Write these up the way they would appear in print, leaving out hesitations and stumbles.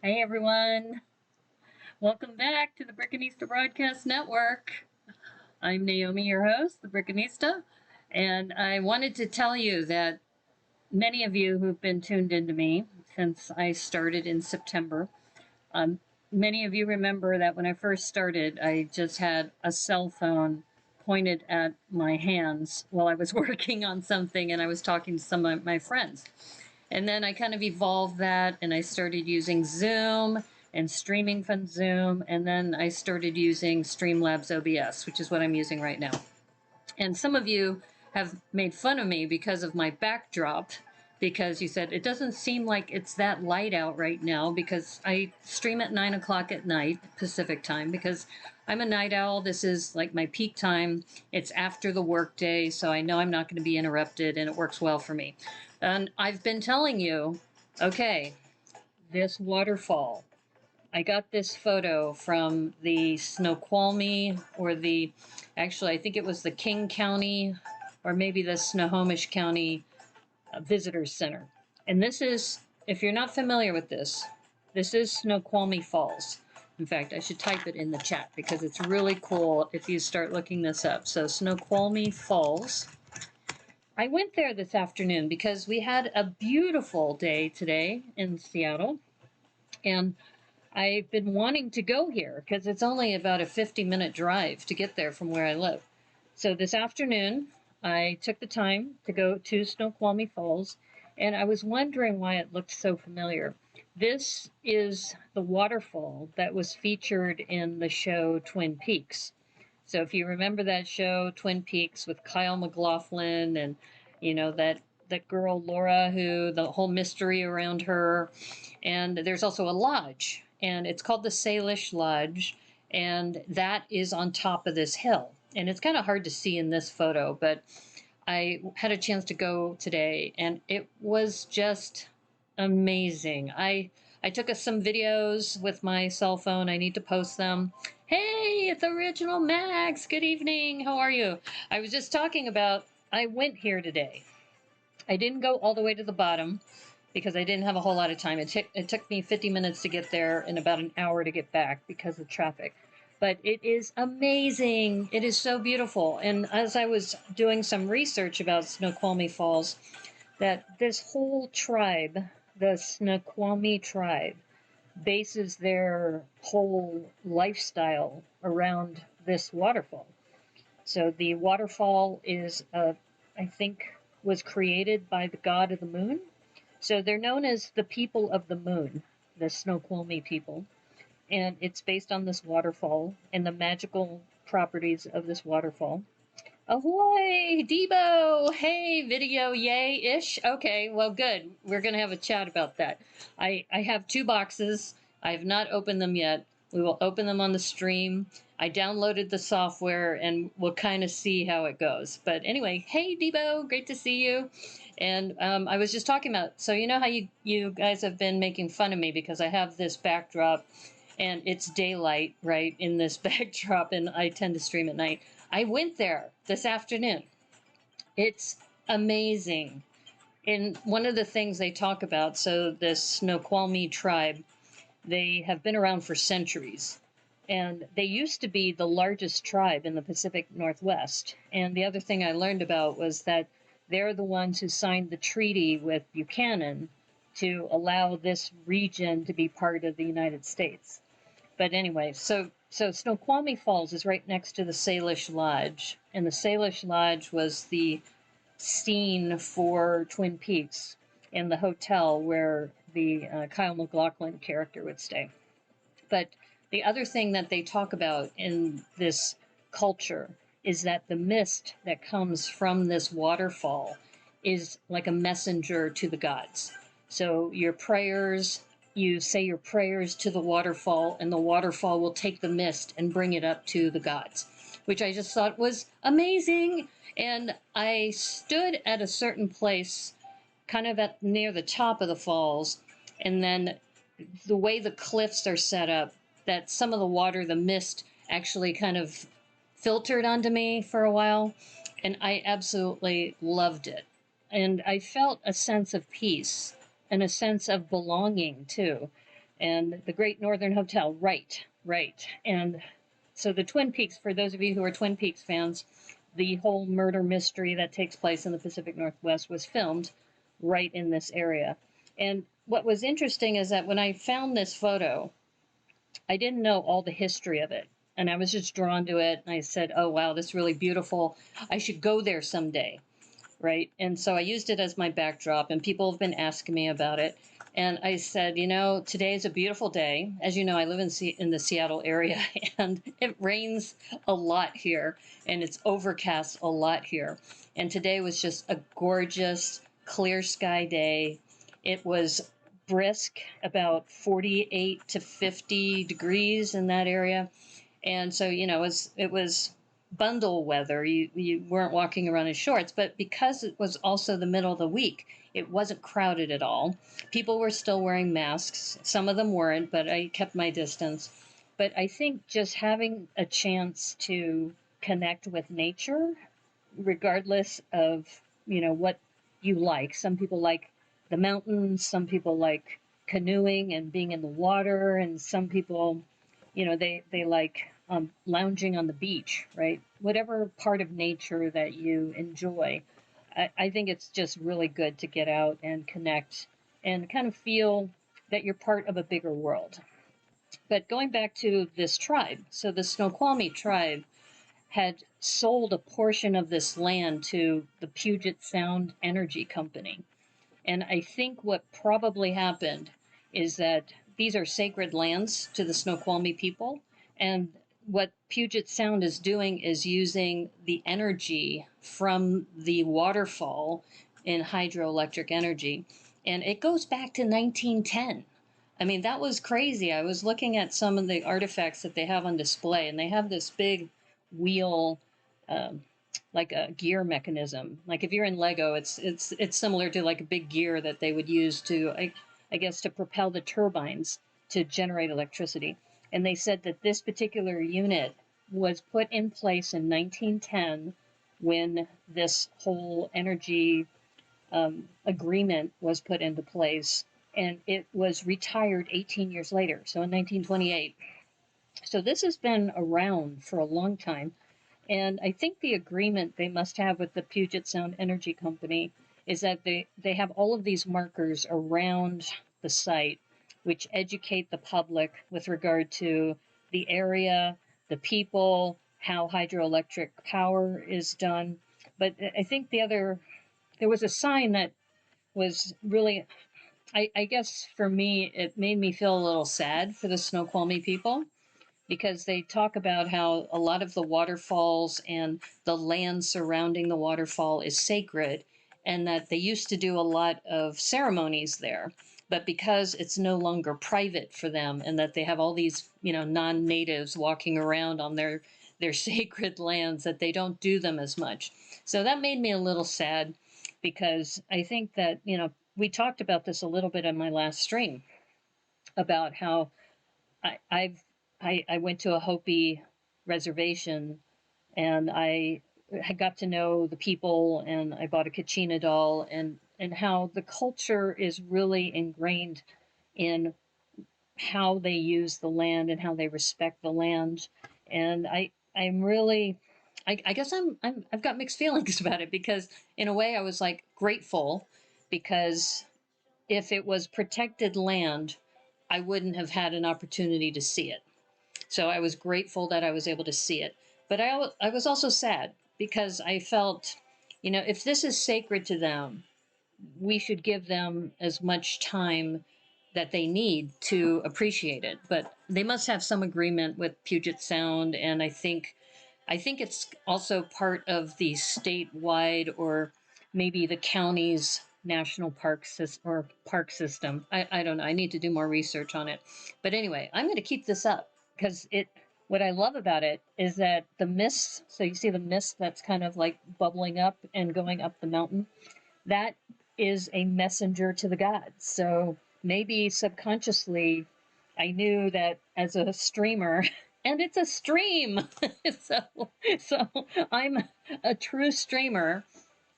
Hey everyone, welcome back to the Brickanista Broadcast Network. I'm Naomi, your host, the Brickanista, and I wanted to tell you that many of you who've been tuned into me since I started in September, um, many of you remember that when I first started, I just had a cell phone pointed at my hands while I was working on something and I was talking to some of my friends. And then I kind of evolved that and I started using Zoom and streaming from Zoom. And then I started using Streamlabs OBS, which is what I'm using right now. And some of you have made fun of me because of my backdrop, because you said it doesn't seem like it's that light out right now, because I stream at 9 o'clock at night Pacific time, because I'm a night owl. This is like my peak time. It's after the workday, so I know I'm not going to be interrupted, and it works well for me. And I've been telling you, okay, this waterfall, I got this photo from the Snoqualmie, or actually, I think it was the King County, or maybe the Snohomish County Visitors Center. And this is, if you're not familiar with this is Snoqualmie Falls. In fact, I should type it in the chat because it's really cool if you start looking this up. So Snoqualmie Falls. I went there this afternoon because we had a beautiful day today in Seattle. And I've been wanting to go here because it's only about a 50-minute drive to get there from where I live. So this afternoon, I took the time to go to Snoqualmie Falls, and I was wondering why it looked so familiar. This is the waterfall that was featured in the show Twin Peaks. So if you remember that show, Twin Peaks, with Kyle MacLachlan and, that girl Laura, who the whole mystery around her. And there's also a lodge, and it's called the Salish Lodge, and that is on top of this hill. And it's kind of hard to see in this photo, but I had a chance to go today, and it was just amazing. I took some videos with my cell phone. I need to post them. Hey, it's Original Max. Good evening. How are you? I was just talking about, I went here today. I didn't go all the way to the bottom because I didn't have a whole lot of time. It took me 50 minutes to get there and about an hour to get back because of traffic. But it is amazing. It is so beautiful. And as I was doing some research about Snoqualmie Falls, that this whole tribe, the Snoqualmie tribe, bases their whole lifestyle around this waterfall. So the waterfall is, I think, was created by the god of the moon. So they're known as the people of the moon, the Snoqualmie people. And it's based on this waterfall and the magical properties of this waterfall. Ahoy, Debo! Hey, video, yay-ish. Okay, well, good. We're going to have a chat about that. I have 2 boxes. I have not opened them yet. We will open them on the stream. I downloaded the software, and we'll kind of see how it goes. But anyway, hey, Debo, great to see you. And I was just talking about, so you know how you guys have been making fun of me because I have this backdrop, and it's daylight, right, in this backdrop, and I tend to stream at night. I went there this afternoon. It's amazing. And one of the things they talk about, so this Snoqualmie tribe, they have been around for centuries. And they used to be the largest tribe in the Pacific Northwest. And the other thing I learned about was that they're the ones who signed the treaty with Buchanan to allow this region to be part of the United States. But anyway, so Snoqualmie Falls is right next to the Salish Lodge, and the Salish Lodge was the scene for Twin Peaks in the hotel where the Kyle MacLachlan character would stay. But the other thing that they talk about in this culture is that the mist that comes from this waterfall is like a messenger to the gods. So your prayers, you say your prayers to the waterfall, and the waterfall will take the mist and bring it up to the gods, which I just thought was amazing. And I stood at a certain place, kind of near the top of the falls, and then the way the cliffs are set up, that some of the water, the mist, actually kind of filtered onto me for a while, and I absolutely loved it. And I felt a sense of peace and a sense of belonging, too. and the Great Northern Hotel. Right, right. And so the Twin Peaks, for those of you who are Twin Peaks fans, the whole murder mystery that takes place in the Pacific Northwest was filmed right in this area. And what was interesting is that when I found this photo, I didn't know all the history of it. And I was just drawn to it. And I said, oh, wow, this is really beautiful. I should go there someday. Right. And so I used it as my backdrop, and people have been asking me about it. And I said, you know, today is a beautiful day. As you know, I live in the Seattle area, and it rains a lot here, and it's overcast a lot here. And today was just a gorgeous, clear sky day. It was brisk, about 48 to 50 degrees in that area. And so, you know, it was bundle weather. You weren't walking around in shorts, but because it was also the middle of the week, it wasn't crowded at all. People were still wearing masks. Some of them weren't, but I kept my distance. But I think just having a chance to connect with nature, regardless of, you know, what you like. Some people like the mountains, some people like canoeing and being in the water, and some people, you know, they like lounging on the beach, right? Whatever part of nature that you enjoy, I think it's just really good to get out and connect and kind of feel that you're part of a bigger world. But going back to this tribe, so the Snoqualmie tribe had sold a portion of this land to the Puget Sound Energy Company. And I think what probably happened is that these are sacred lands to the Snoqualmie people. And what Puget Sound is doing is using the energy from the waterfall in hydroelectric energy. And it goes back to 1910. I mean, that was crazy. I was looking at some of the artifacts that they have on display, and they have this big wheel, um, like a gear mechanism. Like if you're in Lego, it's similar to like a big gear that they would use to, I guess, to propel the turbines to generate electricity. And they said that this particular unit was put in place in 1910 when this whole energy agreement was put into place, and it was retired 18 years later, so in 1928. So this has been around for a long time. And I think the agreement they must have with the Puget Sound Energy Company is that they have all of these markers around the site which educate the public with regard to the area, the people, how hydroelectric power is done. But I think there was a sign that was really, I guess for me, it made me feel a little sad for the Snoqualmie people, because they talk about how a lot of the waterfalls and the land surrounding the waterfall is sacred, and that they used to do a lot of ceremonies there. But because it's no longer private for them, and that they have all these, you know, non-natives walking around on their sacred lands, that they don't do them as much. So that made me a little sad, because I think that, you know, we talked about this a little bit in my last stream about how I, I've I went to a Hopi reservation, and I got to know the people, and I bought a Kachina doll, and how the culture is really ingrained in how they use the land and how they respect the land. And I'm really, I guess I've got mixed feelings about it, because in a way I was like grateful, because if it was protected land, I wouldn't have had an opportunity to see it. So I was grateful that I was able to see it. But I was also sad, because I felt, you know, if this is sacred to them, we should give them as much time that they need to appreciate it. But they must have some agreement with Puget Sound, and I think it's also part of the statewide, or maybe the county's national park system or park system. I don't know. I need to do more research on it. But anyway, I'm going to keep this up, because what I love about it is that the mist, so you see the mist that's kind of like bubbling up and going up the mountain, that is a messenger to the gods. So maybe subconsciously I knew that as a streamer, and it's a stream. so so I'm a true streamer,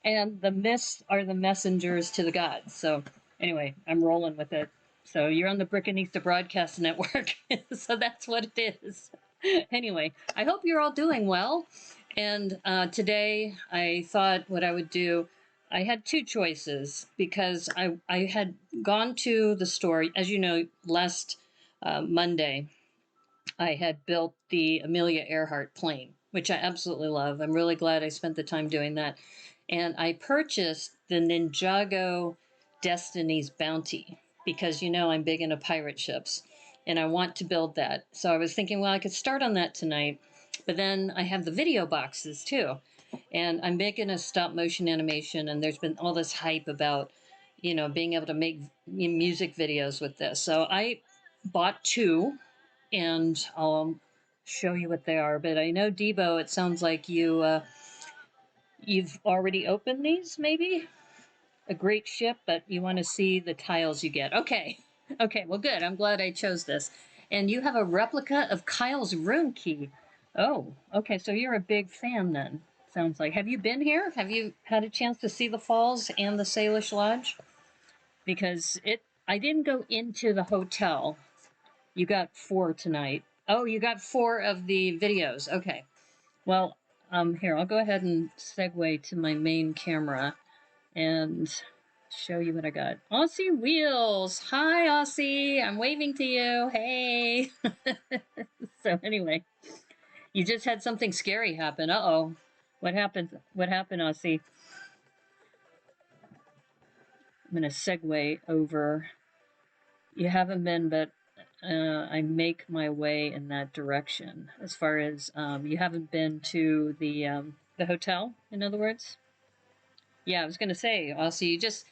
and the mists are the messengers to the gods. So anyway, I'm rolling with it. So you're on the Brickanista Broadcast Network. So that's what it is. Anyway, I hope you're all doing well. And today I thought what I would do, I had two choices because I had gone to the store. As you know, last Monday, I had built the Amelia Earhart plane, which I absolutely love. I'm really glad I spent the time doing that. And I purchased the Ninjago Destiny's Bounty because, you know, I'm big into pirate ships and I want to build that. So I was thinking, well, I could start on that tonight. But then I have the video boxes too. And I'm making a stop motion animation, and there's been all this hype about, you know, being able to make music videos with this. So I bought two, and I'll show you what they are. But I know, Debo, it sounds like you've already opened these, maybe? A great ship, but you want to see the tiles you get. Okay. Okay, well, good. I'm glad I chose this. And you have a replica of Kyle's room key. Oh, okay. So you're a big fan then, sounds like. Have you been here? Have you had a chance to see the falls and the Salish Lodge? Because I didn't go into the hotel. You got 4 tonight. Oh, you got 4 of the videos. Okay. Well, here, I'll go ahead and segue to my main camera and show you what I got. Aussie Wheels. Hi, Aussie. I'm waving to you. Hey. So anyway, you just had something scary happen. Uh-oh. What happened? What happened, Aussie? I'm going to segue over. You haven't been, but I make my way in that direction. As far as you haven't been to the hotel, in other words. Yeah, I was going to say, also, you just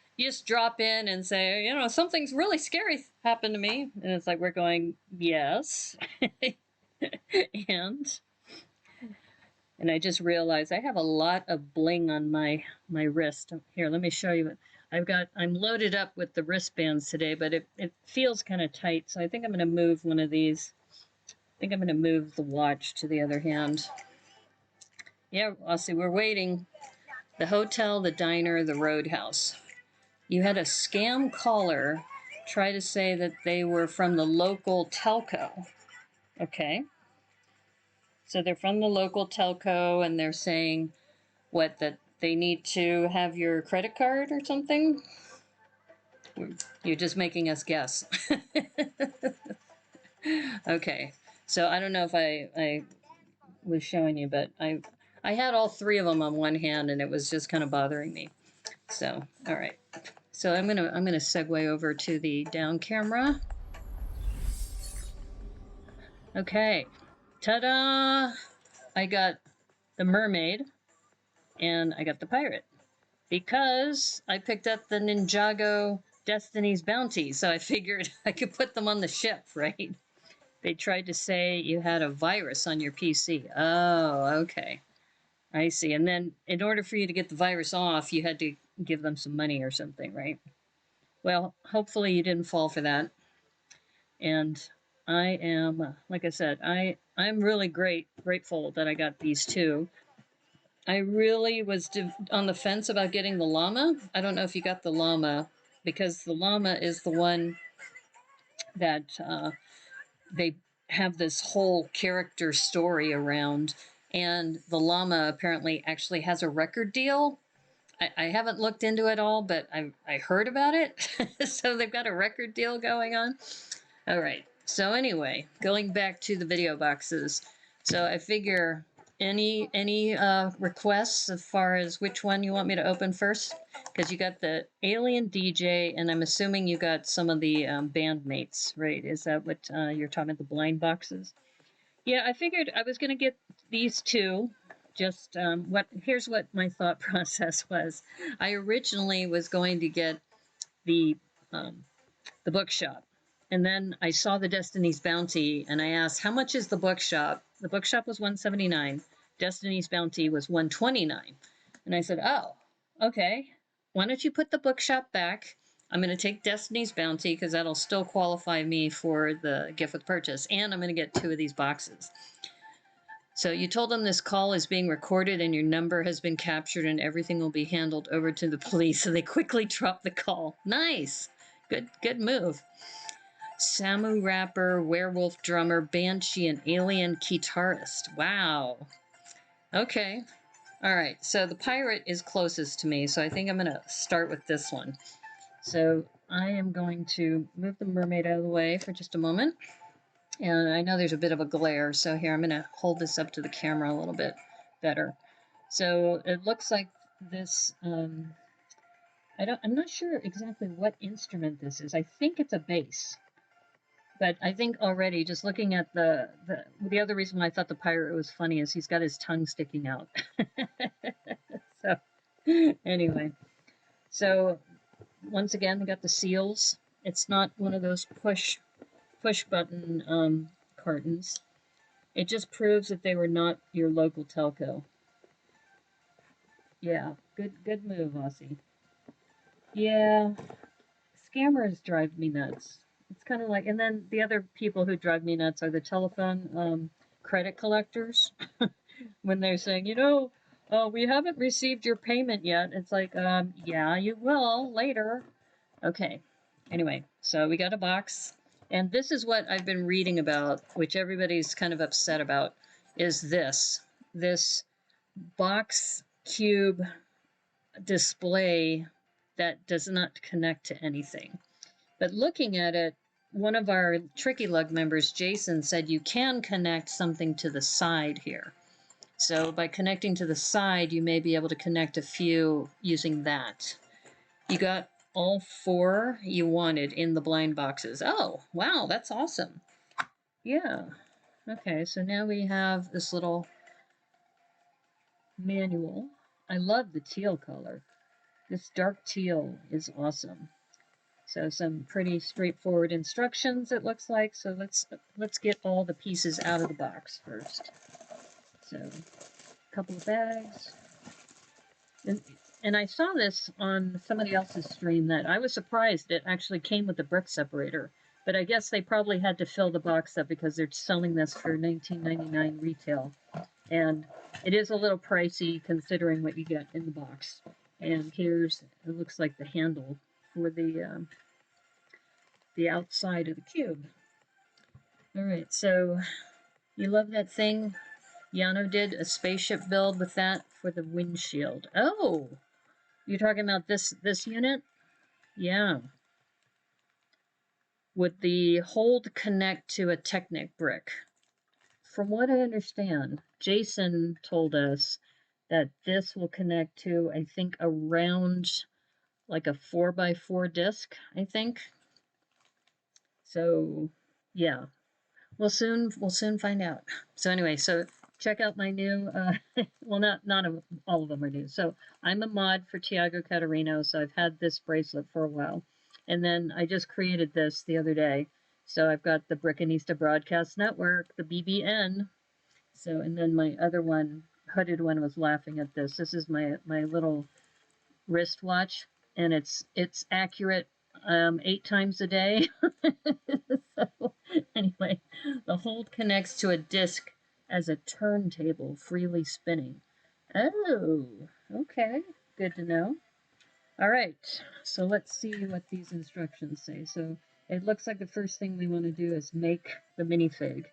drop in and say, you know, something's really scary happened to me, and it's like we're going, yes, and I just realized I have a lot of bling on my wrist. Here, let me show you what I've got. I'm loaded up with the wristbands today, but it feels kind of tight, so I think I'm going to move one of these. I think I'm going to move the watch to the other hand. Yeah, I'll see. We're waiting. The hotel, the diner, the roadhouse. You had a scam caller try to say that they were from the local telco. Okay. So they're from the local telco, and they're saying, what, that they need to have your credit card or something? You're just making us guess. Okay. So I don't know if I was showing you, but I had all 3 of them on one hand, and it was just kind of bothering me. So, all right. So I'm gonna segue over to the down camera. Okay, ta-da! I got the mermaid and I got the pirate because I picked up the Ninjago Destiny's Bounty, so I figured I could put them on the ship, right? They tried to say you had a virus on your PC. Oh, okay. I see. And then in order for you to get the virus off, you had to give them some money or something, right? Well, hopefully you didn't fall for that. And I am, like I said, I'm really grateful that I got these 2. I really was on the fence about getting the llama. I don't know if you got the llama, because the llama is the one that they have this whole character story around. And the llama apparently actually has a record deal. I haven't looked into it all, but I heard about it. So they've got a record deal going on. All right. So anyway, going back to the video boxes. So I figure any requests as far as which one you want me to open first? Because you got the Alien DJ, and I'm assuming you got some of the bandmates, right? Is that what you're talking about, the blind boxes? Yeah, I figured I was going to get these 2. Just here's what my thought process was. I originally was going to get the bookshop. And then I saw the Destiny's Bounty, and I asked, how much is the bookshop? The bookshop was $179. Destiny's Bounty was $129. And I said, oh, okay. Why don't you put the bookshop back? I'm going to take Destiny's Bounty because that'll still qualify me for the gift with purchase. And I'm going to get 2 of these boxes. So you told them this call is being recorded and your number has been captured and everything will be handled over to the police. So they quickly dropped the call. Nice. Good move. Samu rapper, werewolf drummer, banshee, and alien guitarist. Wow. Okay. All right. So the pirate is closest to me, so I think I'm going to start with this one. So I am going to move the mermaid out of the way for just a moment. And I know there's a bit of a glare, so here I'm going to hold this up to the camera a little bit better. So it looks like this, I'm not sure exactly what instrument this is. I think it's a bass. But I think already, just looking at the other reason why I thought the pirate was funny is he's got his tongue sticking out. So anyway, so once again, we got the seals. It's not one of those push button cartons. It just proves that they were not your local telco. Yeah, good move, Aussie. Yeah, scammers drive me nuts. It's kind of like, and then the other people who drive me nuts are the telephone credit collectors. When they're saying, we haven't received your payment yet. It's like, yeah, you will later. Okay. Anyway, so we got a box. And this is what I've been reading about, which everybody's kind of upset about, is this box cube display that does not connect to anything. But looking at it, one of our Tricky Lug members, Jason, said you can connect something to the side here. So by connecting to the side, you may be able to connect a few using that. You got all 4 you wanted in the blind boxes. Oh, wow, that's awesome. Yeah. Okay, so now we have this little manual. I love the teal color. This dark teal is awesome. So some pretty straightforward instructions, it looks like. So let's get all the pieces out of the box first. So a couple of bags. And I saw this on somebody else's stream that I was surprised it actually came with a brick separator. But I guess they probably had to fill the box up because they're selling this for $19.99 retail. And it is a little pricey considering what you get in the box. And here's, it looks like the handle for the outside of the cube. All right, so you love that thing? Yano did a spaceship build with that for the windshield. Oh, you're talking about this unit? Yeah. Would the hold connect to a Technic brick? From what I understand, Jason told us that this will connect to, I think, a round, like a 4x4 disc, I think. So, yeah. We'll soon find out. So anyway, so check out my new, well, not all of them are new. So I'm a mod for Tiago Catarino, so I've had this bracelet for a while. And then I just created this the other day. So I've got the Brickanista Broadcast Network, the BBN. So, and then my other one, hooded one, was laughing at this. This is my little wristwatch, and it's accurate 8 times a day. So anyway, the hold connects to a disc as a turntable, freely spinning. Oh, okay, good to know. All right, so let's see what these instructions say. So it looks like the first thing we want to do is make the minifig.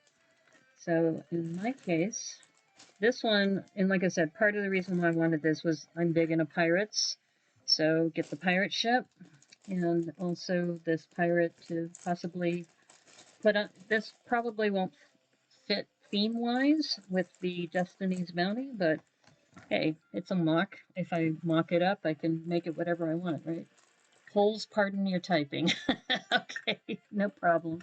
So in my case, this one, and like I said, part of the reason why I wanted this was I'm big into pirates. So get the pirate ship, and also this pirate to possibly put on. This probably won't fit theme-wise with the Destiny's Bounty, but hey, it's a mock. If I mock it up, I can make it whatever I want, right? Holes, pardon your typing. Okay, no problem.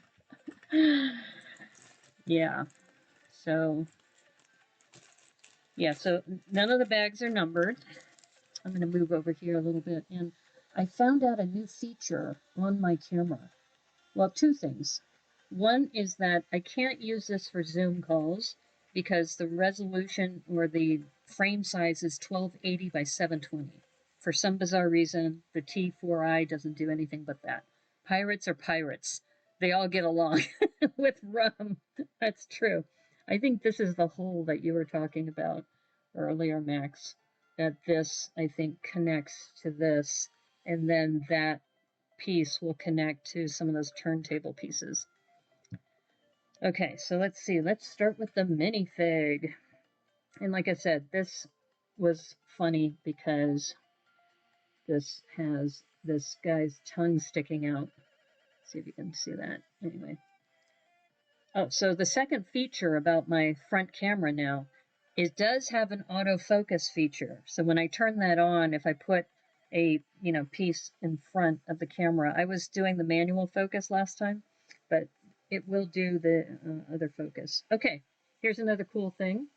Yeah, so none of the bags are numbered. I'm going to move over here a little bit, and I found out a new feature on my camera. Well, 2 things. One is that I can't use this for Zoom calls because the resolution or the frame size is 1280 by 720. For some bizarre reason, the T4i doesn't do anything but that. Pirates are pirates. They all get along with rum. That's true. I think this is the hole that you were talking about earlier, Max. That this, I think, connects to this, and then that piece will connect to some of those turntable pieces. Okay, so let's see. Let's start with the minifig. And like I said, this was funny because this has this guy's tongue sticking out. Let's see if you can see that. Anyway. Oh, so the second feature about my front camera now, it does have an autofocus feature. So when I turn that on, if I put a piece in front of the camera, I was doing the manual focus last time, but it will do the other focus. Okay, here's another cool thing.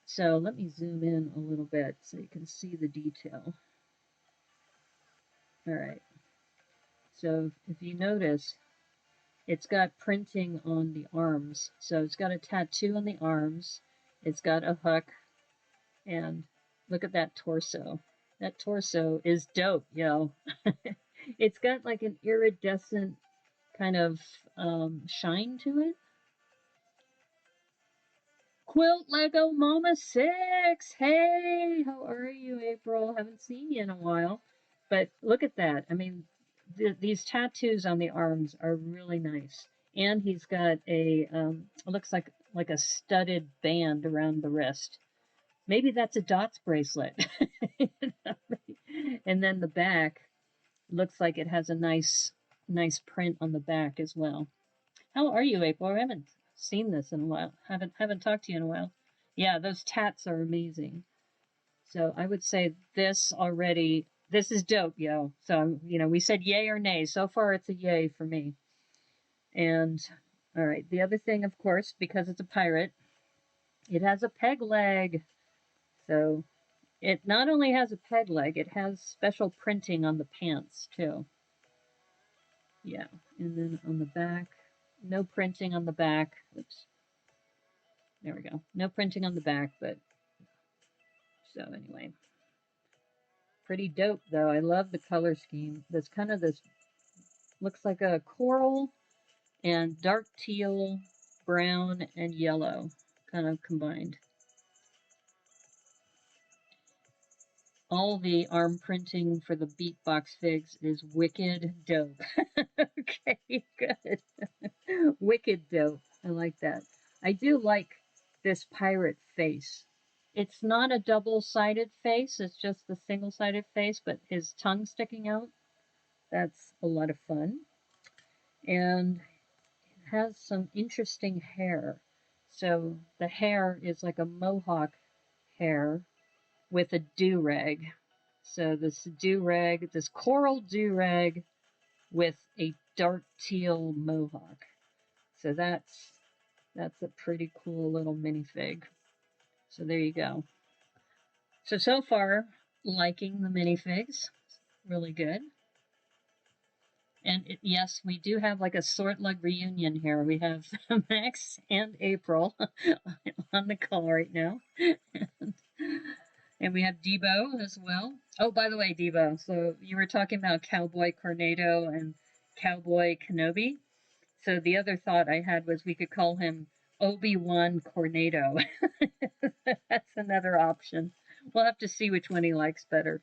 So let me zoom in a little bit so you can see the detail. All right. So if you notice, it's got printing on the arms. So it's got a tattoo on the arms. It's got a hook. And look at that torso. That torso is dope, yo. It's got like an iridescent kind of shine to it. Quilt Lego Mama 6! Hey, how are you, April? Haven't seen you in a while. But look at that. I mean, these tattoos on the arms are really nice. And he's got a, it looks like a studded band around the wrist. Maybe that's a dots bracelet. And then the back looks like it has a nice print on the back as well. How are you, April? I haven't seen this in a while. Haven't talked to you in a while. Yeah, those tats are amazing. So I would say this is dope, yo. So, we said yay or nay. So far it's a yay for me. And, all right, the other thing, of course, because it's a pirate, it has a peg leg. So it not only has a peg leg, it has special printing on the pants, too. Yeah, and then on the back, no printing on the back. Oops. There we go. No printing on the back, but so anyway. Pretty dope, though. I love the color scheme. This looks like a coral and dark teal, brown, and yellow kind of combined. All the arm printing for the beatbox figs is wicked dope. Okay, good. Wicked dope. I like that. I do like this pirate face. It's not a double-sided face. It's just the single-sided face, but his tongue sticking out. That's a lot of fun. And it has some interesting hair. So the hair is like a mohawk hair with a do-rag. So this coral do-rag with a dark teal mohawk. So that's a pretty cool little minifig. So there you go. So far, liking the minifigs. Really good. And yes, we do have like a sort lug reunion here. We have Max and April on the call right now. And we have Debo as well. Oh, by the way, Debo, so you were talking about Cowboy Cornado and Cowboy Kenobi. So the other thought I had was we could call him Obi-Wan Cornado. That's another option. We'll have to see which one he likes better.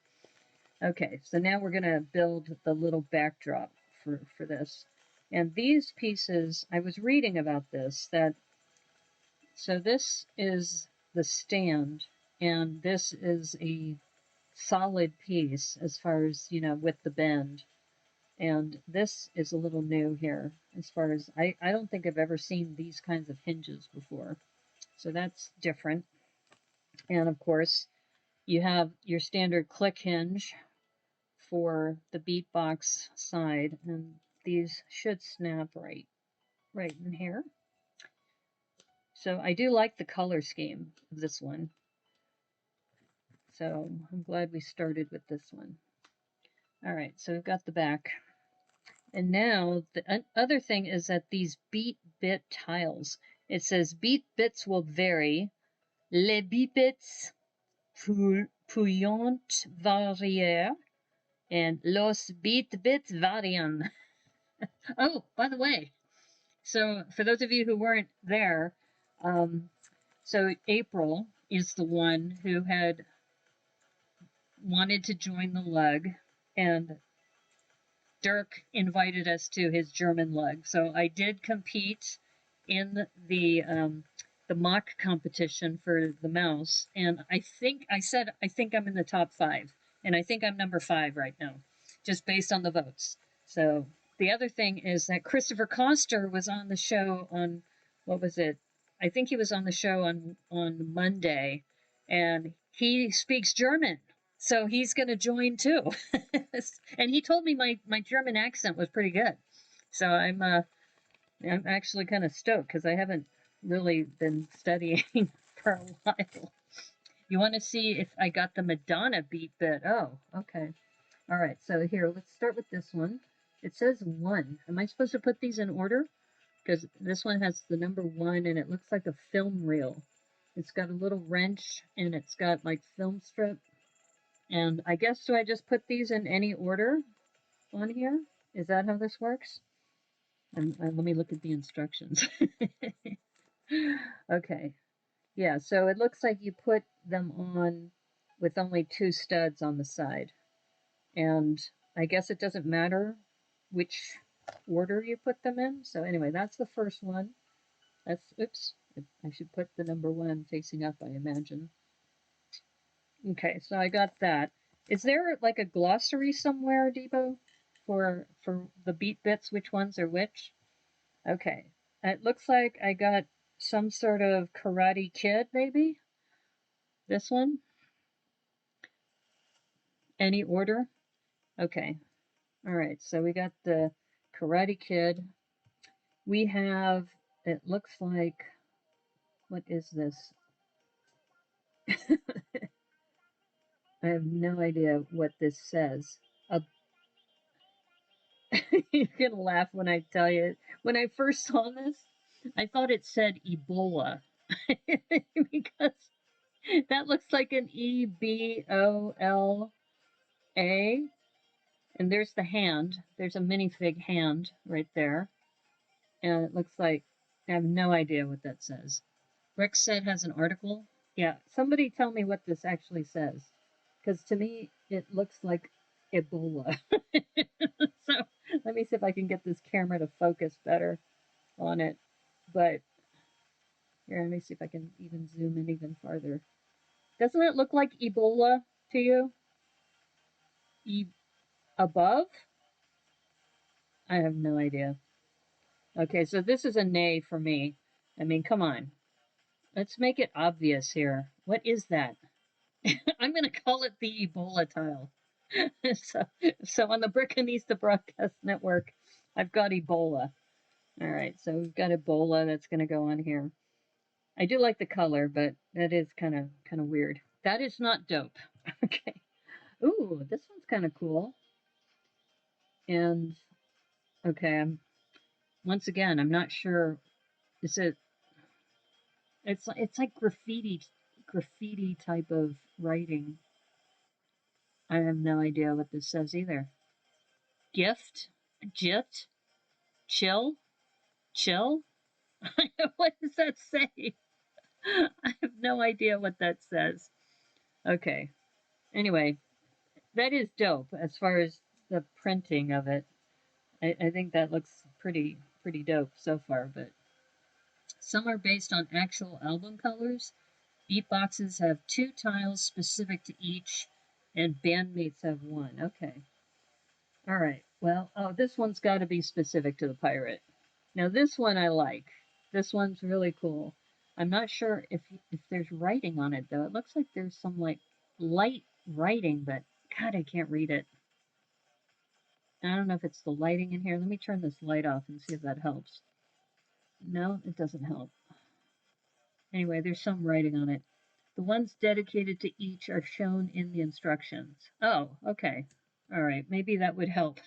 Okay, so now we're going to build the little backdrop for this. And these pieces, I was reading about this, so this is the stand, and this is a solid piece as far as, with the bend. And this is a little new here as far as, I don't think I've ever seen these kinds of hinges before. So that's different. And of course, you have your standard click hinge for the beatbox side, and these should snap right in here. So I do like the color scheme of this one. So I'm glad we started with this one. All right, so we've got the back. And now the other thing is that these beat bit tiles, it says beat bits will vary. Les beat bits pourront varier. And los beat bits varían. Oh, by the way, so for those of you who weren't there, so April is the one who had wanted to join the lug, and Dirk invited us to his German lug. So I did compete in the mock competition for the mouse, and I think I'm in the top 5, and I think I'm number 5 right now, just based on the votes. So the other thing is that Christopher Coster was on the show on, what was it? I think he was on the show on Monday, and he speaks German. So he's going to join too. And he told me my German accent was pretty good. So I'm actually kind of stoked because I haven't really been studying for a while. You want to see if I got the Madonna beat bit? Oh, okay. All right. So here, let's start with this one. It says 1. Am I supposed to put these in order? Because this one has the number 1 and it looks like a film reel. It's got a little wrench and it's got like film strip. And I guess, do I just put these in any order on here? Is that how this works? And let me look at the instructions. Okay. Yeah, so it looks like you put them on with only 2 studs on the side. And I guess it doesn't matter which order you put them in. So anyway, that's the first one. That's, oops, I should put the number 1 facing up, I imagine. Okay, so I got that. Is there like a glossary somewhere, Debo, for the beat bits, which ones are which? Okay. It looks like I got some sort of Karate Kid, maybe? This one? Any order? Okay. All right, so we got the Karate Kid. We have, it looks like, what is this? I have no idea what this says. You're going to laugh when I tell you. When I first saw this, I thought it said Ebola. Because that looks like an Ebola. And there's the hand. There's a minifig hand right there. And it looks like, I have no idea what that says. Rick said has an article. Yeah, somebody tell me what this actually says. Because to me, it looks like Ebola. So let me see if I can get this camera to focus better on it. But here, let me see if I can even zoom in even farther. Doesn't it look like Ebola to you? Above? I have no idea. Okay, so this is a nay for me. I mean, come on. Let's make it obvious here. What is that? I'm going to call it the Ebola tile. so on the Brickanista Broadcast Network, I've got Ebola. All right, so we've got Ebola that's going to go on here. I do like the color, but that is kind of weird. That is not dope. Okay. Ooh, this one's kind of cool. And okay, once again, I'm not sure. Is it? It's like graffiti type of writing. I have no idea what this says either. Gift, jit, chill, chill. What does that say? I have no idea what that says. Okay. Anyway, that is dope as far as the printing of it. I think that looks pretty dope so far, but some are based on actual album colors. Beatboxes have 2 tiles specific to each, and bandmates have 1. Okay. All right. Well, oh, this one's got to be specific to the pirate. Now, this one I like. This one's really cool. I'm not sure if there's writing on it, though. It looks like there's some, like, light writing, but, God, I can't read it. I don't know if it's the lighting in here. Let me turn this light off and see if that helps. No, it doesn't help. Anyway, there's some writing on it. The ones dedicated to each are shown in the instructions. Oh, okay. All right, maybe that would help.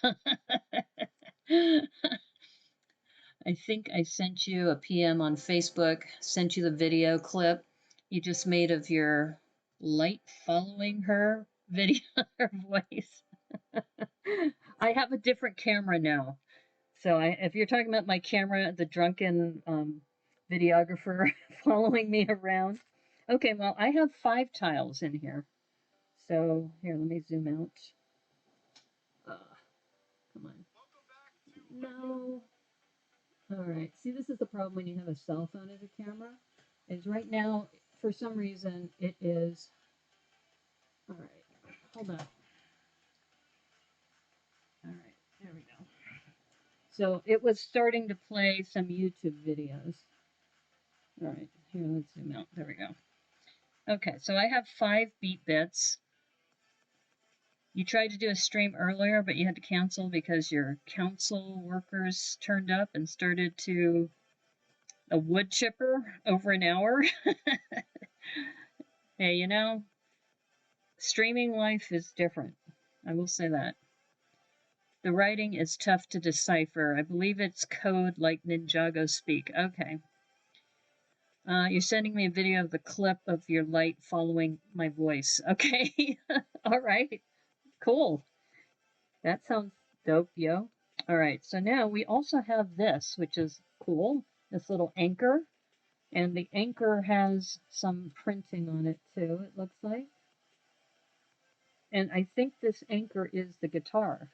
I think I sent you a PM on Facebook, sent you the video clip you just made of your light following her video, her voice. I have a different camera now. So if you're talking about my camera, the drunken videographer following me around. Okay, well, I have 5 tiles in here. So here, let me zoom out. Come on. No. All right. See, this is the problem when you have a cell phone as a camera. Is right now, for some reason, it is. All right. Hold on. All right. There we go. So it was starting to play some YouTube videos. All right. Here, let's zoom out. There we go. Okay. So I have 5 beat bits. You tried to do a stream earlier, but you had to cancel because your council workers turned up and started to a wood chipper over an hour. Hey, you know, streaming life is different. I will say that. The writing is tough to decipher. I believe it's code like Ninjago speak. Okay. You're sending me a video of the clip of your light following my voice. Okay. All right. Cool. That sounds dope, yo. All right. So now we also have this, which is cool. This little anchor. And the anchor has some printing on it too, it looks like. And I think this anchor is the guitar.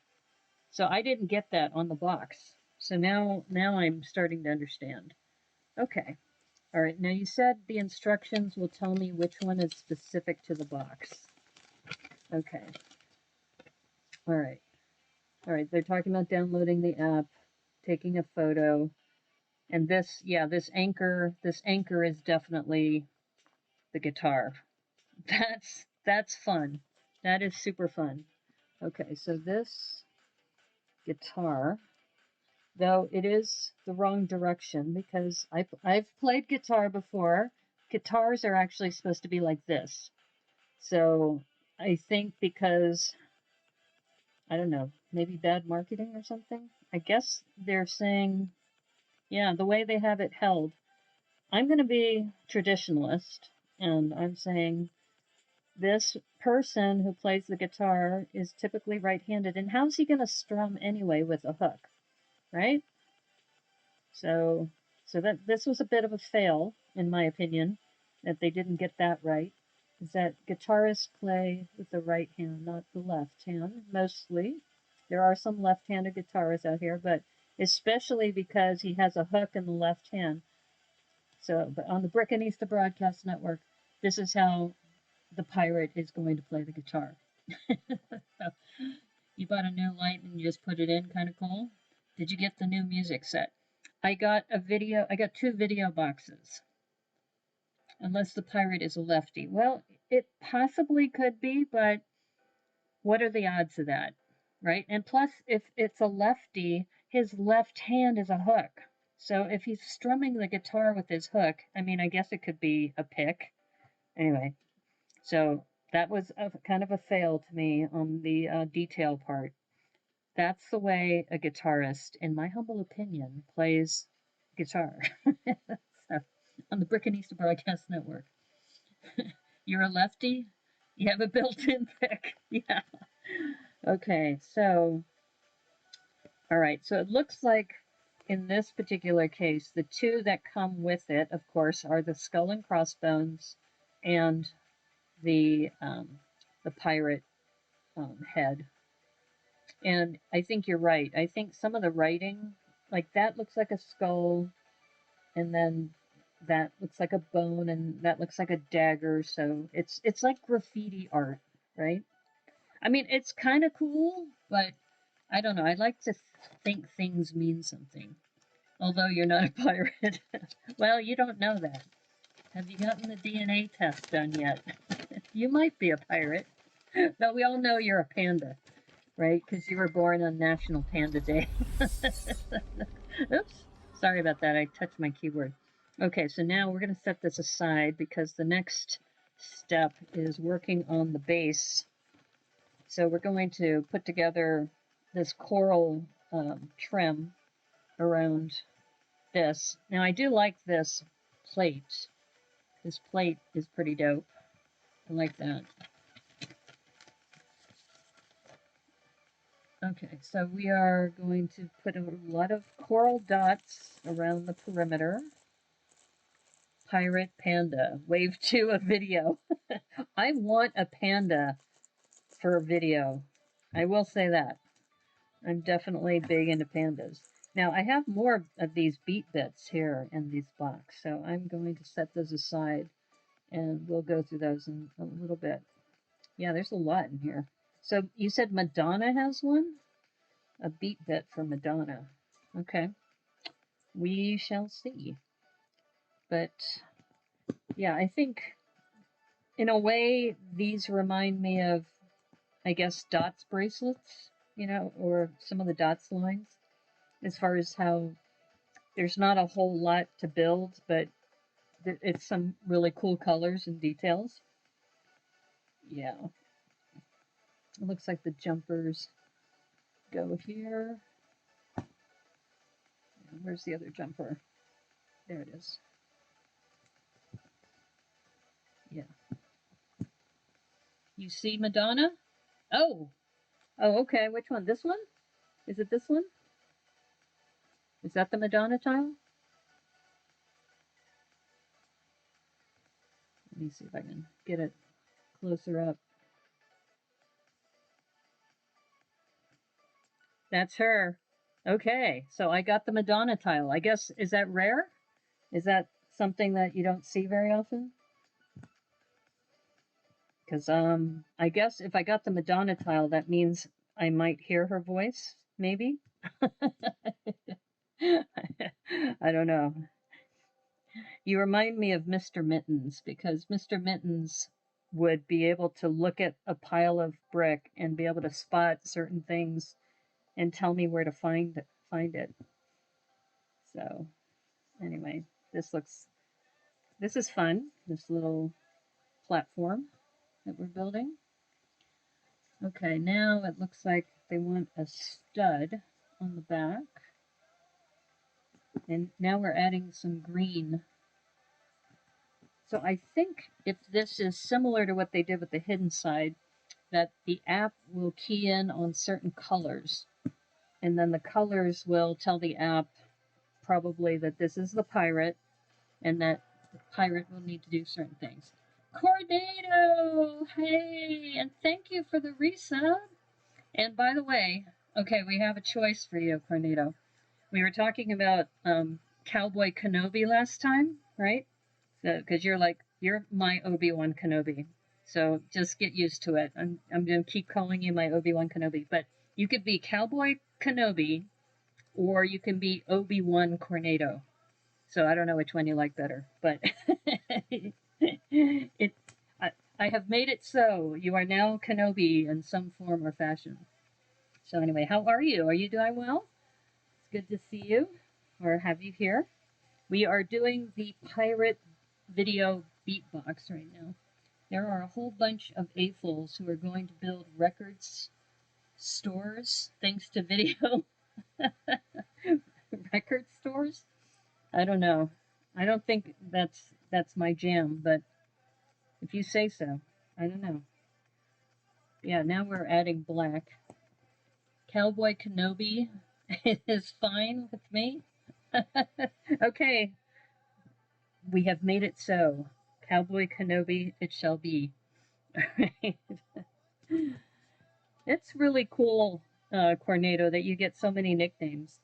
So I didn't get that on the box. So now I'm starting to understand. Okay. All right. Now you said the instructions will tell me which one is specific to the box. Okay. All right. All right. They're talking about downloading the app, taking a photo. And this, yeah, this anchor is definitely the guitar. That's fun. That is super fun. Okay, so this guitar, though it is the wrong direction because I've played guitar before. Guitars are actually supposed to be like this. So I think because, I don't know, maybe bad marketing or something. I guess they're saying, yeah, the way they have it held. I'm going to be traditionalist, and I'm saying this person who plays the guitar is typically right-handed, and how's he going to strum anyway with a hook, right? So that this was a bit of a fail, in my opinion, that they didn't get that right. Is that guitarists play with the right hand, not the left hand, mostly. There are some left-handed guitarists out here, but especially because he has a hook in the left hand. So, but on the Brickanista Broadcast Network, this is how the pirate is going to play the guitar. So, you bought a new light and you just put it in, kind of cool. Did you get the new music set? I got 2 video boxes. Unless the pirate is a lefty. Well, it possibly could be, but what are the odds of that? Right? And plus, if it's a lefty, his left hand is a hook. So if he's strumming the guitar with his hook, I mean, I guess it could be a pick. Anyway, so that was kind of a fail to me on the detail part. That's the way a guitarist, in my humble opinion, plays guitar. So, on the Brickanista Broadcast Network. You're a lefty? You have a built-in pick. Yeah. Okay, so, all right, so it looks like in this particular case, the 2 that come with it, of course, are the skull and crossbones and the pirate head. And I think you're right. I think some of the writing, like that looks like a skull, and then that looks like a bone, and that looks like a dagger. So it's like graffiti art, right? I mean, it's kind of cool, but I don't know. I like to think things mean something. Although you're not a pirate. Well, you don't know that. Have you gotten the DNA test done yet? You might be a pirate. But we all know you're a panda, right? Because you were born on National Panda Day. Oops. Sorry about that. I touched my keyboard. Okay, so now we're going to set this aside because the next step is working on the base. So we're going to put together this coral trim around this. Now I do like this plate. This plate is pretty dope. I like that. Okay, so we are going to put a lot of coral dots around the perimeter. Pirate panda. Wave 2 of video. I want a panda for a video. I will say that. I'm definitely big into pandas. Now, I have more of these beet bits here in this box, so I'm going to set those aside, and we'll go through those in a little bit. Yeah, there's a lot in here. So you said Madonna has one? A beet bit for Madonna. Okay. We shall see. But, yeah, I think, in a way, these remind me of, I guess, Dots bracelets, you know, or some of the Dots lines, as far as how there's not a whole lot to build, but it's some really cool colors and details. Yeah. It looks like the jumpers go here. Where's the other jumper? There it is. Yeah. You see Madonna? Oh! Oh, okay. Which one? This one? Is it this one? Is that the Madonna tile? Let me see if I can get it closer up. That's her. Okay, so I got the Madonna tile. I guess, is that rare? Is that something that you don't see very often? Because, I guess if I got the Madonna tile, that means I might hear her voice, maybe? I don't know. You remind me of Mr. Mittens, because Mr. Mittens would be able to look at a pile of brick and be able to spot certain things and tell me where to find it. So, anyway, this is fun, this little platform that we're building. Okay, now it looks like they want a stud on the back. And now we're adding some green. So I think if this is similar to what they did with the hidden side, that the app will key in on certain colors. And then the colors will tell the app probably that this is the pirate and that the pirate will need to do certain things. Cornado! Hey! And thank you for the resub. And by the way, okay, we have a choice for you, Cornado. We were talking about Cowboy Kenobi last time, right? Because you're my Obi-Wan Kenobi. So just get used to it. I'm going to keep calling you my Obi-Wan Kenobi. But you could be Cowboy Kenobi or you can be Obi-Wan Cornado. So I don't know which one you like better. But I have made it so. You are now Kenobi in some form or fashion. So anyway, how are you? Are you doing well? It's good to see you or have you here. We are doing the pirate video beatbox right now. There are a whole bunch of AFOLs who are going to build records stores thanks to video. Record stores? I don't know. I don't think that's my jam, but if you say so, I don't know. Yeah, now we're adding black. Cowboy Kenobi is fine with me. Okay, we have made it so. Cowboy Kenobi it shall be. It's really cool, Cornado, that you get so many nicknames.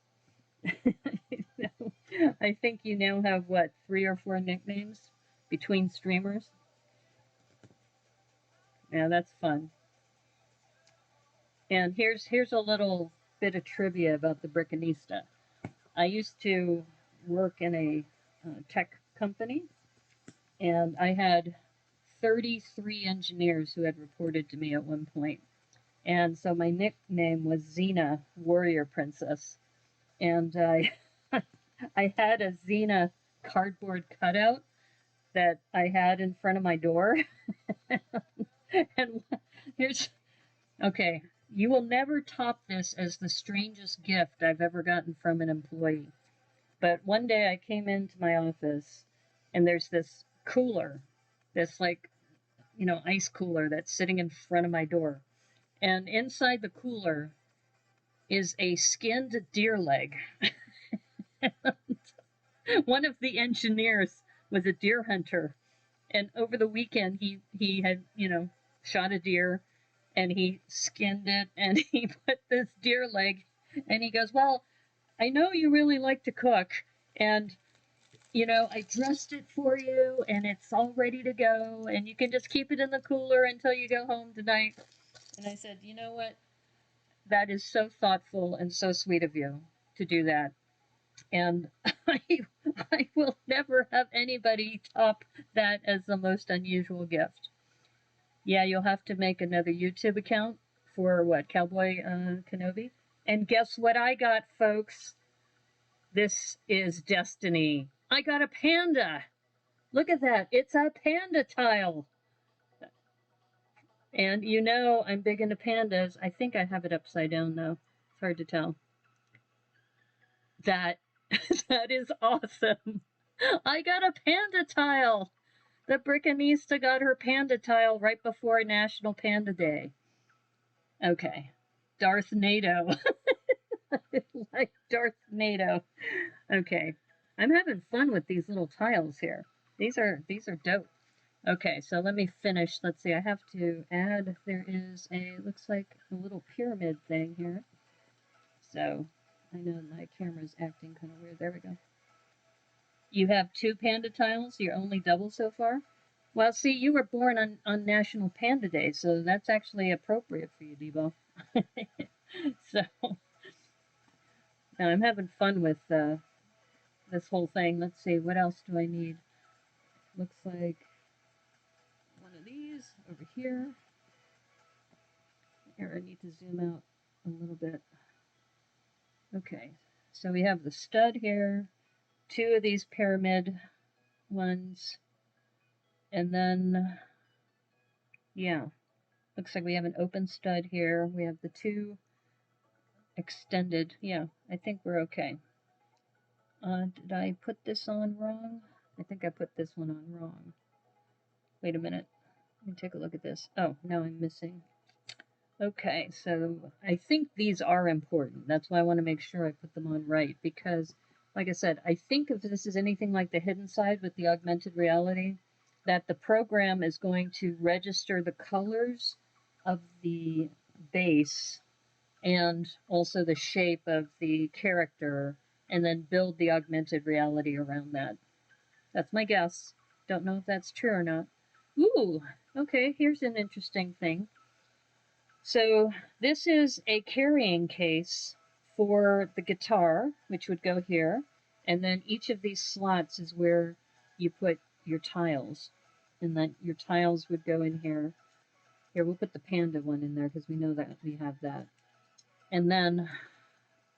I think you now have, what, 3 or 4 nicknames between streamers? Yeah, that's fun. And here's a little bit of trivia about the Brickanista. I used to work in a tech company, and I had 33 engineers who had reported to me at one point. And so my nickname was Xena, Warrior Princess. And I had a Xena cardboard cutout that I had in front of my door. And okay, you will never top this as the strangest gift I've ever gotten from an employee. But one day I came into my office and there's this cooler, this ice cooler that's sitting in front of my door. And inside the cooler is a skinned deer leg. One of the engineers was a deer hunter. And over the weekend, he had, shot a deer and he skinned it and he put this deer leg And he goes, well, I know you really like to cook, and you know, I dressed it for you, and it's all ready to go, and you can just keep it in the cooler until you go home tonight. And I said, you know what? That is so thoughtful and so sweet of you to do that. And I will never have anybody top that as the most unusual gift. Yeah, you'll have to make another YouTube account for what, Cowboy Kenobi? And guess what I got, folks? This is destiny. I got a panda. Look at that. It's a panda tile. And you know I'm big into pandas. I think I have it upside down, though. It's hard to tell. That is awesome. I got a panda tile. The Brickanista got her panda tile right before National Panda Day. Okay. Darth NATO. Like Darth NATO. Okay. I'm having fun with these little tiles here. These are dope. Okay, so let me finish. Let's see, I have to add, there is a, looks like a little pyramid thing here. So, I know my camera's acting kind of weird. There we go. You have 2 panda tiles? You're only double so far? Well, see, you were born on National Panda Day, so that's actually appropriate for you, Debo. So, now I'm having fun with this whole thing. Let's see, what else do I need? Looks like one of these over here. Here, I need to zoom out a little bit. Okay, so we have the stud here, 2 of these pyramid ones, and then, yeah, looks like we have an open stud here. We have the 2 extended. Yeah, I think we're okay. Did I put this on wrong? I think I put this one on wrong. Wait a minute. Let me take a look at this. Oh, now I'm missing. Okay, so I think these are important. That's why I want to make sure I put them on right, because, like I said, I think if this is anything like the hidden side with the augmented reality, that the program is going to register the colors of the base and also the shape of the character, and then build the augmented reality around that. That's my guess. Don't know if that's true or not. Ooh, okay, here's an interesting thing. So this is a carrying case for the guitar, which would go here, and then each of these slots is where you put your tiles, and then your tiles would go in here. Here, we'll put the panda one in there because we know that we have that. And then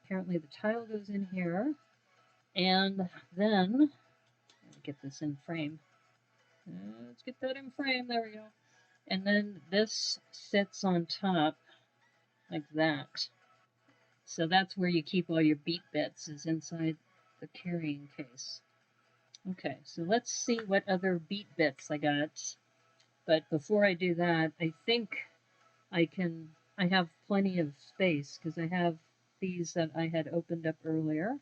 apparently the tile goes in here, and then, let me get this in frame. Let's get that in frame, there we go. And then this sits on top like that. So that's where you keep all your beat bits, is inside the carrying case. Okay, so let's see what other beat bits I got. But before I do that, I think I have plenty of space because I have these that I had opened up earlier.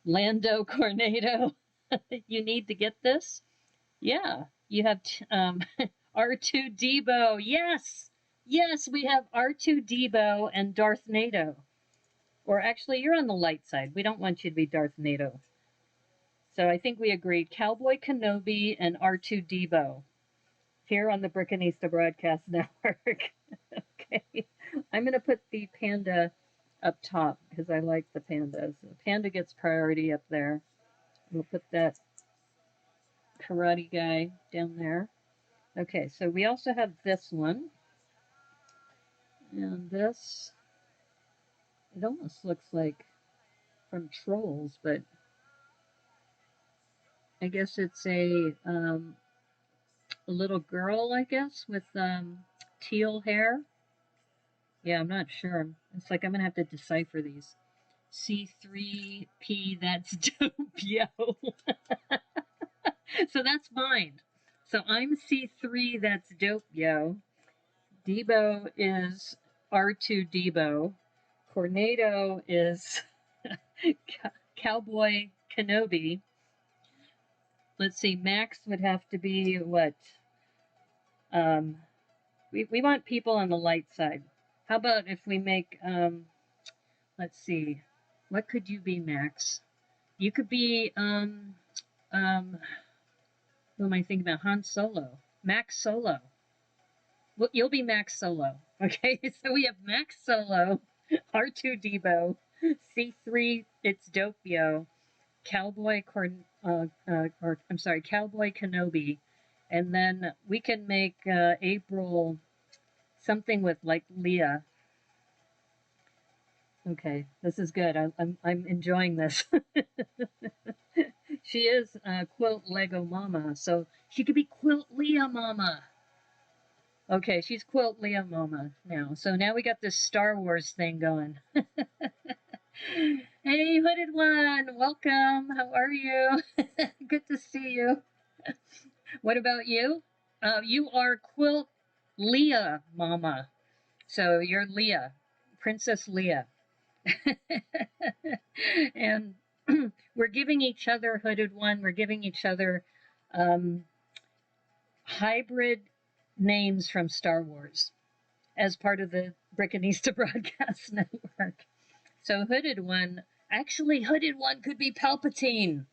Lando Cornado. You need to get this? Yeah, you have R2 Debo. Yes! Yes, we have R2 Debo and Darth NATO. Or actually, you're on the light side. We don't want you to be Darth NATO. So I think we agreed. Cowboy Kenobi and R2 Debo here on the Brickanista Broadcast Network. Okay. I'm going to put the panda up top because I like the pandas. The panda gets priority up there. We'll put that karate guy down there. Okay, so we also have this one. And this, it almost looks like from Trolls, but I guess it's a little girl, I guess, with teal hair. Yeah, I'm not sure. It's like I'm going to have to decipher these. C3P, that's dope, yo. So that's mine. So I'm C3, that's dope, yo. Debo is R2 Debo. Cornado is Cowboy Kenobi. Let's see, Max would have to be what? We want people on the light side. How about if we make let's see. What could you be, Max? You could be, who am I thinking about? Han Solo. Max Solo. Well, you'll be Max Solo. Okay, so we have Max Solo, R2-D2, C3, it's Dopio, Cowboy Cowboy Kenobi, and then we can make April something with like Leia. Okay, this is good. I'm enjoying this. She is Quilt Lego Mama, so she could be Quilt Leia Mama. Okay, she's Quilt Leia Mama now. So now we got this Star Wars thing going. Hey, Hooded One, welcome. How are you? Good to see you. What about you? You are Quilt Leia Mama. So you're Leia, Princess Leia. And we're giving each other, Hooded One, we're giving each other hybrid names from Star Wars as part of the Brickanista Broadcast Network. So Hooded One, actually Hooded One could be Palpatine.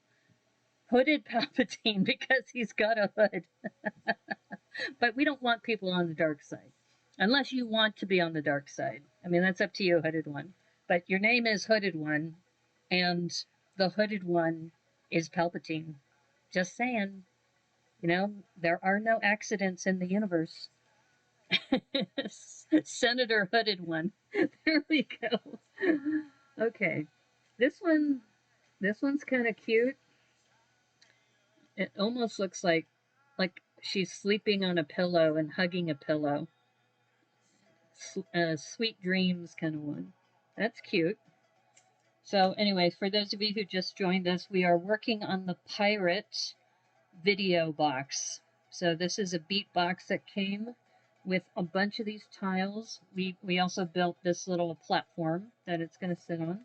Hooded Palpatine because he's got a hood. But we don't want people on the dark side. Unless you want to be on the dark side. I mean, that's up to you, Hooded One. But your name is Hooded One, and the Hooded One is Palpatine. Just saying. You know, there are no accidents in the universe. Senator Hooded One. There we go. Okay. This one's kind of cute. It almost looks like she's sleeping on a pillow and hugging a pillow. Sweet dreams kind of one. That's cute. So anyway, for those of you who just joined us, we are working on the pirate video box. So this is a beat box that came with a bunch of these tiles. We also built this little platform that it's going to sit on.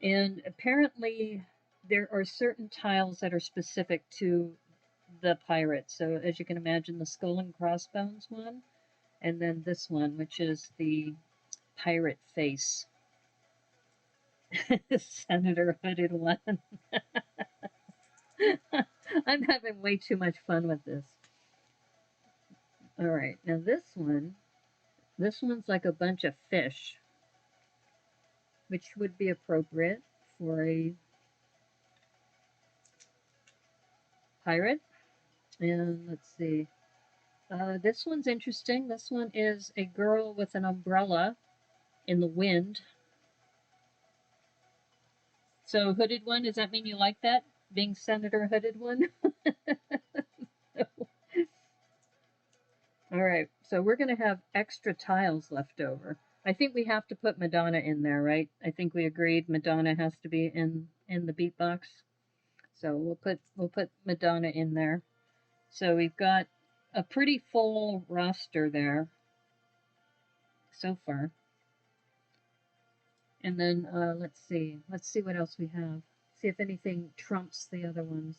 And apparently there are certain tiles that are specific to the pirate. So as you can imagine, the skull and crossbones one, and then this one, which is the pirate face. Senator Hooded One. I'm having way too much fun with this. All right, now this one's like a bunch of fish, which would be appropriate for a pirate. And let's see. This one's interesting. This one is a girl with an umbrella in the wind. So, Hooded One, does that mean you like that? Being Senator Hooded One? All right, so we're going to have extra tiles left over. I think we have to put Madonna in there, right? I think we agreed Madonna has to be in the beatbox. So we'll put Madonna in there. So we've got a pretty full roster there so far. And then let's see what else we have. See if anything trumps the other ones.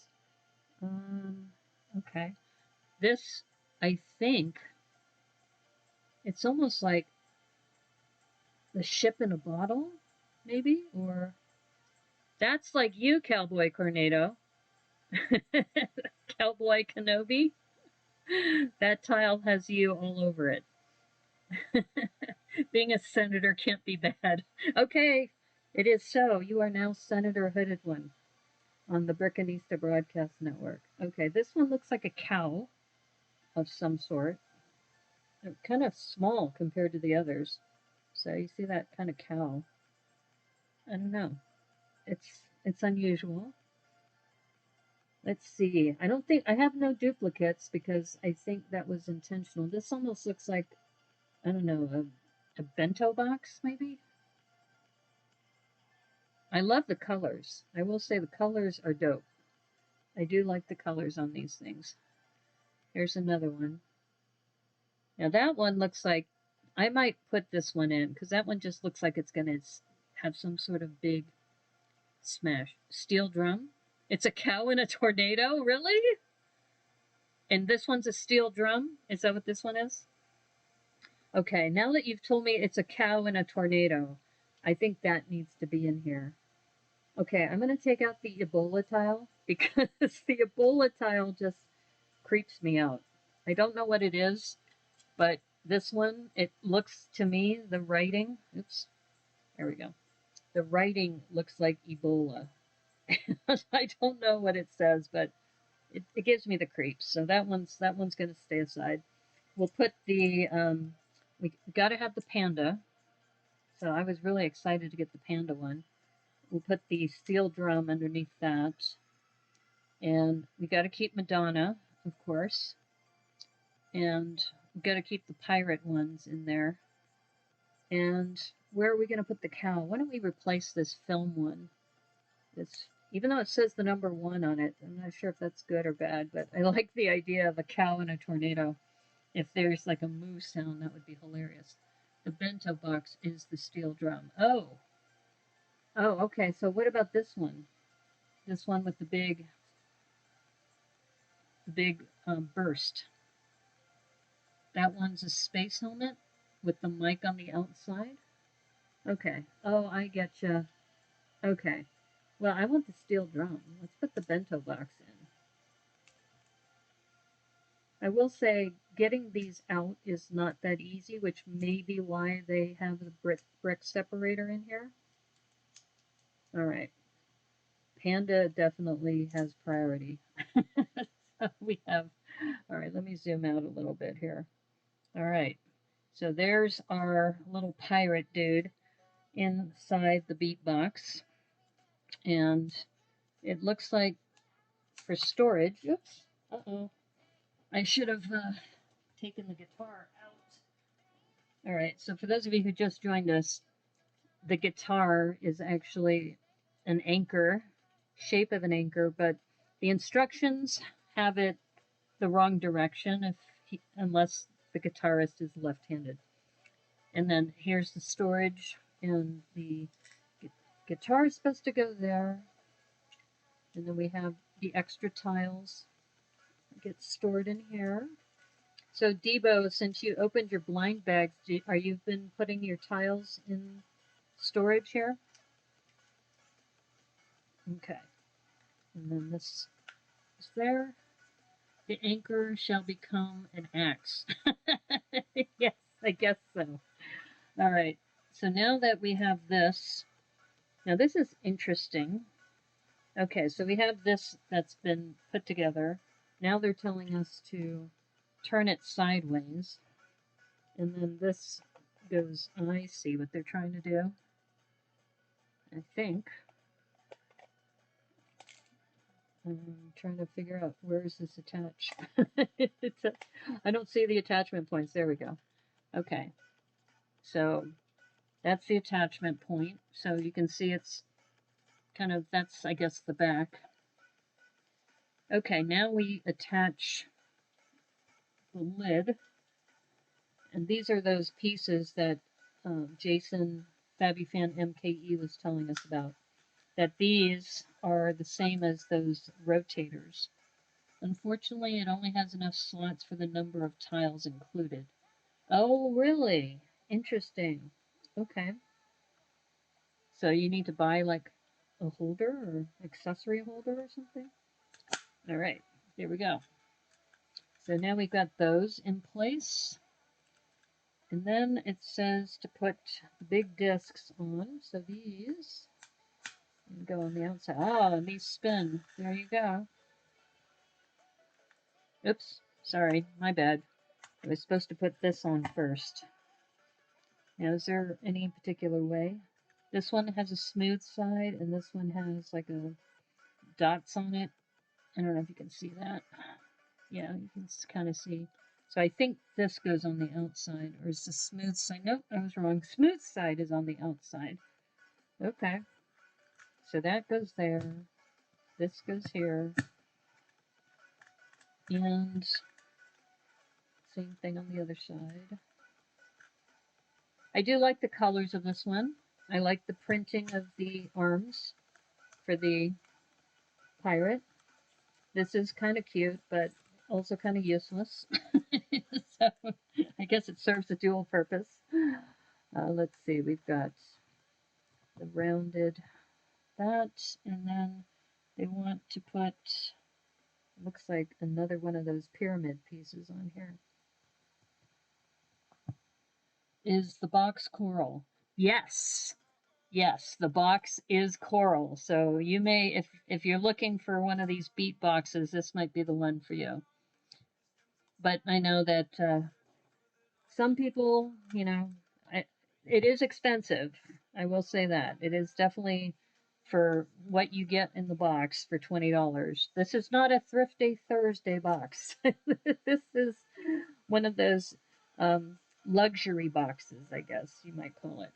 Okay. This, I think, it's almost like the ship in a bottle, maybe? Or that's like you, Cowboy Cornado. Cowboy Kenobi. That tile has you all over it. Being a senator can't be bad. Okay, it is so. You are now Senator Hooded One on the Brickanista Broadcast Network. Okay, this one looks like a cow of some sort. They're kind of small compared to the others. So you see that kind of cow. I don't know. It's unusual. Let's see. I have no duplicates because I think that was intentional. This almost looks like, I don't know, a bento box maybe? I love the colors. I will say the colors are dope. I do like the colors on these things. Here's another one. Now that one looks like, I might put this one in because that one just looks like it's going to have some sort of big smash. Steel drum. It's a cow in a tornado? Really? And this one's a steel drum? Is that what this one is? Okay, now that you've told me it's a cow in a tornado, I think that needs to be in here. Okay, I'm going to take out the Ebola tile because the Ebola tile just creeps me out. I don't know what it is, but this one, it looks to me, the writing, oops, there we go. The writing looks like Ebola. I don't know what it says, but it gives me the creeps. So that one's going to stay aside. We'll put the, we got to have the panda. So I was really excited to get the panda one. We'll put the steel drum underneath that. And we got to keep Madonna, of course. And we got to keep the pirate ones in there. And where are we going to put the cow? Why don't we replace this film one? This, even though it says the number 1 on it, I'm not sure if that's good or bad, but I like the idea of a cow in a tornado. If there's like a moo sound, that would be hilarious. The bento box is the steel drum. Oh, okay. So what about this one? This one with the big burst. That one's a space helmet with the mic on the outside. Okay. Oh, I getcha. Okay. Well, I want the steel drum. Let's put the bento box in. I will say getting these out is not that easy, which may be why they have the brick separator in here. All right. Panda definitely has priority. So we have, all right, let me zoom out a little bit here. All right. So there's our little pirate dude inside the beat box. And it looks like for storage, oops, uh-oh. I should have taken the guitar out. All right, so for those of you who just joined us, the guitar is actually an anchor, shape of an anchor, but the instructions have it the wrong direction unless the guitarist is left-handed. And then here's the storage, and the guitar is supposed to go there. And then we have the extra tiles get stored in here. So Debo, since you opened your blind bags, are you been putting your tiles in storage here? Okay. And then this is there. The anchor shall become an axe. Yes, I guess so. All right. So now that we have this, now this is interesting. Okay, so we have this that's been put together. Now they're telling us to turn it sideways. And then this goes, I see what they're trying to do. I think. I'm trying to figure out where is this attached. I don't see the attachment points. There we go. Okay. So that's the attachment point. So you can see it's kind of, that's, I guess, the back. Okay, now we attach the lid. And these are those pieces that Jason FabbyFan MKE was telling us about. That these are the same as those rotators. Unfortunately, it only has enough slots for the number of tiles included. Oh, really? Interesting. Okay. So you need to buy like a holder or accessory holder or something? All right, here we go. So now we've got those in place. And then it says to put the big discs on. So these go on the outside. Oh, and these spin. There you go. Oops, sorry, my bad. I was supposed to put this on first. Now, is there any particular way? This one has a smooth side, and this one has like a dots on it. I don't know if you can see that. Yeah, you can kind of see. So I think this goes on the outside, or is the smooth side? Nope, I was wrong. Smooth side is on the outside. Okay. So that goes there. This goes here. And same thing on the other side. I do like the colors of this one. I like the printing of the arms for the pirate. This is kind of cute, but also kind of useless. So I guess it serves a dual purpose. Let's see, we've got the rounded that, and then they want to put, looks like another one of those pyramid pieces on here. Is the box coral? Yes. Yes, the box is coral. So you may, if you're looking for one of these beat boxes, this might be the one for you. But I know that some people, you know, it is expensive. I will say that. It is definitely for what you get in the box for $20. This is not a Thrifty Thursday box. This is one of those luxury boxes, I guess you might call it.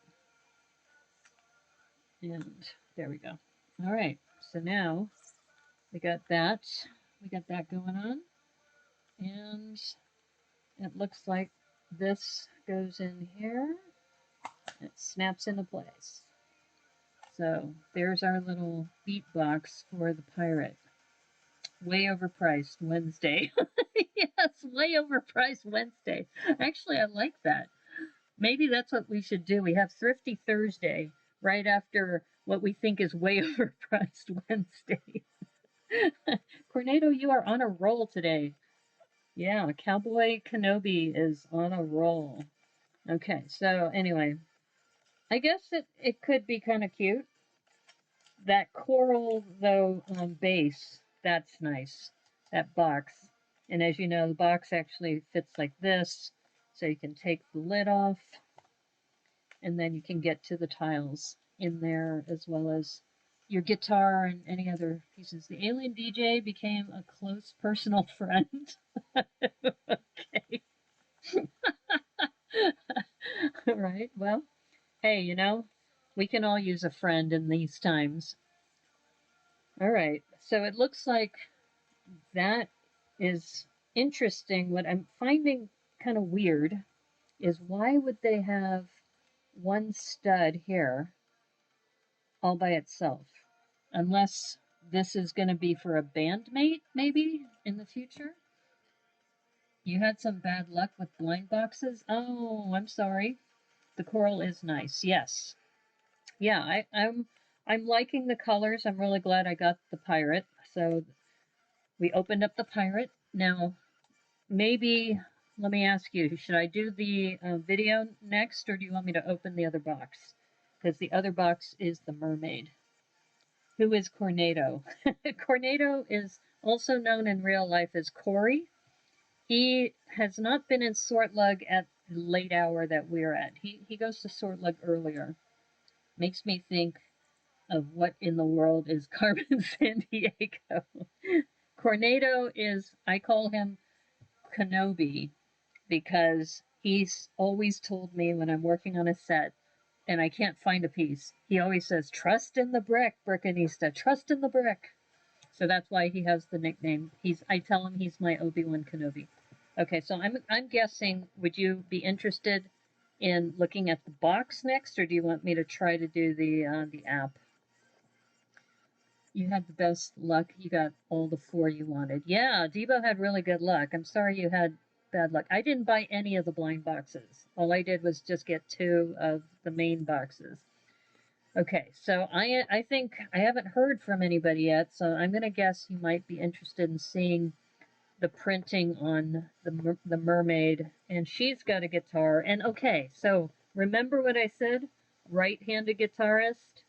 And there we go. All right, so now we got that. We got that going on. And it looks like this goes in here. It snaps into place. So there's our little beat box for the pirate. Way overpriced Wednesday. Yes, way overpriced Wednesday. Actually, I like that. Maybe that's what we should do. We have Thrifty Thursday right after what we think is way overpriced Wednesday. Cornado, you are on a roll today. Yeah, Cowboy Kenobi is on a roll. Okay, so anyway, I guess it could be kind of cute. That coral, though, base, that's nice. That box. And as you know, the box actually fits like this, so you can take the lid off, and then you can get to the tiles in there as well as your guitar and any other pieces. The alien DJ became a close personal friend. Okay. All right. Well, hey, you know, we can all use a friend in these times. All right. So it looks like that is interesting. What I'm finding kind of weird is why would they have one stud here all by itself? Unless this is going to be for a bandmate, maybe, in the future? You had some bad luck with blind boxes? Oh, I'm sorry. The coral is nice. Yes. Yeah, I'm liking the colors. I'm really glad I got the pirate. So we opened up the pirate. Now, maybe, let me ask you, should I do the video next, or do you want me to open the other box? Because the other box is the mermaid. Who is Cornado? Cornado is also known in real life as Corey. He has not been in Sortlug at the late hour that we're at. He goes to Sortlug earlier. Makes me think of what in the world is Carmen Sandiego. Cornado is, I call him Kenobi, because he's always told me when I'm working on a set and I can't find a piece, he always says, "Trust in the brick, Brickanista, trust in the brick." So that's why he has the nickname. I tell him he's my Obi-Wan Kenobi. Okay, so I'm guessing, would you be interested in looking at the box next, or do you want me to try to do the app? You had the best luck. You got all the 4 you wanted. Yeah, Debo had really good luck. I'm sorry you had bad luck. I didn't buy any of the blind boxes. All I did was just get 2 of the main boxes. Okay, so I think I haven't heard from anybody yet, so I'm going to guess you might be interested in seeing the printing on the mermaid, and she's got a guitar. And okay, so remember what I said? Right-handed guitarist.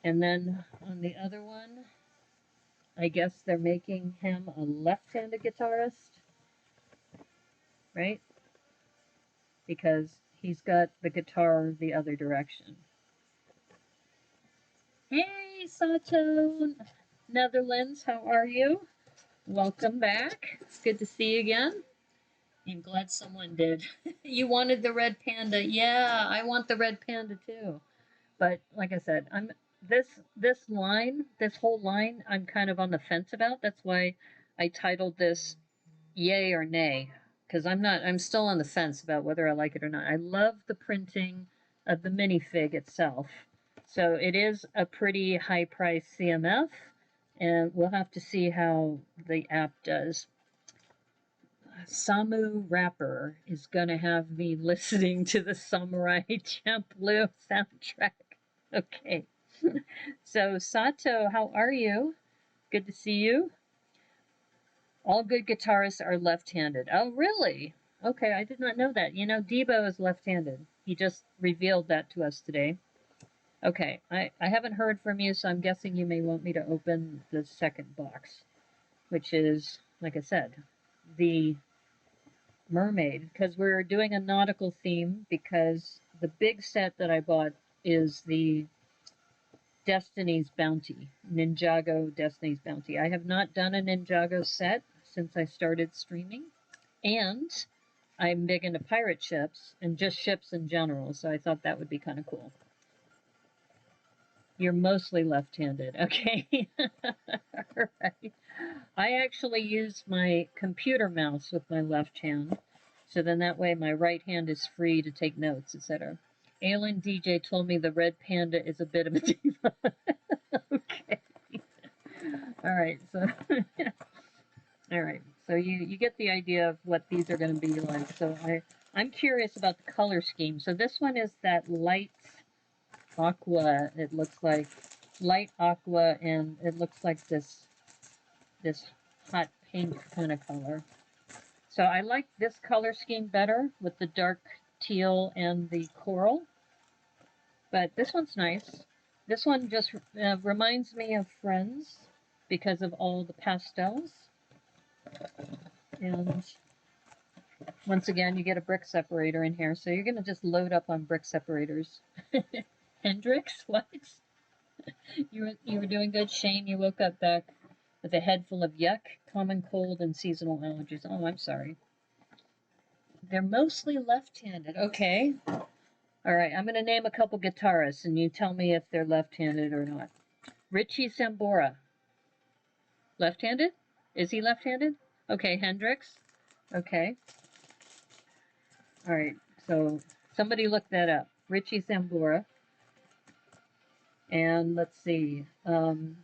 And then on the other one, I guess they're making him a left-handed guitarist, right? Because he's got the guitar the other direction. Hey, Sato, Netherlands, how are you? Welcome back. It's good to see you again. I'm glad someone did. You wanted the red panda. Yeah, I want the red panda too. But like I said, this whole line, I'm kind of on the fence about. That's why I titled this "Yay or Nay," because I'm still on the fence about whether I like it or not. I love the printing of the minifig itself. So it is a pretty high price CMF, and we'll have to see how the app does. Samu Rapper is going to have me listening to the Samurai Champloo soundtrack. Okay. So, Sato, how are you? Good to see you. All good guitarists are left-handed. Oh, really? Okay, I did not know that. You know, Debo is left-handed. He just revealed that to us today. Okay, I haven't heard from you, so I'm guessing you may want me to open the second box, which is, like I said, the mermaid, because we're doing a nautical theme, because the big set that I bought is the Destiny's Bounty, Ninjago Destiny's Bounty. I have not done a Ninjago set since I started streaming, and I'm big into pirate ships and just ships in general, so I thought that would be kind of cool. You're mostly left-handed, okay? All right. I actually use my computer mouse with my left hand, so then that way my right hand is free to take notes, etc. Alan DJ told me the red panda is a bit of a diva. Okay. All right. So, all right. So you get the idea of what these are going to be like. So I'm curious about the color scheme. So this one is that light aqua. It looks like light aqua, and it looks like this hot pink kind of color. So I like this color scheme better with the dark teal and the coral. But this one's nice. This one just reminds me of Friends because of all the pastels. And once again, you get a brick separator in here. So you're going to just load up on brick separators. Hendrix, what? You were doing good, Shane. You woke up back with a head full of yuck, common cold, and seasonal allergies. Oh, I'm sorry. They're mostly left-handed. Okay. All right, I'm going to name a couple guitarists, and you tell me if they're left-handed or not. Richie Sambora. Left-handed? Is he left-handed? Okay, Hendrix. Okay. All right, so somebody look that up. Richie Sambora. And let's see. Van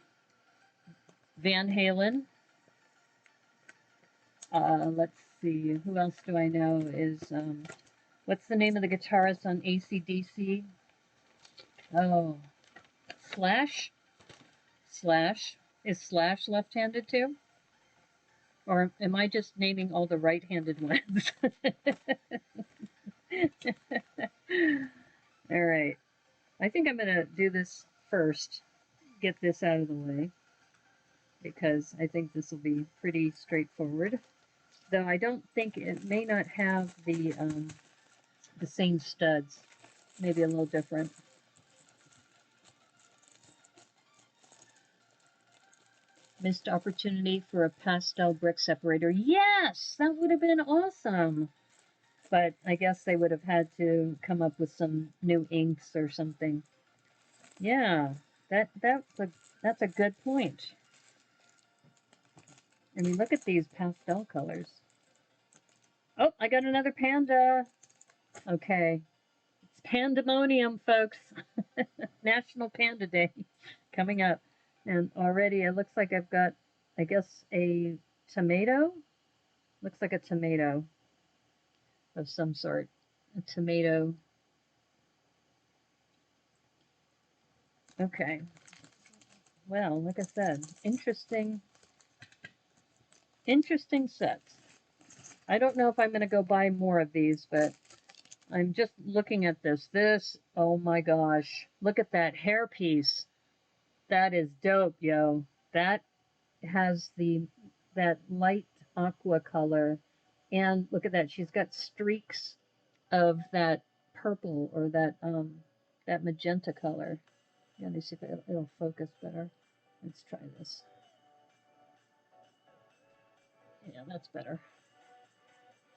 Halen. Let's see. Who else do I know is... what's the name of the guitarist on AC/DC? Oh, Slash? Slash. Is Slash left-handed too? Or am I just naming all the right-handed ones? All right. I think I'm going to do this first. Get this out of the way. Because I think this will be pretty straightforward. Though I don't think it may not have the same studs. Maybe a little different. Missed opportunity for a pastel brick separator. Yes, that would have been awesome. But I guess they would have had to come up with some new inks or something. Yeah, that's a good point. I mean, look at these pastel colors. Oh, I got another panda. Okay. It's pandemonium, folks. National Panda Day coming up. And already it looks like I've got, I guess, a tomato. Looks like a tomato of some sort. A tomato. Okay. Well, like I said, interesting sets. I don't know if I'm going to go buy more of these, but I'm just looking at this. Oh my gosh. Look at that hairpiece. That is dope, yo. That has that light aqua color. And look at that. She's got streaks of that purple or that magenta color. Let me see if it'll focus better. Let's try this. Yeah, that's better.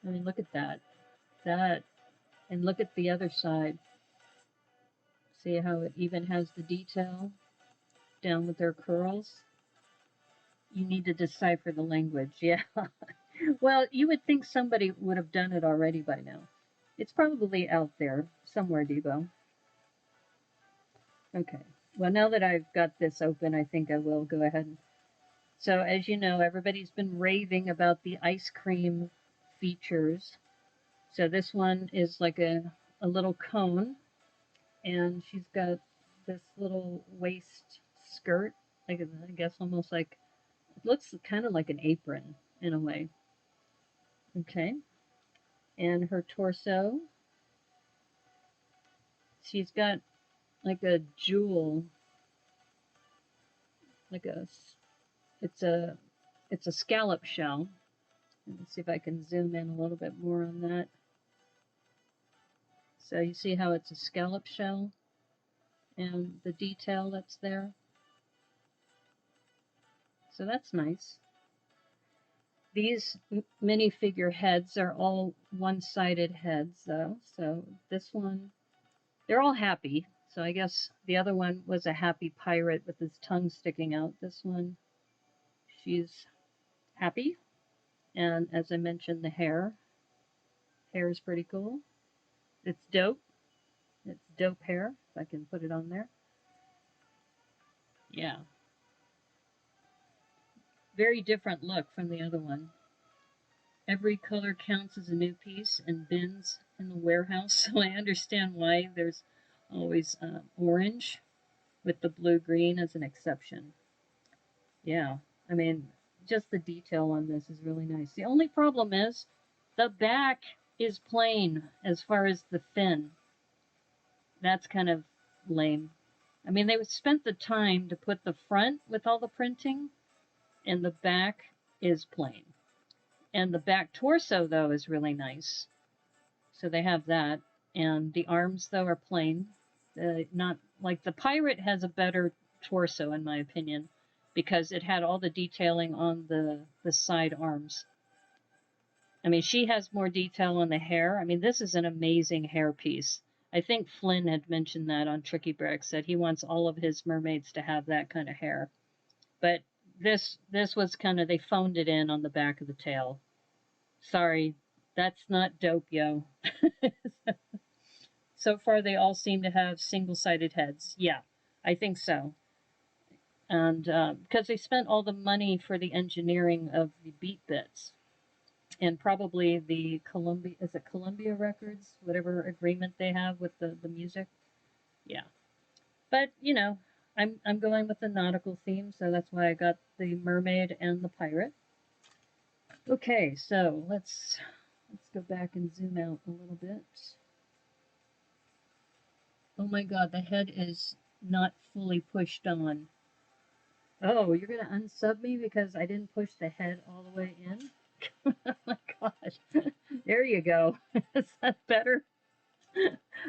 I mean, look at that. And look at the other side. See how it even has the detail down with their curls? You need to decipher the language. Yeah. Well, you would think somebody would have done it already by now. It's probably out there somewhere, Debo. Okay. Well, now that I've got this open, I think I will go ahead. So, as you know, everybody's been raving about the ice cream features. So this one is like a little cone, and she's got this little waist skirt, like I guess almost like, it looks kind of like an apron in a way. Okay, and her torso, she's got like a jewel, like it's a scallop shell. Let me see if I can zoom in a little bit more on that. So you see how it's a scallop shell and the detail that's there. So that's nice. These minifigure heads are all one-sided heads though. So this one, they're all happy. So I guess the other one was a happy pirate with his tongue sticking out. This one, she's happy. And as I mentioned, the hair is pretty cool. It's dope. It's dope hair, if I can put it on there. Yeah. Very different look from the other one. Every color counts as a new piece in bins in the warehouse, so I understand why there's always orange with the blue-green as an exception. Yeah, I mean, just the detail on this is really nice. The only problem is the back is plain as far as the fin. That's kind of lame. I mean, they spent the time to put the front with all the printing, and the back is plain. And the back torso, though, is really nice. So they have that. And the arms, though, are plain. Not like the pirate has a better torso, in my opinion, because it had all the detailing on the side arms. I mean, she has more detail on the hair. I mean, this is an amazing hair piece. I think Flynn had mentioned that on Tricky Bricks, that he wants all of his mermaids to have that kind of hair. But this was kind of, they phoned it in on the back of the tail. Sorry, that's not dope, yo. So far, they all seem to have single-sided heads. Yeah, I think so. And because they spent all the money for the engineering of the beat bits. And probably the Columbia, is it Columbia Records? Whatever agreement they have with the music. Yeah. But, you know, I'm going with the nautical theme, so that's why I got the mermaid and the pirate. Okay, so let's go back and zoom out a little bit. Oh my god, the head is not fully pushed on. Oh, you're gonna unsub me because I didn't push the head all the way in? Oh my gosh. There you go. Is that better?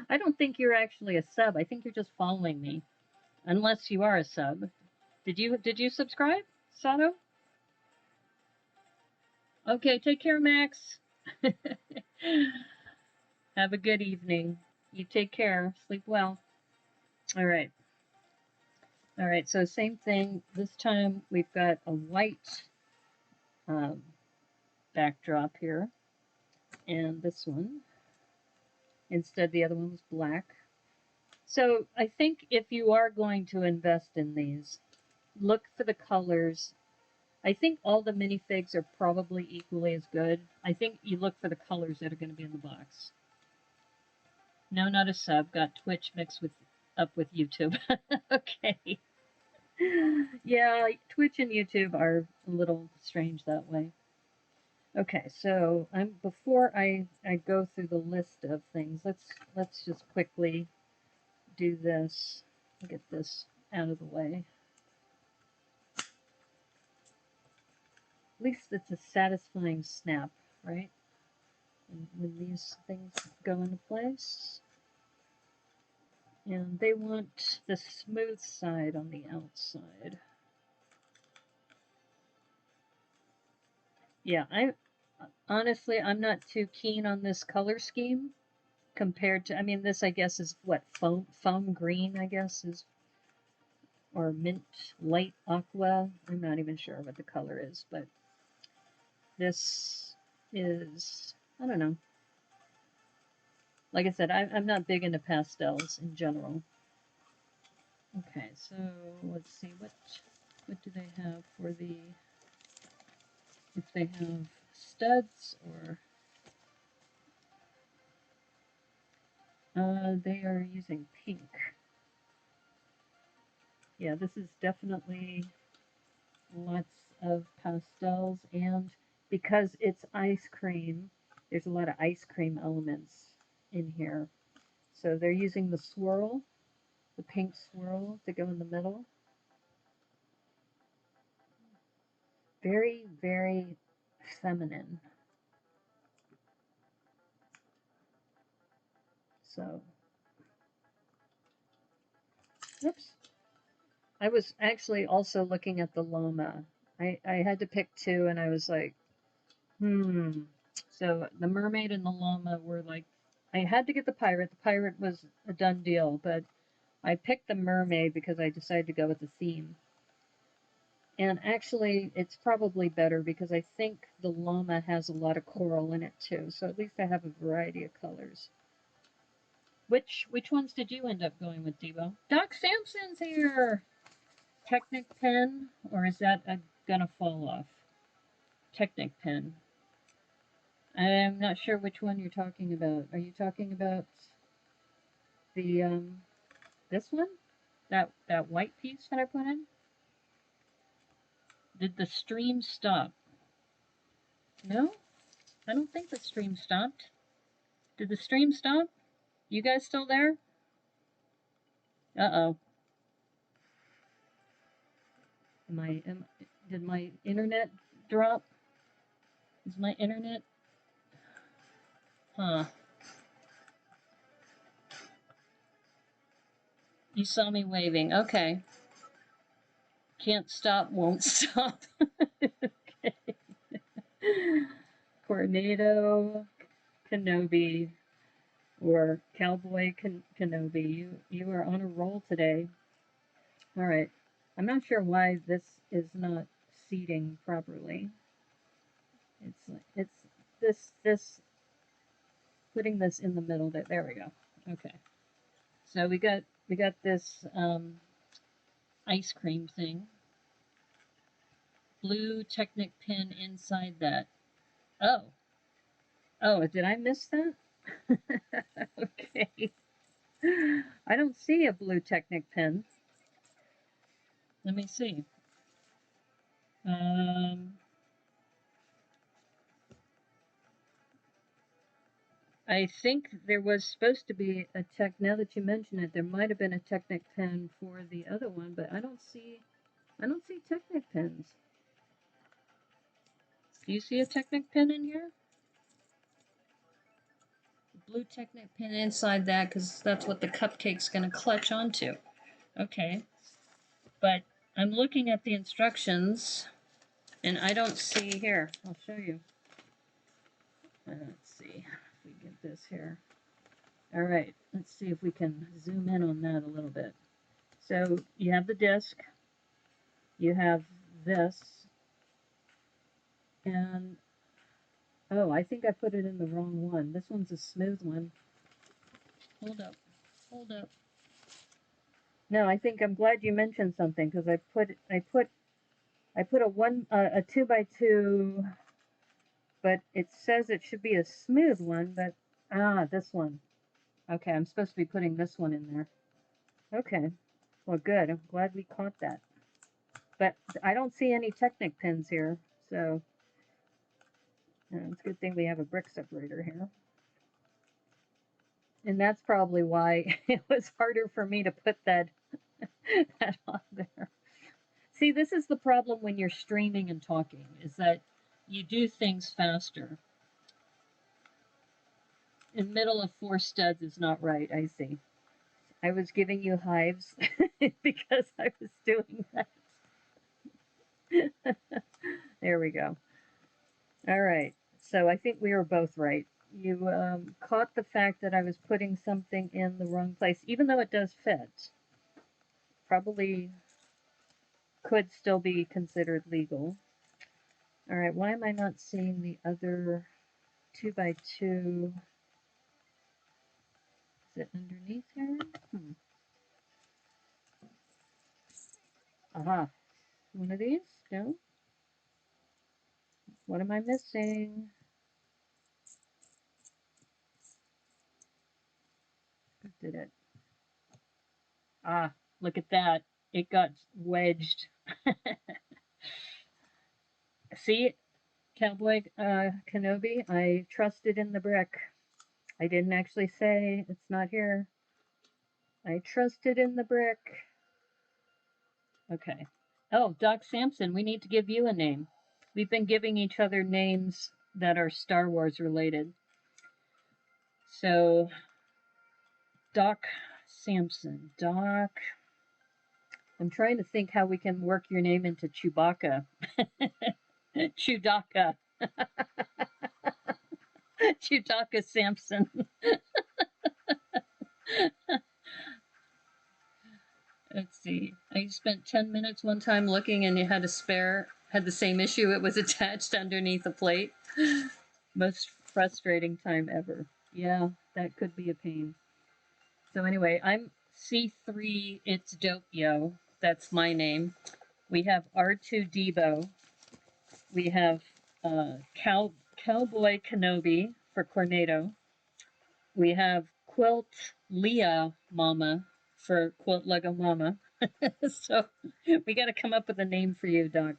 I don't think you're actually a sub. I think you're just following me. Unless you are a sub. Did you subscribe, Sato? Okay, take care, Max. Have a good evening. You take care. Sleep well. All right. All right, so same thing. This time we've got a white backdrop here. And this one. Instead, the other one was black. So I think if you are going to invest in these, look for the colors. I think all the minifigs are probably equally as good. I think you look for the colors that are going to be in the box. No, not a sub. Got Twitch mixed up with YouTube. Okay. Yeah, Twitch and YouTube are a little strange that way. Okay, so before I go through the list of things, let's just quickly do this. Get this out of the way. At least it's a satisfying snap, right? And when these things go into place. And they want the smooth side on the outside. Yeah, honestly, I'm not too keen on this color scheme compared to, I mean, this I guess is what, foam green, I guess is, or mint light aqua. I'm not even sure what the color is, but this is, I don't know. Like I said, I'm not big into pastels in general. Okay, so let's see, what do they have for the, if they have studs or, they are using pink. Yeah, this is definitely lots of pastels, and because it's ice cream, there's a lot of ice cream elements in here. So they're using the swirl, the pink swirl, to go in the middle. Very, very feminine. So, oops. I was actually also looking at the llama. I had to pick two, and I was like, So the mermaid and the llama were like, I had to get the pirate. The pirate was a done deal, but I picked the mermaid because I decided to go with the theme. And actually, it's probably better because I think the llama has a lot of coral in it too. So at least I have a variety of colors. Which ones did you end up going with, Debo? Doc Sampson's here! Technic pen, or is that gonna fall off? Technic pen. I'm not sure which one you're talking about. Are you talking about the this one? That white piece that I put in? Did the stream stop? No? I don't think the stream stopped. Did the stream stop? You guys still there? Uh-oh. Did my internet drop? Is my internet? Huh. You saw me waving. Okay. Can't stop, won't stop. Okay. Tornado, Kenobi, or Cowboy Kenobi. You are on a roll today. All right. I'm not sure why this is not seating properly. It's this putting this in the middle. There we go. Okay. So we got this ice cream thing. Blue Technic pin inside that. Oh. Oh, did I miss that? Okay. I don't see a blue Technic pin. Let me see. I think there was supposed to be a tech. Now that you mention it, there might have been a Technic pen for the other one, but I don't see Technic pens. Do you see a Technic pen in here? Blue Technic pin inside that, because that's what the cupcake's going to clutch onto. Okay. But I'm looking at the instructions, and I don't see here. I'll show you. Let's see if we get this here. All right, let's see if we can zoom in on that a little bit. So you have the disc, you have this, and oh, I think I put it in the wrong one. This one's a smooth one. Hold up, hold up. No, I think I'm glad you mentioned something because I put a 2x2, but it says it should be a smooth one, but this one. Okay, I'm supposed to be putting this one in there. Okay, well, good. I'm glad we caught that. But I don't see any Technic pins here, so it's a good thing we have a brick separator here. And that's probably why it was harder for me to put that on there. See, this is the problem when you're streaming and talking, is that you do things faster. In middle of 4 studs is not right, I see. I was giving you hives because I was doing that. There we go. All right. So I think we were both right. You caught the fact that I was putting something in the wrong place, even though it does fit. Probably could still be considered legal. All right. Why am I not seeing the other 2x2? Is it underneath here? Aha. One of these? No? What am I missing? Who did it? Ah, look at that. it got wedged. See, Cowboy Kenobi, I trusted in the brick. I didn't actually say it's not here. I trusted in the brick. Okay. Oh, Doc Samson, we need to give you a name. We've been giving each other names that are Star Wars related. So, Doc Samson. Doc. I'm trying to think how we can work your name into Chewbacca. Chewdaka. Chewdaka Samson. Let's see. I spent 10 minutes one time looking and it had a spare, had the same issue. It was attached underneath a plate. Most frustrating time ever. Yeah, that could be a pain. So anyway, I'm C3 It's Dope Yo. That's my name. We have R2 Debo. We have Cowboy Kenobi for Cornado. We have Quilt Leah Mama for Quilt Lego Mama. So we got to come up with a name for you, Doc.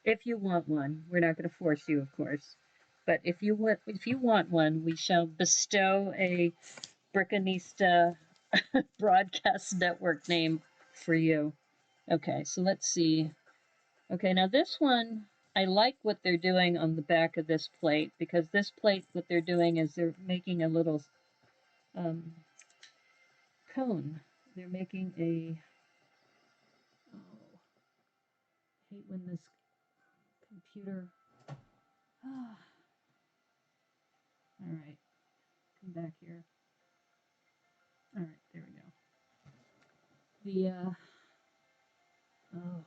If you want one, we're not going to force you, of course. But if you want one, we shall bestow a Brickanista Broadcast Network name for you. Okay, so let's see. Okay, now this one, I like what they're doing on the back of this plate, because this plate, what they're doing is they're making a little cone. They're making a, oh, I hate when this computer, all right, come back here. All right, there we go. The, oh,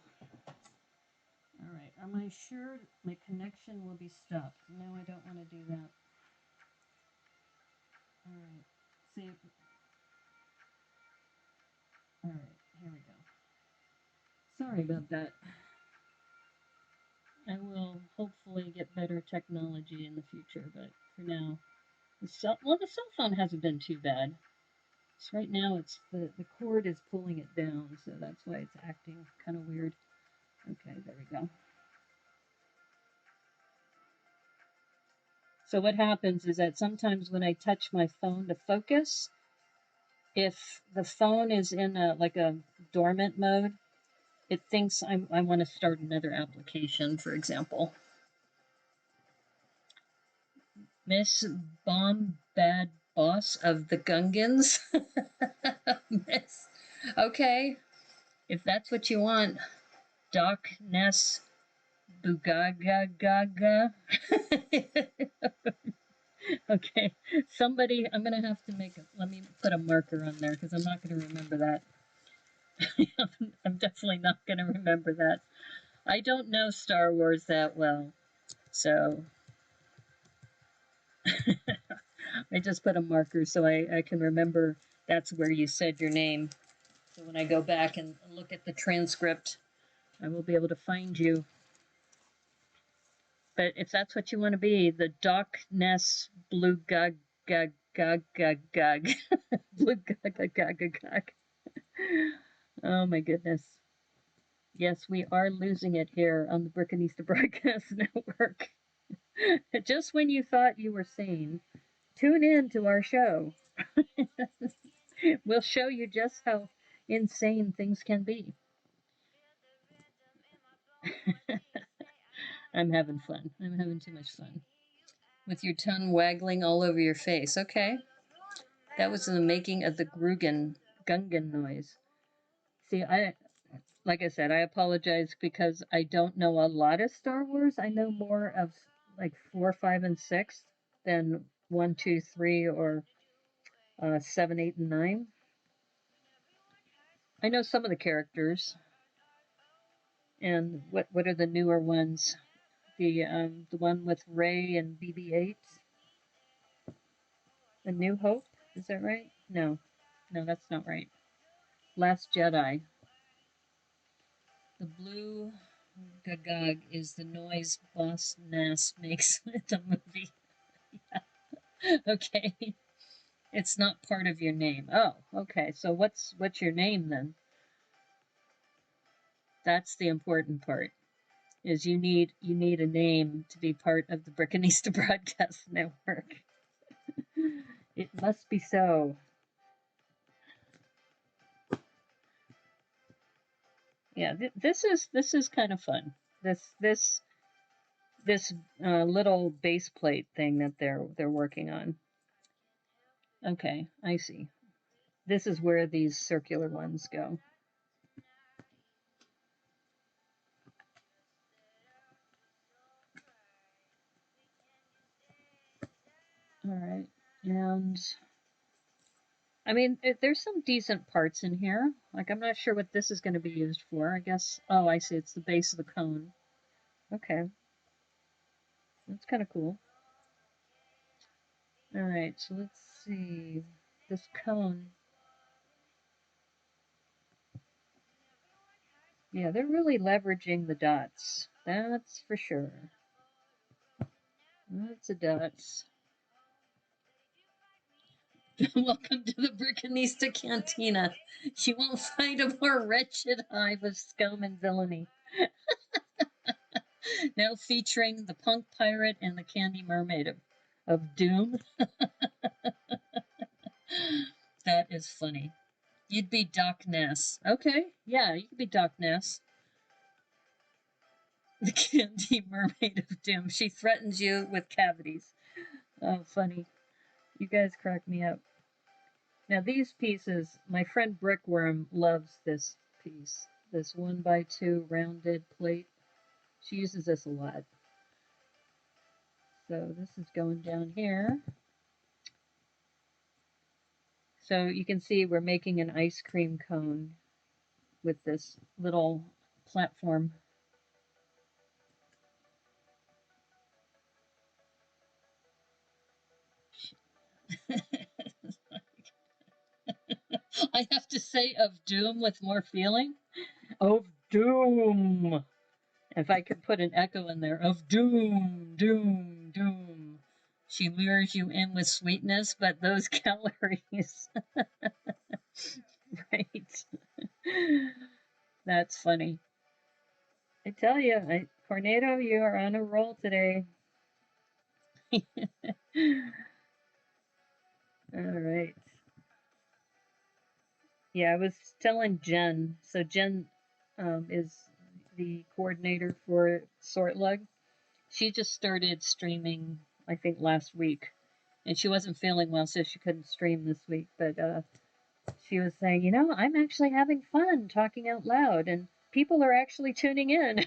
all right, am I sure my connection will be stopped? No, I don't want to do that. All right, see, all right, here we go. Sorry about that. I will hopefully get better technology in the future, but for now, the cell phone hasn't been too bad. So right now, it's the cord is pulling it down, so that's why it's acting kind of weird. Okay, there we go. So what happens is that sometimes when I touch my phone to focus, if the phone is in like a dormant mode, it thinks I want to start another application, for example. Miss Bomb Bad Boss of the Gungans. Miss. Okay, if that's what you want. Doc Ness Bugagagaga. Okay, somebody, I'm going to have to let me put a marker on there because I'm not going to remember that. I'm definitely not going to remember that. I don't know Star Wars that well, so I just put a marker so I can remember that's where you said your name. So when I go back and look at the transcript, I will be able to find you. But if that's what you want to be, the Doc Ness Blue Gug Gug Gug Gug Gug. Blue Gug Gug Gug Gug Gug. Oh my goodness. Yes, we are losing it here on the Brickanista Broadcast Network. Just when you thought you were sane, tune in to our show. We'll show you just how insane things can be. I'm having fun. I'm having too much fun. With your tongue waggling all over your face. Okay. That was in the making of the Gungan noise. See, like I said, I apologize because I don't know a lot of Star Wars. I know more of like 4, 5, and 6 than 1, 2, 3, or 7, 8, and 9. I know some of the characters. And what are the newer ones? The one with Rey and BB-8. A New Hope, is that right? No, that's not right. Last Jedi. The blue gagag is the noise Boss Nass makes in the movie. Yeah. Okay. It's not part of your name. Oh, okay. So what's your name then? That's the important part. Is you need a name to be part of the Brickanista Broadcast Network. It must be so. Yeah, this is kind of fun. This little base plate thing that they're working on. Okay, I see. This is where these circular ones go. All right, and I mean, there's some decent parts in here. Like, I'm not sure what this is going to be used for. I guess, oh, I see, it's the base of the cone. Okay. That's kind of cool. All right, so let's see. This cone. Yeah, they're really leveraging the dots. That's for sure. Lots of dots. Welcome to the Brickanista Cantina. You won't find a more wretched hive of scum and villainy. Now featuring the punk pirate and the Candy Mermaid of Doom. That is funny. You'd be Doc Ness. Okay, yeah, you could be Doc Ness. The Candy Mermaid of Doom. She threatens you with cavities. Oh, funny. You guys crack me up. Now these pieces, my friend Brickworm loves this piece. This 1x2 rounded plate. She uses this a lot. So this is going down here. So you can see we're making an ice cream cone with this little platform. I have to say of doom with more feeling. Of doom. If I could put an echo in there, of doom, doom, doom. She lures you in with sweetness, but those calories. Right. That's funny. I tell you, Tornado, you are on a roll today. All right. Yeah, I was telling Jen. So Jen is the coordinator for Sortlug. She just started streaming, I think, last week, and she wasn't feeling well, so she couldn't stream this week. But she was saying, you know, I'm actually having fun talking out loud, and people are actually tuning in,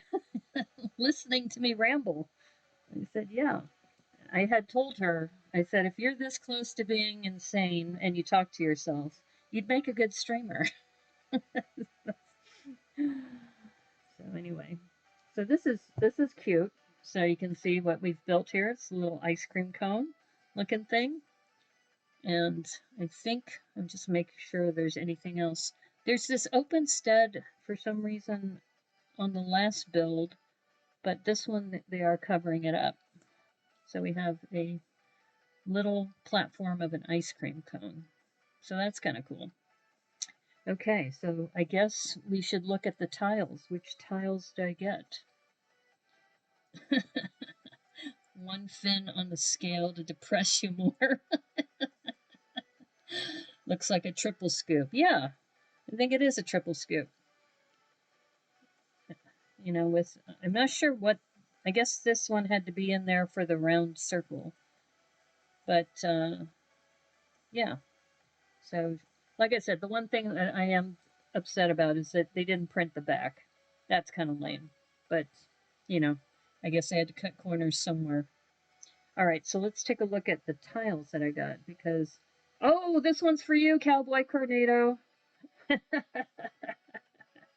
listening to me ramble. I said, yeah. I had told her, I said, if you're this close to being insane and you talk to yourself, you'd make a good streamer. So anyway, so this is cute. So you can see what we've built here. It's a little ice cream cone looking thing. And I think I'm just making sure there's anything else. There's this open stud for some reason on the last build, but this one they are covering it up. So we have a little platform of an ice cream cone. So that's kind of cool. Okay, so I guess we should look at the tiles. Which tiles do I get? One fin on the scale to depress you more. Looks like a triple scoop. Yeah, I think it is a triple scoop. You know, with, I'm not sure what, I guess this one had to be in there for the round circle. But, yeah. So, like I said, the one thing that I am upset about is that they didn't print the back. That's kind of lame. But, you know, I guess I had to cut corners somewhere. All right, so let's take a look at the tiles that I got because, oh, this one's for you, Cowboy Cornado.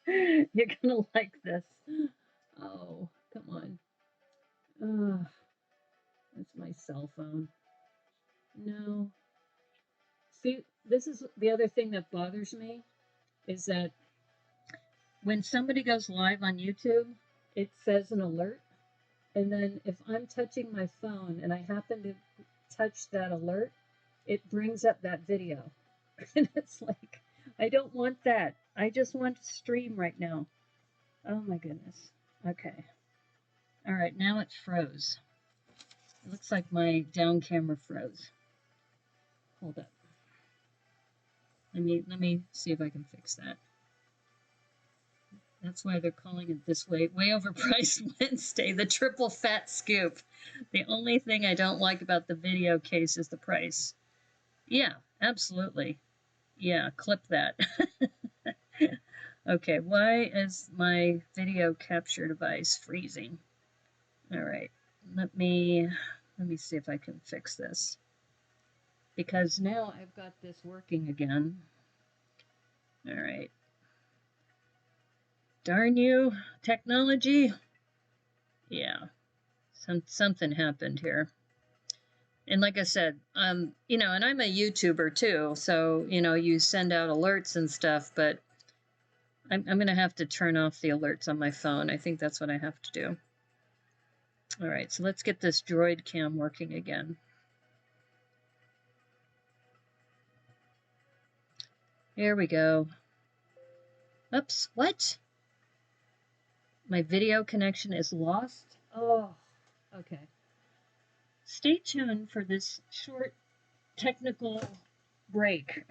You're gonna like this. Oh, come on. Ugh, that's my cell phone. No. See, this is the other thing that bothers me is that when somebody goes live on YouTube, it says an alert. And then if I'm touching my phone and I happen to touch that alert, it brings up that video. And it's like, I don't want that. I just want to stream right now. Oh my goodness. Okay. All right, now it's froze. It looks like my down camera froze. Hold up. Let me see if I can fix that. That's why they're calling it this way overpriced Wednesday, the triple fat scoop. The only thing I don't like about the video case is the price. Yeah, absolutely. Yeah, clip that. Okay, why is my video capture device freezing? All right, let me see if I can fix this. Because now I've got this working again. All right. Darn you, technology. Yeah, something happened here. And like I said, you know, and I'm a YouTuber too, so, you know, you send out alerts and stuff, but I'm going to have to turn off the alerts on my phone. I think that's what I have to do. All right, so let's get this Droid cam working again. Here we go. Oops, what? My video connection is lost? Oh, okay. Stay tuned for this short technical break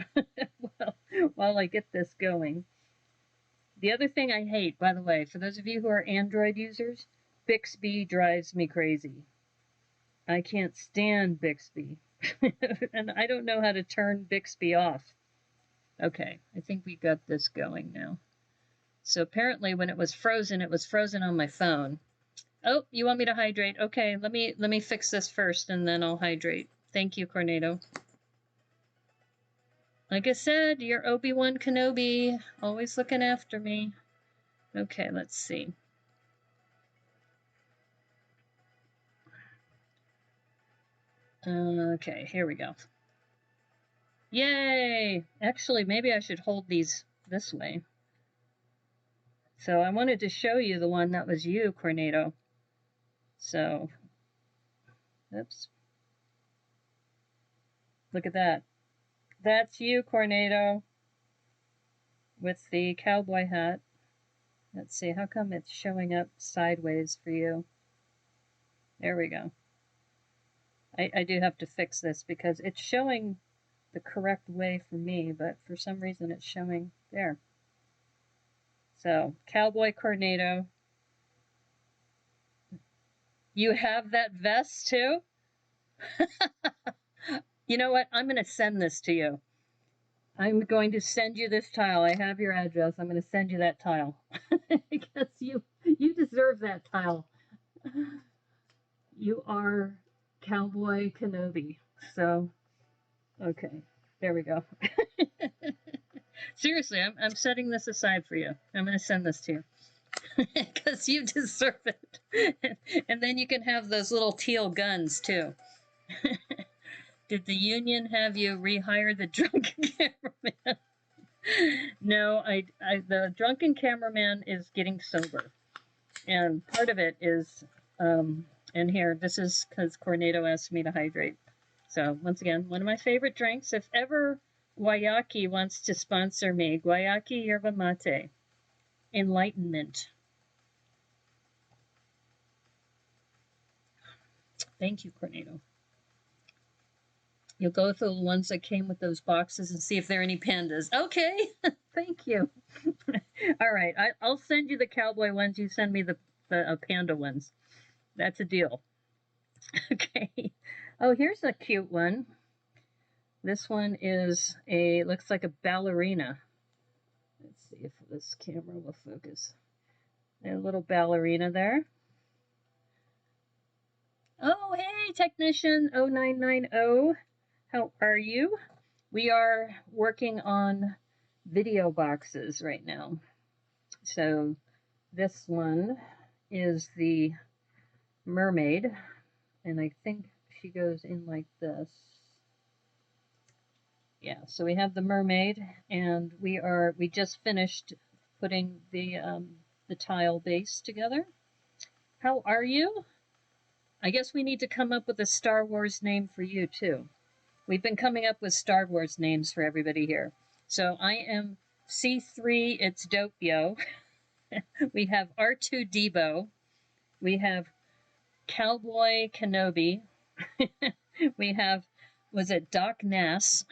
while I get this going. The other thing I hate, by the way, for those of you who are Android users, Bixby drives me crazy. I can't stand Bixby. And I don't know how to turn Bixby off. Okay, I think we got this going now. So apparently when it was frozen on my phone. Oh, you want me to hydrate? Okay, let me fix this first and then I'll hydrate. Thank you, Cornado. Like I said, you're Obi-Wan Kenobi, always looking after me. Okay, let's see. Okay, here we go. Yay! Actually, maybe I should hold these this way. So I wanted to show you the one that was you, Cornado. So, oops. Look at that. That's you, Cornado, with the cowboy hat. Let's see, how come it's showing up sideways for you? There we go. I do have to fix this because it's showing the correct way for me, but for some reason it's showing there. So, Cowboy Cornado. You have that vest too? You know what? I'm going to send this to you. I'm going to send you this tile. I have your address. I'm going to send you that tile. Because you deserve that tile. You are Cowboy Kenobi. So, okay. There we go. Seriously, I'm setting this aside for you. I'm going to send this to you. Because you deserve it. And then you can have those little teal guns, too. Did the union have you rehire the drunken cameraman? No, the drunken cameraman is getting sober. And part of it is, and here, this is because Cornado asked me to hydrate. So, once again, one of my favorite drinks. If ever Guayaki wants to sponsor me, Guayaki Yerba Mate. Enlightenment. Thank you, Cornado. You'll go through the ones that came with those boxes and see if there are any pandas. Okay, thank you. All right, I'll send you the cowboy ones. You send me the panda ones. That's a deal. Okay. Oh, here's a cute one. This one is looks like a ballerina. Let's see if this camera will focus. A little ballerina there. Oh, hey, technician 0990. How are you? We are working on video boxes right now. So this one is the mermaid, and I think she goes in like this. Yeah, so we have the mermaid, and we just finished putting the tile base together. How are you? I guess we need to come up with a Star Wars name for you too. We've been coming up with Star Wars names for everybody here. So I am C3, it's dope, yo. We have R2-D2. We have Cowboy Kenobi. We have, was it Doc Nass?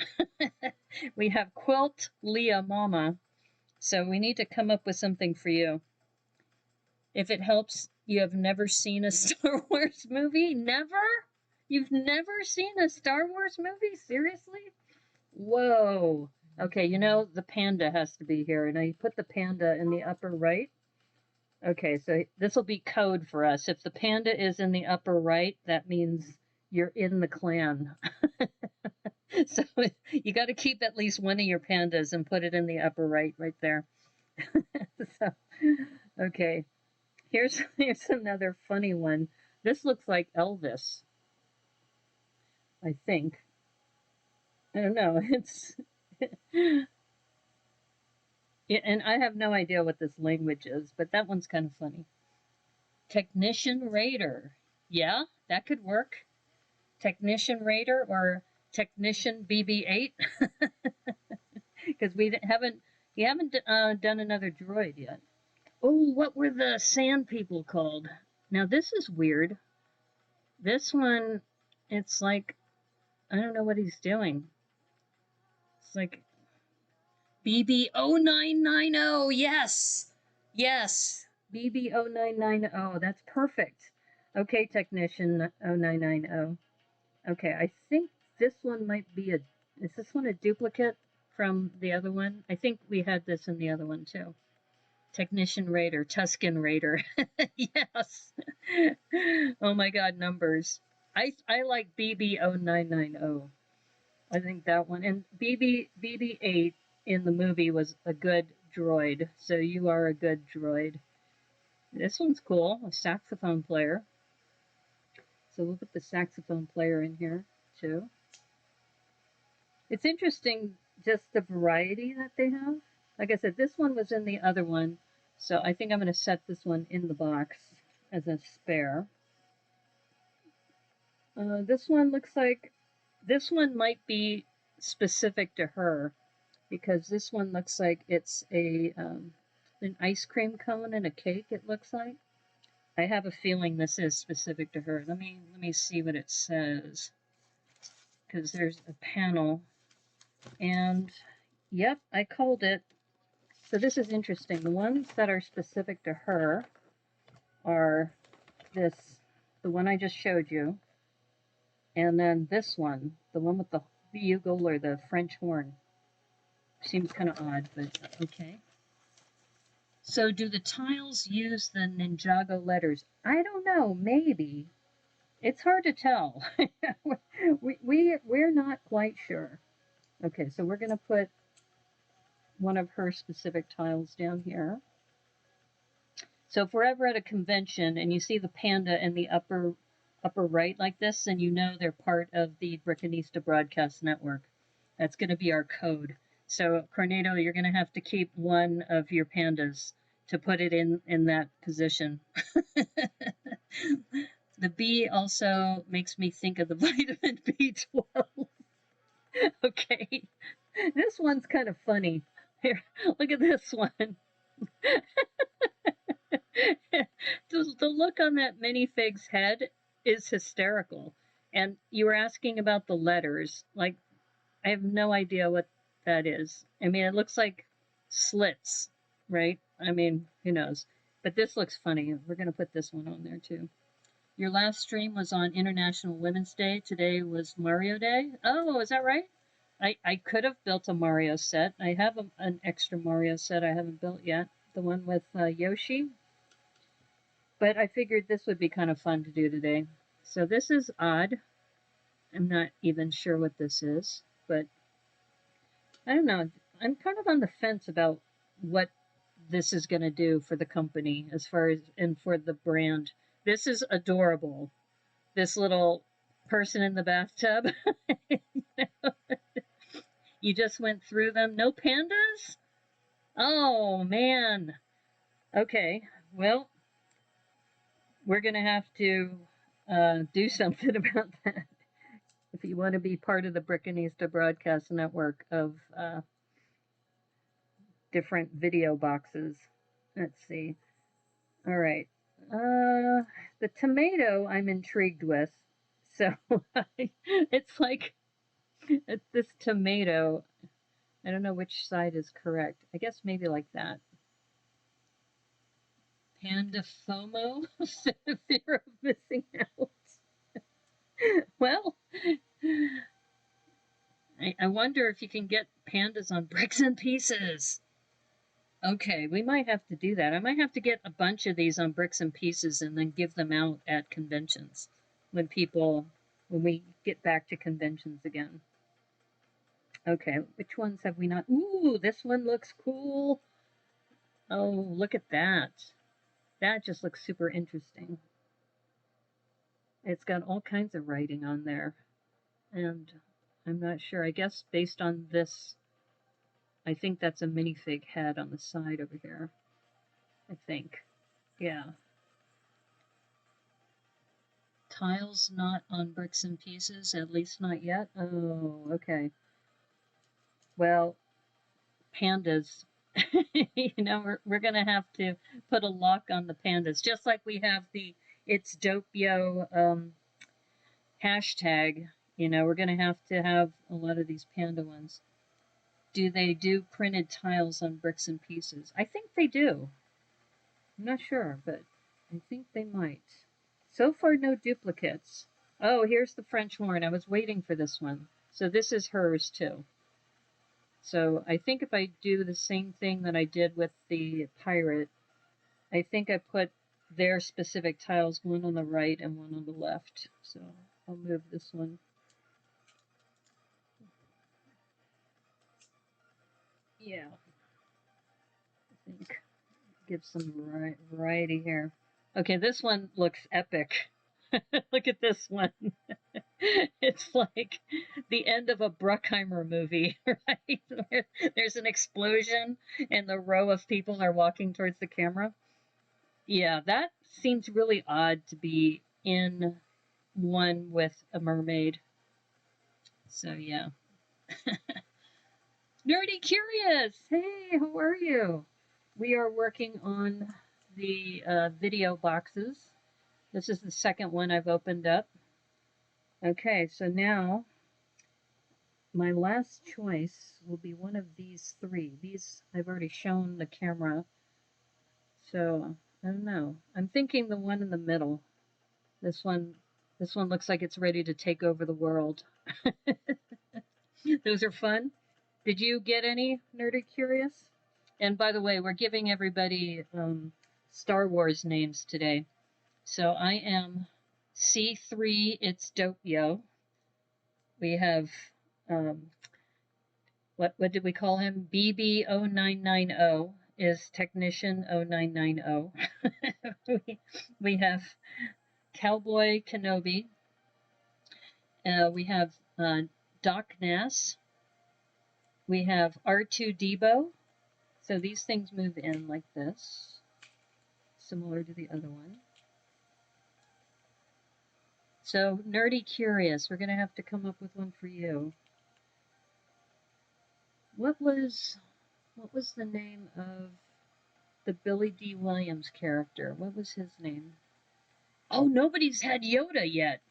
We have Quilt Leah Mama. So we need to come up with something for you. If it helps, you have never seen a Star Wars movie? Never? You've never seen a Star Wars movie? Seriously? Whoa. Okay, you know, the panda has to be here. Now you put the panda in the upper right. Okay, so this will be code for us. If the panda is in the upper right, that means you're in the clan. So you got to keep at least one of your pandas and put it in the upper right there. So, okay, here's another funny one. This looks like Elvis, I think. I don't know. It's yeah, and I have no idea what this language is, but that one's kind of funny. Technician Raider. Yeah, that could work. Technician Raider or Technician BB-8. Because you haven't done another droid yet. Oh, what were the sand people called? Now this is weird. This one, it's like, I don't know what he's doing. It's like BB0990. Yes. Yes. BB0990. That's perfect. Okay, Technician 0990. Okay, I think this one might be is this one a duplicate from the other one? I think we had this in the other one too. Technician Raider, Tuscan Raider. Yes. Oh my God, numbers. I like BB0990. I think that one. And BB8 in the movie was a good droid. So you are a good droid. This one's cool, a saxophone player. So we'll put the saxophone player in here too. It's interesting just the variety that they have. Like I said, this one was in the other one. So I think I'm going to set this one in the box as a spare. This one looks like, this one might be specific to her because this one looks like it's an ice cream cone and a cake, it looks like. I have a feeling this is specific to her. Let me see what it says. Because there's a panel. And yep, I called it. So this is interesting. The ones that are specific to her are the one I just showed you. And then this one, the one with the bugle or the French horn. Seems kind of odd, but okay. So do the tiles use the Ninjago letters? I don't know, maybe. It's hard to tell. We're not quite sure. Okay, so we're going to put one of her specific tiles down here. So if we're ever at a convention and you see the panda in the upper right like this, then you know they're part of the Brickanista Broadcast Network. That's going to be our code. So Cornado, you're going to have to keep one of your pandas to put it in that position. The B also makes me think of the vitamin B12. Okay, this one's kind of funny. Here, look at this one. The look on that minifig's head is hysterical. And you were asking about the letters. Like, I have no idea what that is. I mean, it looks like slits, right? I mean, who knows? But this looks funny. We're going to put this one on there too. Your last stream was on International Women's Day. Today was Mario Day. Oh, is that right? I could have built a Mario set. I have an extra Mario set I haven't built yet. The one with Yoshi. But I figured this would be kind of fun to do today. So this is odd. I'm not even sure what this is. But I don't know. I'm kind of on the fence about what this is going to do for the company as far as and for the brand. This is adorable. This little person in the bathtub. You just went through them. No pandas? Oh, man. Okay. Well, we're going to have to do something about that if you want to be part of the Brickanista Broadcast Network of different video boxes. Let's see. All right. The tomato I'm intrigued with. So it's like this tomato. I don't know which side is correct. I guess maybe like that. Panda FOMO, fear of missing out. Well, I wonder if you can get pandas on bricks and pieces. Okay, we might have to do that. I might have to get a bunch of these on bricks and pieces and then give them out at conventions when we get back to conventions again. Okay, which ones have we not? Ooh, this one looks cool. Oh, look at that. That just looks super interesting. It's got all kinds of writing on there. And I'm not sure. I guess based on this, I think that's a minifig head on the side over here. I think. Yeah. Tiles not on bricks and pieces, at least not yet. Oh, okay. Well, pandas. You know, we're going to have to put a lock on the pandas, just like we have the It's Dope Yo hashtag. You know, we're going to have a lot of these panda ones. Do they do printed tiles on bricks and pieces? I think they do. I'm not sure, but I think they might. So far, no duplicates. Oh, here's the French horn. I was waiting for this one. So this is hers, too. So I think if I do the same thing that I did with the pirate, I think I put their specific tiles, one on the right and one on the left. So I'll move this one. Yeah. I think give some variety here. Okay, this one looks epic. Look at this one. It's like the end of a Bruckheimer movie, right? Where there's an explosion and the row of people are walking towards the camera. Yeah, that seems really odd to be in one with a mermaid. So, yeah. Nerdy Curious! Hey, how are you? We are working on the video boxes. This is the second one I've opened up. Okay, so now my last choice will be one of these three. These I've already shown the camera. So, I don't know. I'm thinking the one in the middle. This one looks like it's ready to take over the world. Those are fun. Did you get any Nerdy Curious? And by the way, we're giving everybody Star Wars names today. So I am C3, It's Dope Yo. We have, what did we call him? BB0990 is Technician 0990. we have Cowboy Kenobi. We have Doc Nass. We have R2 Debo. So these things move in like this, similar to the other one. So, Nerdy Curious, we're going to have to come up with one for you. What was the name of the Billy D. Williams character? What was his name? Oh, nobody's had Yoda yet.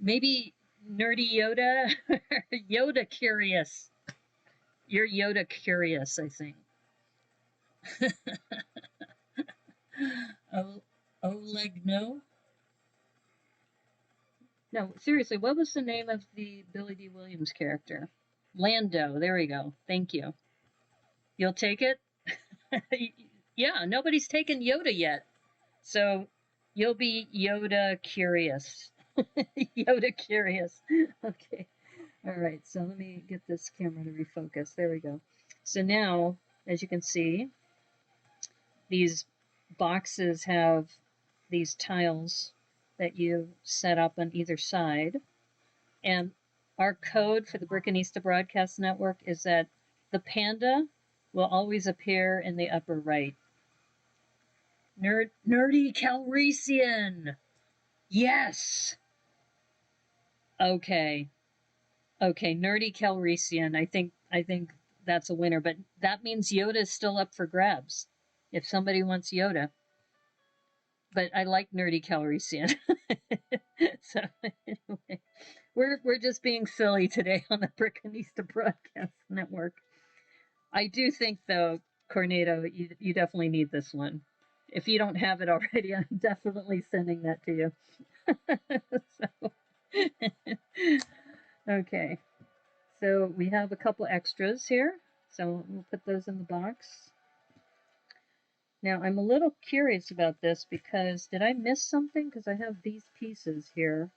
Maybe Nerdy Yoda? Yoda Curious. You're Yoda Curious, I think. Oleg, no? No, seriously, what was the name of the Billy D. Williams character? Lando, there we go. Thank you. You'll take it? Yeah, nobody's taken Yoda yet. So you'll be Yoda Curious. Yoda Curious. Okay. All right, so let me get this camera to refocus. There we go. So now, as you can see, these boxes have these tiles that you set up on either side. And our code for the Brickanista Broadcast Network is that the panda will always appear in the upper right. Nerdy Calrissian! Yes! Okay. Okay, Nerdy Calrissian. I think that's a winner, but that means Yoda is still up for grabs. if somebody wants Yoda. But I like nerdy Calrissian. So anyway, we're just being silly today on the Brickanista Broadcast Network. I do think though, Cornado, you definitely need this one. If you don't have it already, I'm definitely sending that to you. So, okay. So we have a couple extras here. So we'll put those in the box. Now I'm a little curious about this because did I miss something? Because I have these pieces here.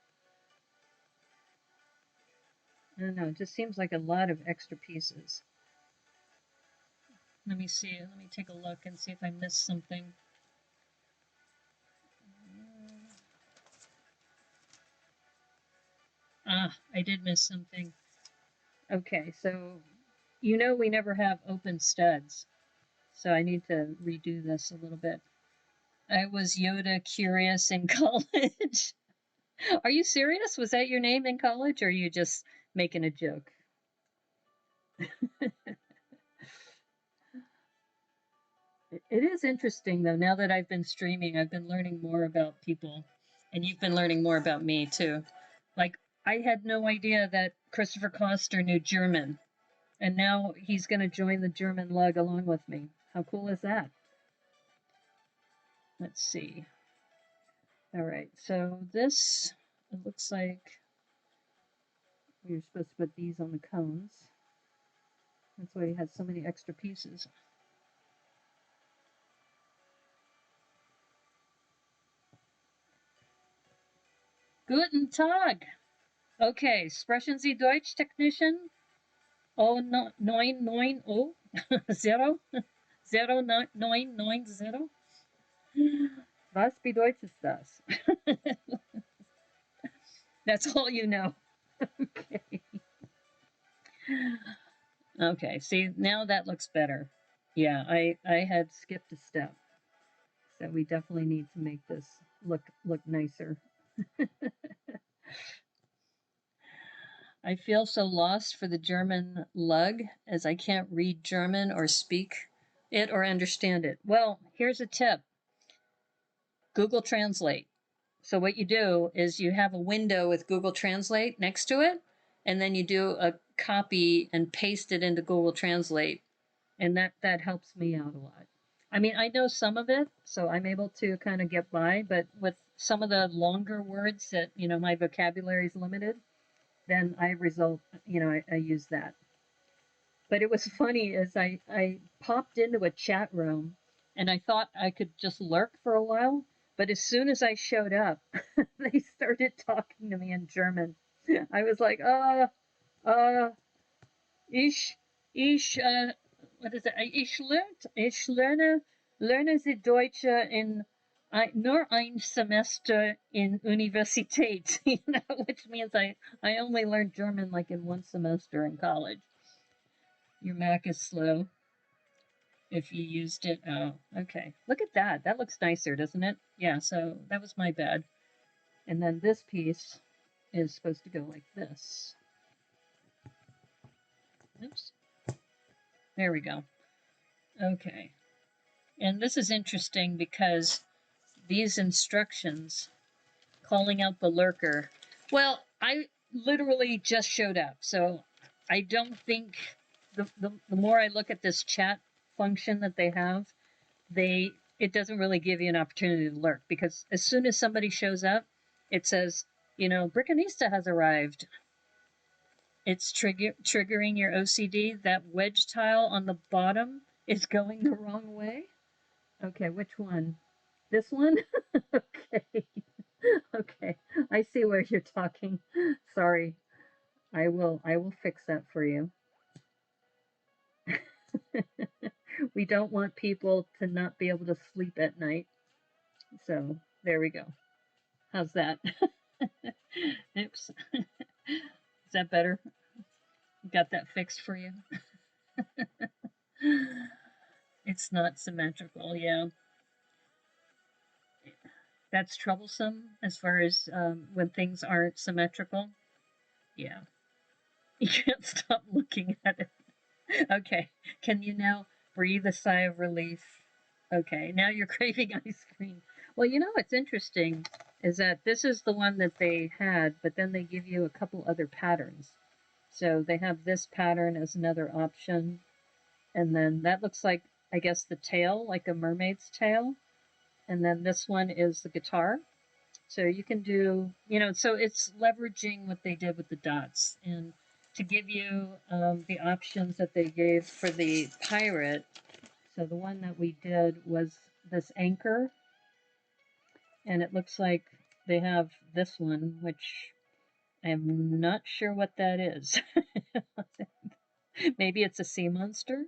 I don't know, it just seems like a lot of extra pieces. Let me see, let me take a look and see if I missed something. Ah, I did miss something. Okay, so you know we never have open studs, so I need to redo this a little bit. I was Yoda curious in college. Are you serious? Was that your name in college, or are you just making a joke? It is interesting, though, now that I've been streaming, I've been learning more about people, and you've been learning more about me, too. Like, I had no idea that Christopher Koster knew German, and now he's going to join the German lug along with me. How cool is that? Let's see. All right, so this, it looks like we were supposed to put these on the cones. That's why he has so many extra pieces. Guten Tag. Okay, sprechen Sie Deutsch, Technician? 0990 0990. Was bedeutet das? That's all you know. Okay. Okay, see, now that looks better. Yeah, I had skipped a step. So we definitely need to make this look nicer. I feel so lost for the German lug as I can't read German or speak it or understand it. Well, here's a tip. Google Translate. So what you do is you have a window with Google Translate next to it, and then you do a copy and paste it into Google Translate, and that helps me out a lot. I mean, I know some of it, so I'm able to kind of get by, but with some of the longer words that, you know, my vocabulary is limited, then I use that. But it was funny as I popped into a chat room and I thought I could just lurk for a while. But as soon as I showed up, they started talking to me in German. I was like, ich, what is it? Ich lerne Sie Deutsche in nur ein Semester in Universität, you know, which means I only learned German like in one semester in college. Your Mac is slow. If you used it, oh, okay. Look at that. That looks nicer, doesn't it? Yeah, so that was my bad. And then this piece is supposed to go like this. Oops. There we go. Okay. And this is interesting because these instructions, calling out the lurker, well, I literally just showed up. So I don't think the more I look at this chat function that they have, it doesn't really give you an opportunity to lurk, because as soon as somebody shows up, it says, you know, Brickanista has arrived. It's triggering your OCD. That wedge tile on the bottom is going the wrong way. Okay, which one? This one? Okay. Okay. I see where you're talking. Sorry. I will fix that for you. We don't want people to not be able to sleep at night. So there we go. How's that? Oops. Is that better? Got that fixed for you? It's not symmetrical, yeah. That's troublesome as far as when things aren't symmetrical. Yeah. You can't stop looking at it. Okay. Can you now breathe a sigh of relief? Okay, now you're craving ice cream. Well, you know what's interesting is that this is the one that they had, but then they give you a couple other patterns. So they have this pattern as another option, and then that looks like, I guess, the tail, like a mermaid's tail. And then this one is the guitar. So you can do, so it's leveraging what they did with the dots. And to give you the options that they gave for the pirate, so the one that we did was this anchor. And it looks like they have this one, which I'm not sure what that is. Maybe it's a sea monster.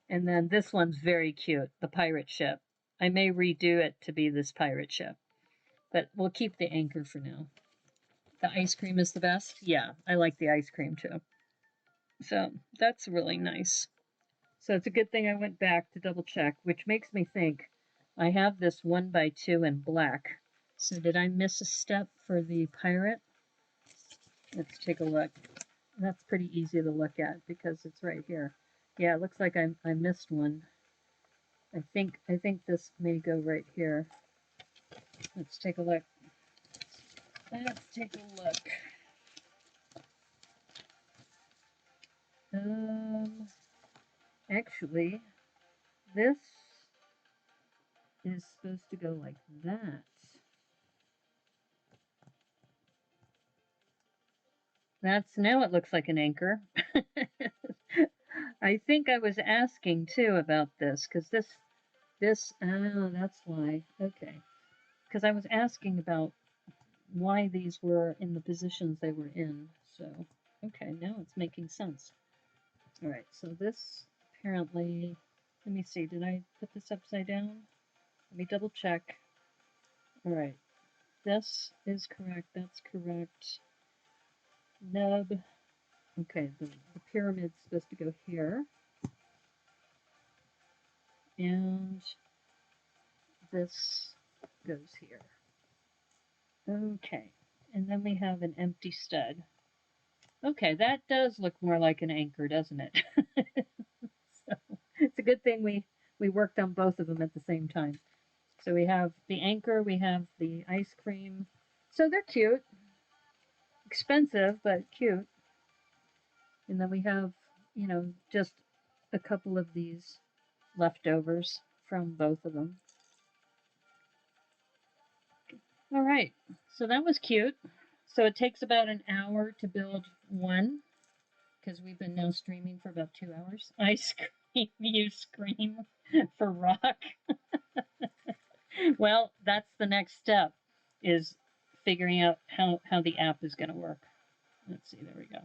And then this one's very cute, the pirate ship. I may redo it to be this pirate ship, but we'll keep the anchor for now. The ice cream is the best? Yeah, I like the ice cream too. So that's really nice. So it's a good thing I went back to double check, which makes me think I have this 1x2 in black. So did I miss a step for the pirate? Let's take a look. That's pretty easy to look at because it's right here. Yeah, it looks like I missed one. I think this may go right here. Let's take a look. Let's take a look. Actually, this is supposed to go like that. Now it looks like an anchor. I think I was asking too about this because oh, that's why. Okay. Because I was asking about why these were in the positions they were in. So, okay, now it's making sense. All right, so this apparently, let me see, did I put this upside down? Let me double check. All right, this is correct, that's correct. Nub, okay, the pyramid's supposed to go here. And this goes here. Okay, and then we have an empty stud. Okay, that does look more like an anchor, doesn't it? So it's a good thing we worked on both of them at the same time. So we have the anchor, we have the ice cream. So they're cute. Expensive, but cute. And then we have, just a couple of these leftovers from both of them. All right, so that was cute. So it takes about an hour to build one because we've been now streaming for about 2 hours. I scream, you scream for rock. Well, that's the next step is figuring out how the app is going to work. Let's see, there we go.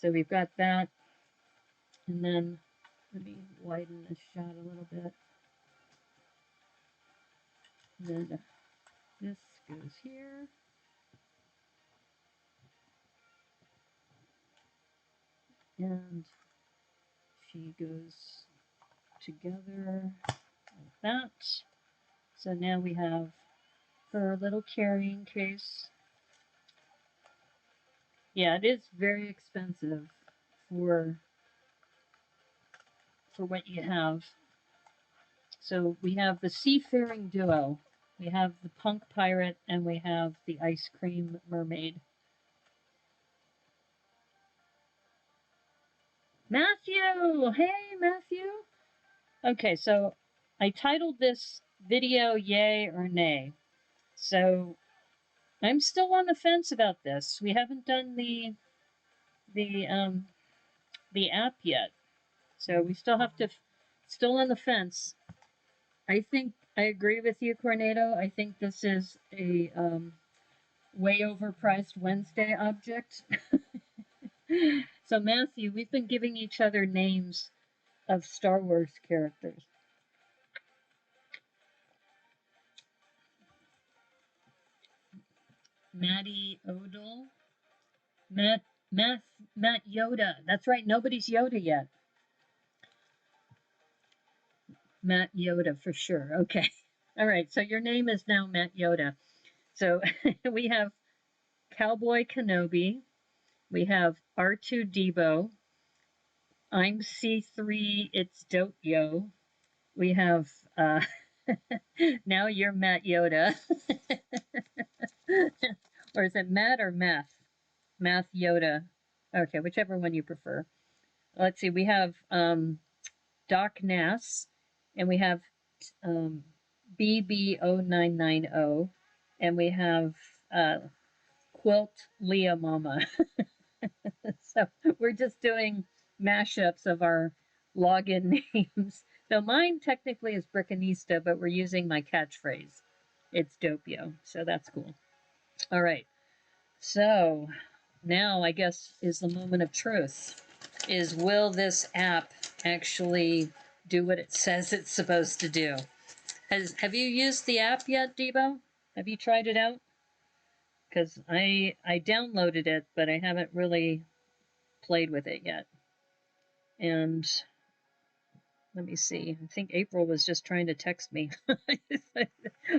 So we've got that. And then let me widen this shot a little bit. And then this goes here. And she goes together like that. So now we have her little carrying case. Yeah, it is very expensive for what you have. So we have the seafaring duo. We have the punk pirate and we have the ice cream mermaid. Matthew! Hey, Matthew! Okay, so I titled this video Yay or Nay. So I'm still on the fence about this. We haven't done the app yet. So we still have to, still on the fence. I think I agree with you, Cornado. I think this is a way overpriced Wednesday object. So Matthew, we've been giving each other names of Star Wars characters. Matty Odell. Matt Yoda. That's right, nobody's Yoda yet. Matt Yoda for sure. Okay. All right, so your name is now Matt Yoda. So we have Cowboy Kenobi. We have R2 Debo. I'm C3, it's Dope Yo. We have, now you're Matt Yoda. Or is it Matt or Math? Math Yoda. Okay, whichever one you prefer. Let's see, we have Doc Nass, and we have BB0990, and we have Quilt Leah Mama. So we're just doing mashups of our login names. So mine technically is Brickanista, but we're using my catchphrase. It's Dopio, so that's cool. All right, so now I guess is the moment of truth. Is will this app actually do what it says it's supposed to do? Have you used the app yet, Debo? Have you tried it out? Because I downloaded it, but I haven't really played with it yet. And let me see. I think April was just trying to text me.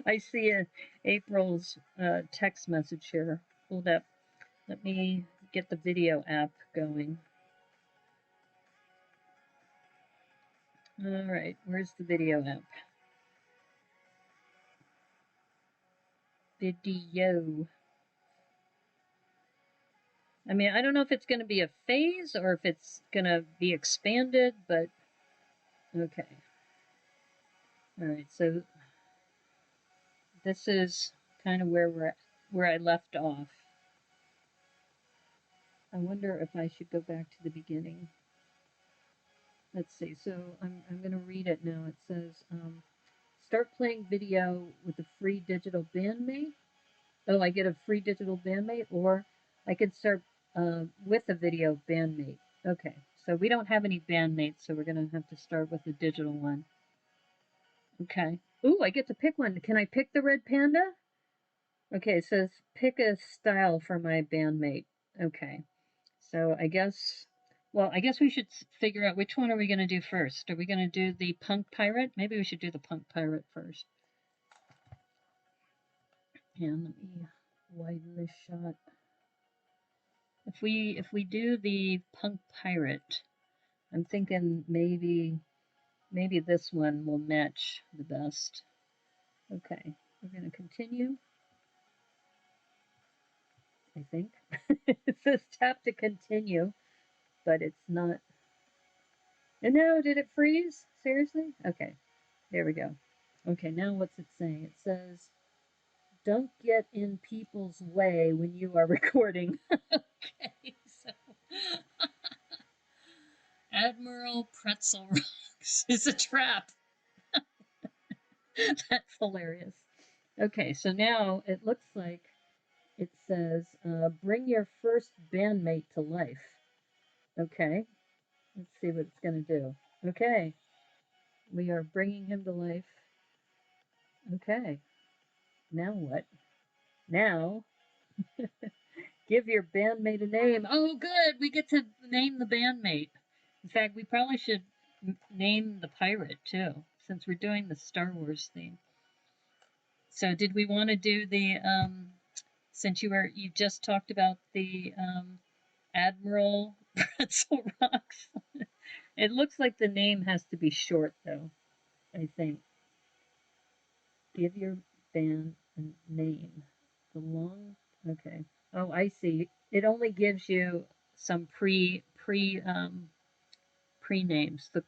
I see April's text message here. Hold up. Let me get the Vidiyo app going. All right, where's the Vidiyo app? Vidiyo. I mean, I don't know if it's going to be a phase or if it's going to be expanded, but okay. All right, so this is kind of where I left off. I wonder if I should go back to the beginning. Let's see. So I'm going to read it now. It says, start playing Vidiyo with a free digital bandmate. Oh, I get a free digital bandmate, or I could start with a Vidiyo bandmate. Okay, so we don't have any bandmates, so we're going to have to start with a digital one. Okay. Ooh, I get to pick one. Can I pick the red panda? Okay, it says pick a style for my bandmate. Okay. So I guess we should figure out which one are we going to do first. Are we going to do the punk pirate? Maybe we should do the punk pirate first. And let me widen this shot. If we do the punk pirate, I'm thinking maybe this one will match the best. Okay, we're going to continue. I think it says tap to continue, but it's not. No, did it freeze? Seriously? Okay, there we go. Okay, now what's it saying? It says, don't get in people's way when you are recording. Okay, so Admiral Pretzel Rocks is a trap. That's hilarious. Okay, so now it looks like it says, bring your first bandmate to life. Okay, let's see what it's going to do. Okay, we are bringing him to life. Okay, now what? Now, give your bandmate a name. Oh, good, we get to name the bandmate. In fact, we probably should name the pirate too, since we're doing the Star Wars theme. So, did we want to do the since you just talked about the Admiral Pretzel Rocks? It looks like the name has to be short, though. I think. Give your band a name. The long. Okay. Oh, I see. It only gives you some pre names. The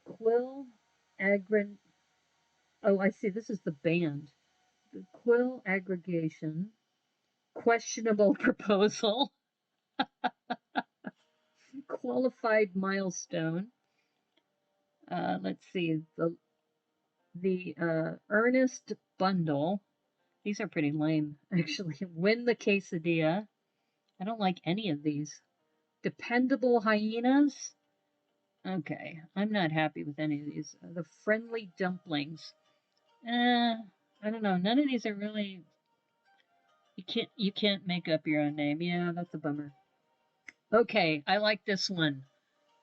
Quill Agri. Oh, I see. This is the band. The Quill Aggregation. Questionable proposal. Qualified milestone. Let's see. The Earnest Bundle. These are pretty lame, actually. Win the Quesadilla. I don't like any of these. Dependable Hyenas. Okay, I'm not happy with any of these. The Friendly Dumplings. I don't know. None of these are really. You can't make up your own name. Yeah, that's a bummer. Okay, I like this one.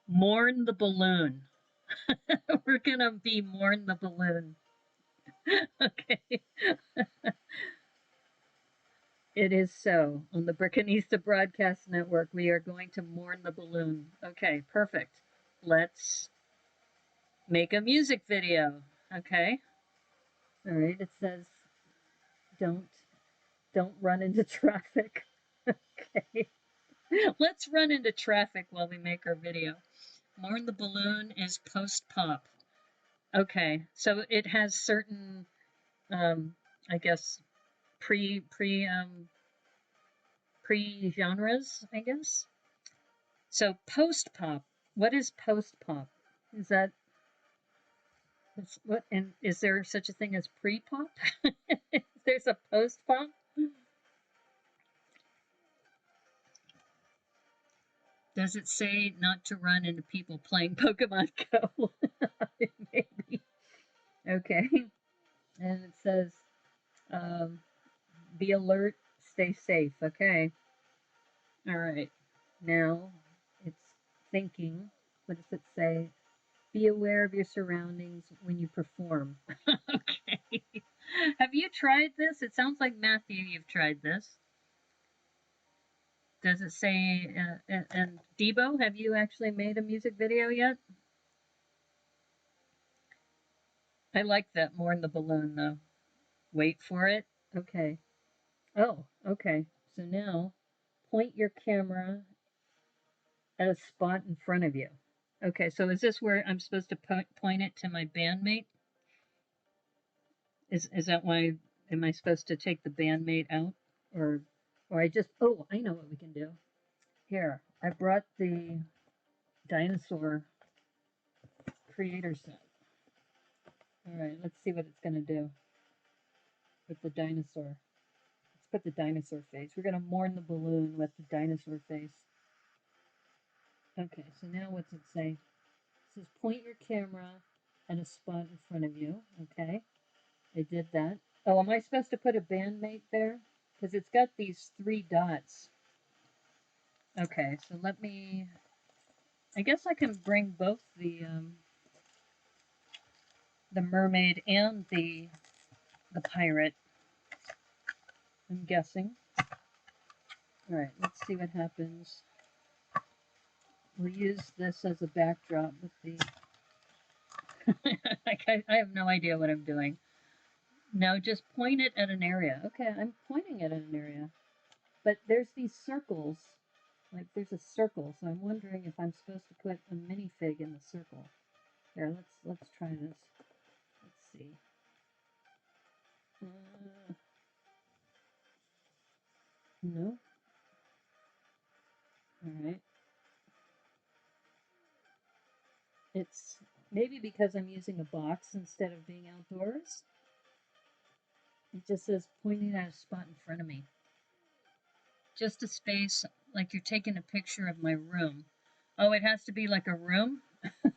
Mourn the Balloon. We're gonna be Mourn the Balloon. Okay. It is so. On the Brickanista Broadcast Network, we are going to mourn the balloon. Okay, perfect. Let's make a music video. Okay. All right. It says don't run into traffic. Okay. Let's run into traffic while we make our video. More in the balloon is post pop. Okay. So it has certain I guess pre genres, I guess. So post pop. What is post pop? Is that what? And is there such a thing as pre pop? There's a post pop. Does it say not to run into people playing Pokemon Go? Maybe. Okay. And it says, um, be alert, stay safe. Okay. All right. Now it's thinking. What does it say? Be aware of your surroundings when you perform. Okay. Have you tried this? It sounds like Matthew, you've tried this. Does it say, and Debo, have you actually made a music video yet? I like that more in the balloon though. Wait for it. Okay. Oh, okay. So now point your camera at a spot in front of you. Okay, so is this where I'm supposed to point it to my bandmate? Is that why? Am I supposed to take the bandmate out, or I just? Oh, I know what we can do. Here, I brought the dinosaur creator set. All right, let's see what it's gonna do with the dinosaur. Let's put the dinosaur face. We're gonna mourn the balloon with the dinosaur face. Okay, so now what's it say? It says point your camera at a spot in front of you. Okay, I did that. Oh, am I supposed to put a bandmate there? Because it's got these 3 dots. Okay, so let me... I guess I can bring both the mermaid and the pirate. I'm guessing. All right, let's see what happens. We'll use this as a backdrop with the... I have no idea what I'm doing. Now just point it at an area. Okay, I'm pointing it at an area. But there's these circles. Like there's a circle, so I'm wondering if I'm supposed to put a minifig in the circle. Here, let's try this. Let's see. No. All right. It's maybe because I'm using a box instead of being outdoors. It just says pointing at a spot in front of me. Just a space like you're taking a picture of my room. Oh, it has to be like a room?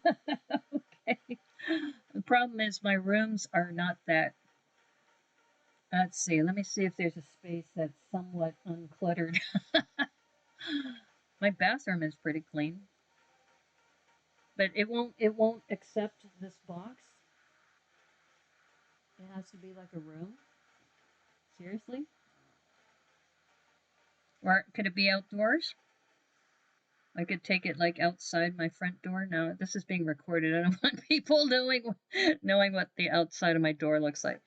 Okay. The problem is my rooms are not that. Let's see. Let me see if there's a space that's somewhat uncluttered. My bathroom is pretty clean. But it won't accept this box. It has to be like a room. Seriously? Or could it be outdoors? I could take it like outside my front door. No, this is being recorded. I don't want people knowing what the outside of my door looks like.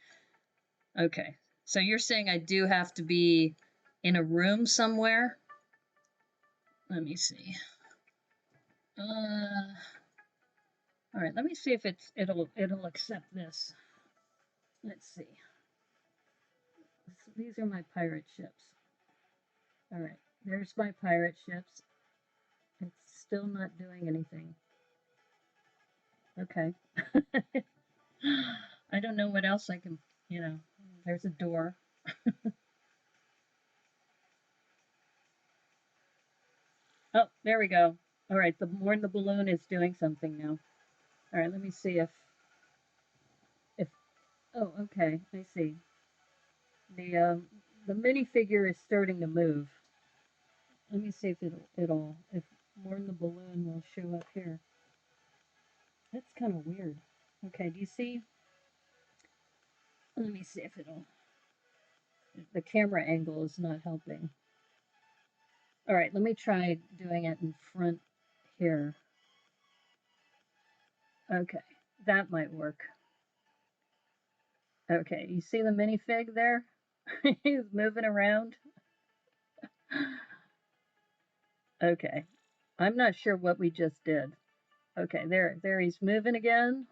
Okay. So you're saying I do have to be in a room somewhere? Let me see. All right, let me see if it'll accept this. Let's see. So these are my pirate ships. All right, there's my pirate ships. It's still not doing anything. Okay. I don't know what else I can, there's a door. Oh, there we go. All right, the more the balloon is doing something now. All right, let me see if oh, okay, I see. The minifigure is starting to move. Let me see if if more in the balloon will show up here. That's kind of weird. Okay, do you see? Let me see if the camera angle is not helping. All right, let me try doing it in front here. Okay, that might work. Okay, you see the minifig there? He's moving around. Okay, I'm not sure what we just did. Okay, there he's moving again.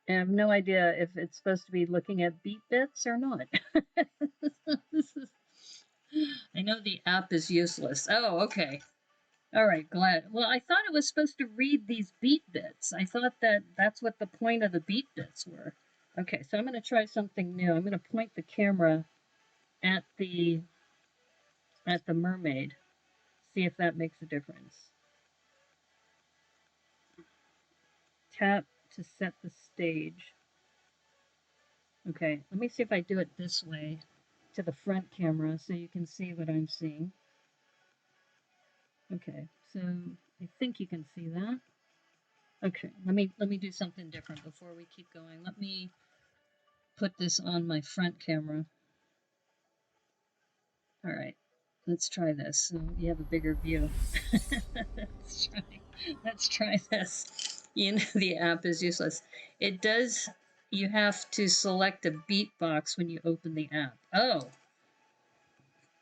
And I have no idea if it's supposed to be looking at beat bits or not. I know the app is useless. Oh, okay. All right, glad. Well, I thought it was supposed to read these beat bits. I thought that that's what the point of the beat bits were. Okay, so I'm going to try something new. I'm going to point the camera at the mermaid. See if that makes a difference. Tap to set the stage. Okay, let me see if I do it this way to the front camera so you can see what I'm seeing. Okay, so I think you can see that. Okay, let me do something different before we keep going. Let me put this on my front camera. All right, let's try this so you have a bigger view. let's try this. You know, the app is useless. It does, you have to select a beat box when you open the app. Oh,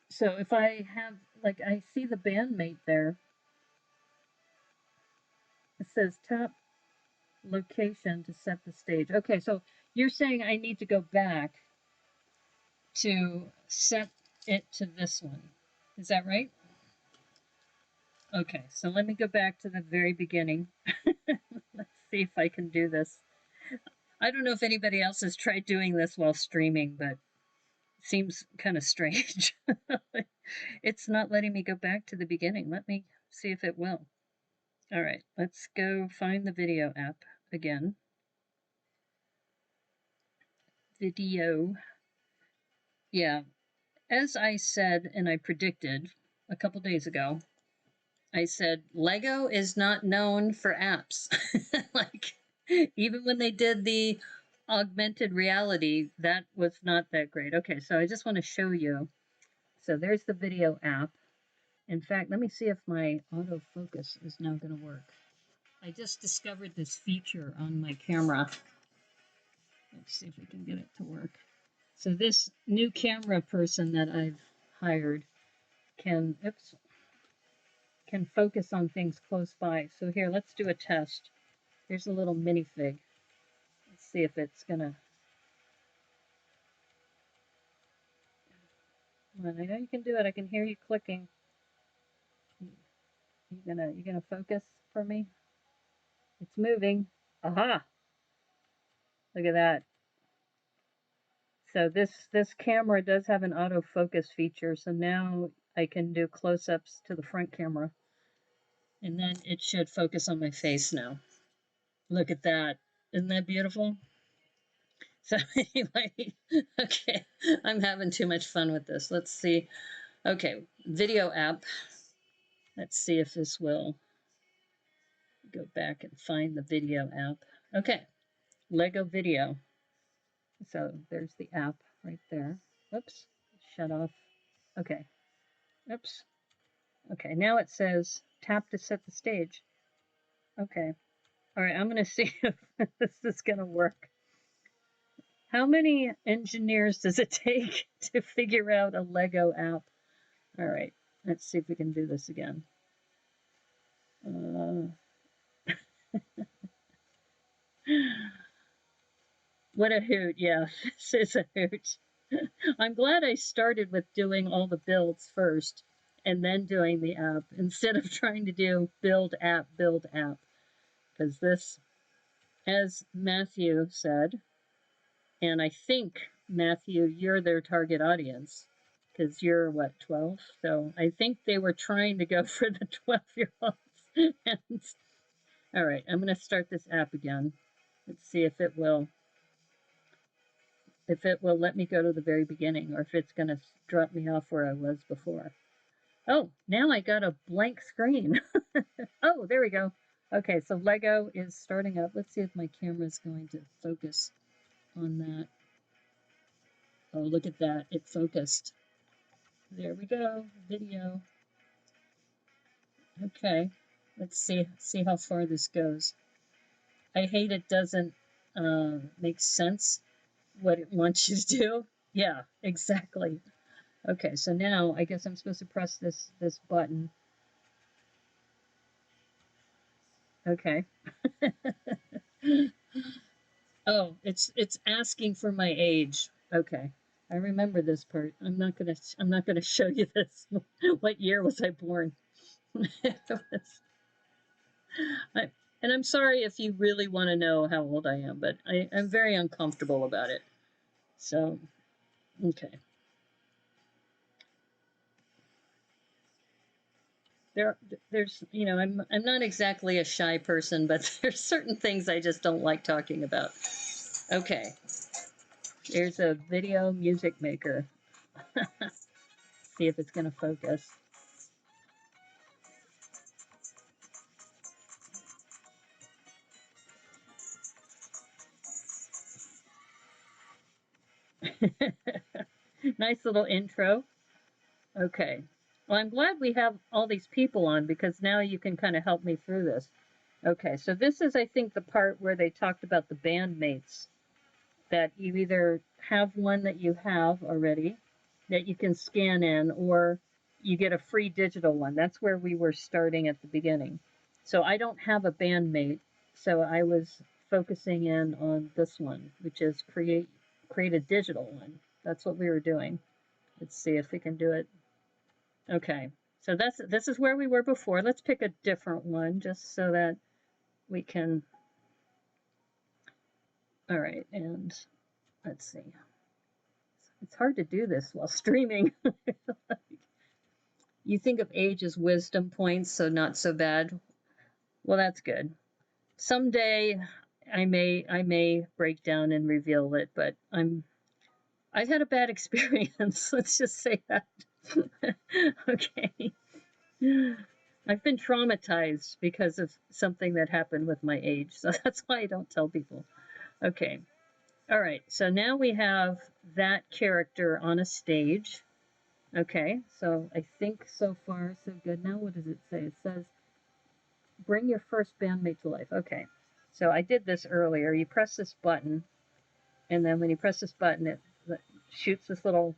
so if I have, like, I see the bandmate there. It says tap location to set the stage. Okay, so you're saying I need to go back to set it to this one. Is that right? Okay, so let me go back to the very beginning. Let's see if I can do this. I don't know if anybody else has tried doing this while streaming, but it seems kind of strange. It's not letting me go back to the beginning. Let me see if it will. All right, let's go find the Vidiyo app again. Vidiyo. Yeah, as I said and I predicted a couple days ago, I said Lego is not known for apps. Like, even when they did the augmented reality, that was not that great. Okay, so I just want to show you. So there's the Vidiyo app. In fact, let me see if my autofocus is now going to work. I just discovered this feature on my camera. Let's see if we can get it to work. So this new camera person that I've hired can focus on things close by. So here, let's do a test. Here's a little minifig. Let's see if it's gonna. Come on, I know you can do it. I can hear you clicking. You gonna focus for me? It's moving. Aha! Look at that. So this camera does have an autofocus feature. So now I can do close-ups to the front camera, and then it should focus on my face now. Look at that. Isn't that beautiful? So anyway, okay, I'm having too much fun with this. Let's see. Okay, Vidiyo app. Let's see if this will go back and find the Vidiyo app. Okay, Lego Vidiyo. So there's the app right there. Oops, shut off. Okay, oops. Okay, now it says tap to set the stage. Okay, all right, I'm gonna see if this is gonna work. How many engineers does it take to figure out a Lego app? All right, let's see if we can do this again. What a hoot. Yeah, this is a hoot. I'm glad I started with doing all the builds first and then doing the app instead of trying to do build app, because this, as Matthew said, and I think, Matthew, you're their target audience because you're, what, 12? So I think they were trying to go for the 12-year-olds. All right, I'm going to start this app again. Let's see if it will let me go to the very beginning or if it's going to drop me off where I was before. Oh, now I got a blank screen. Oh, there we go. Okay, so Lego is starting up. Let's see if my camera is going to focus on that. Oh, look at that. It focused. There we go. Vidiyo. Okay. Let's see how far this goes. I hate it doesn't makes sense what it wants you to do. Yeah, exactly. Okay, so now I guess I'm supposed to press this button. Okay. Oh, it's asking for my age. Okay. I remember this part. I'm not gonna show you this. What year was I born? I, and I'm sorry if you really want to know how old I am, but I'm very uncomfortable about it. So, okay. There's, I'm not exactly a shy person, but there's certain things I just don't like talking about. Okay. Here's a video music maker. See if it's going to focus. Nice little intro. Okay. Well, I'm glad we have all these people on because now you can kind of help me through this. Okay, so this is, I think, the part where they talked about the bandmates, that you either have one that you have already that you can scan in, or you get a free digital one. That's where we were starting at the beginning. So I don't have a bandmate, so I was focusing in on this one, which is create a digital one. That's what we were doing. Let's see if we can do it. Okay, so this is where we were before. Let's pick a different one just so that we can. All right, and let's see. It's hard to do this while streaming. You think of age as wisdom points, so not so bad. Well, that's good. Someday I may break down and reveal it, but I've had a bad experience. Let's just say that. Okay. I've been traumatized because of something that happened with my age, so that's why I don't tell people. Okay. All right, so now we have that character on a stage. Okay, so I think so far so good. Now what does it say? It says, bring your first bandmate to life. Okay, so I did this earlier. You press this button, and then when you press this button, it shoots this little,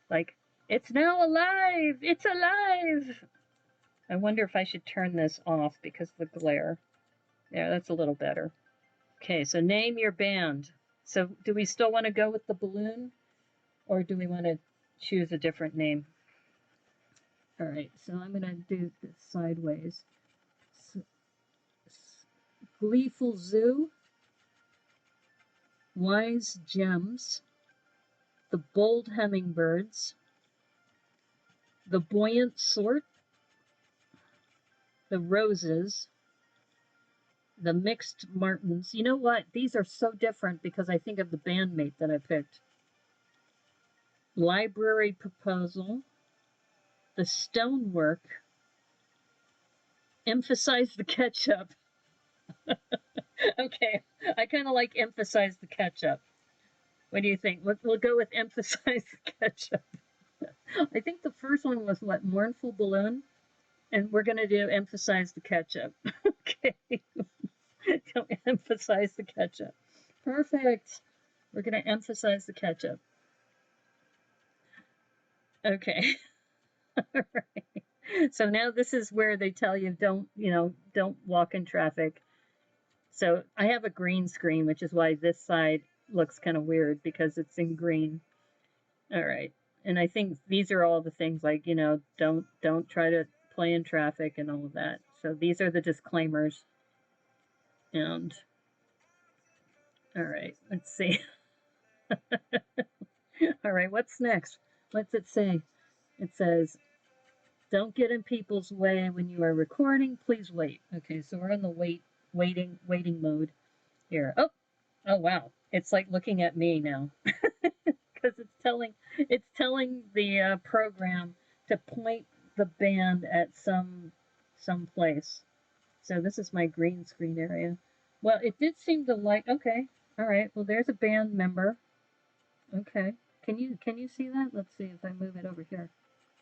like, it's now alive! It's alive! I wonder if I should turn this off because of the glare. Yeah, that's a little better. Okay, so name your band. So do we still want to go with the balloon? Or do we want to choose a different name? All right, so I'm going to do this sideways. Gleeful Zoo, Wise Gems, The Bold Hummingbirds, The Buoyant Sort, The Roses, The Mixed Martins. You know what? These are so different because I think of the bandmate that I picked. Library Proposal, The Stonework, Emphasize the Ketchup. Okay, I kind of like Emphasize the Ketchup. What do you think? We'll go with Emphasize the Ketchup. I think the first one was what, Mournful Balloon? And we're going to do Emphasize the Ketchup. Okay. Don't emphasize the ketchup. Perfect. We're going to emphasize the ketchup. Okay. All right. So now this is where they tell you don't walk in traffic. So I have a green screen, which is why this side looks kind of weird because it's in green. All right. And I think these are all the things like, don't try to play in traffic and all of that. So these are the disclaimers. And all right, let's see. All right, what's next? What's it say? It says, don't get in people's way when you are recording. Please wait. Okay, so we're in the waiting mode here. Oh wow. It's like looking at me now. Because it's telling the program to point the band at some place. So this is my green screen area. Well, it did seem to like. Okay, all right. Well, there's a band member. Okay, can you see that? Let's see if I move it over here.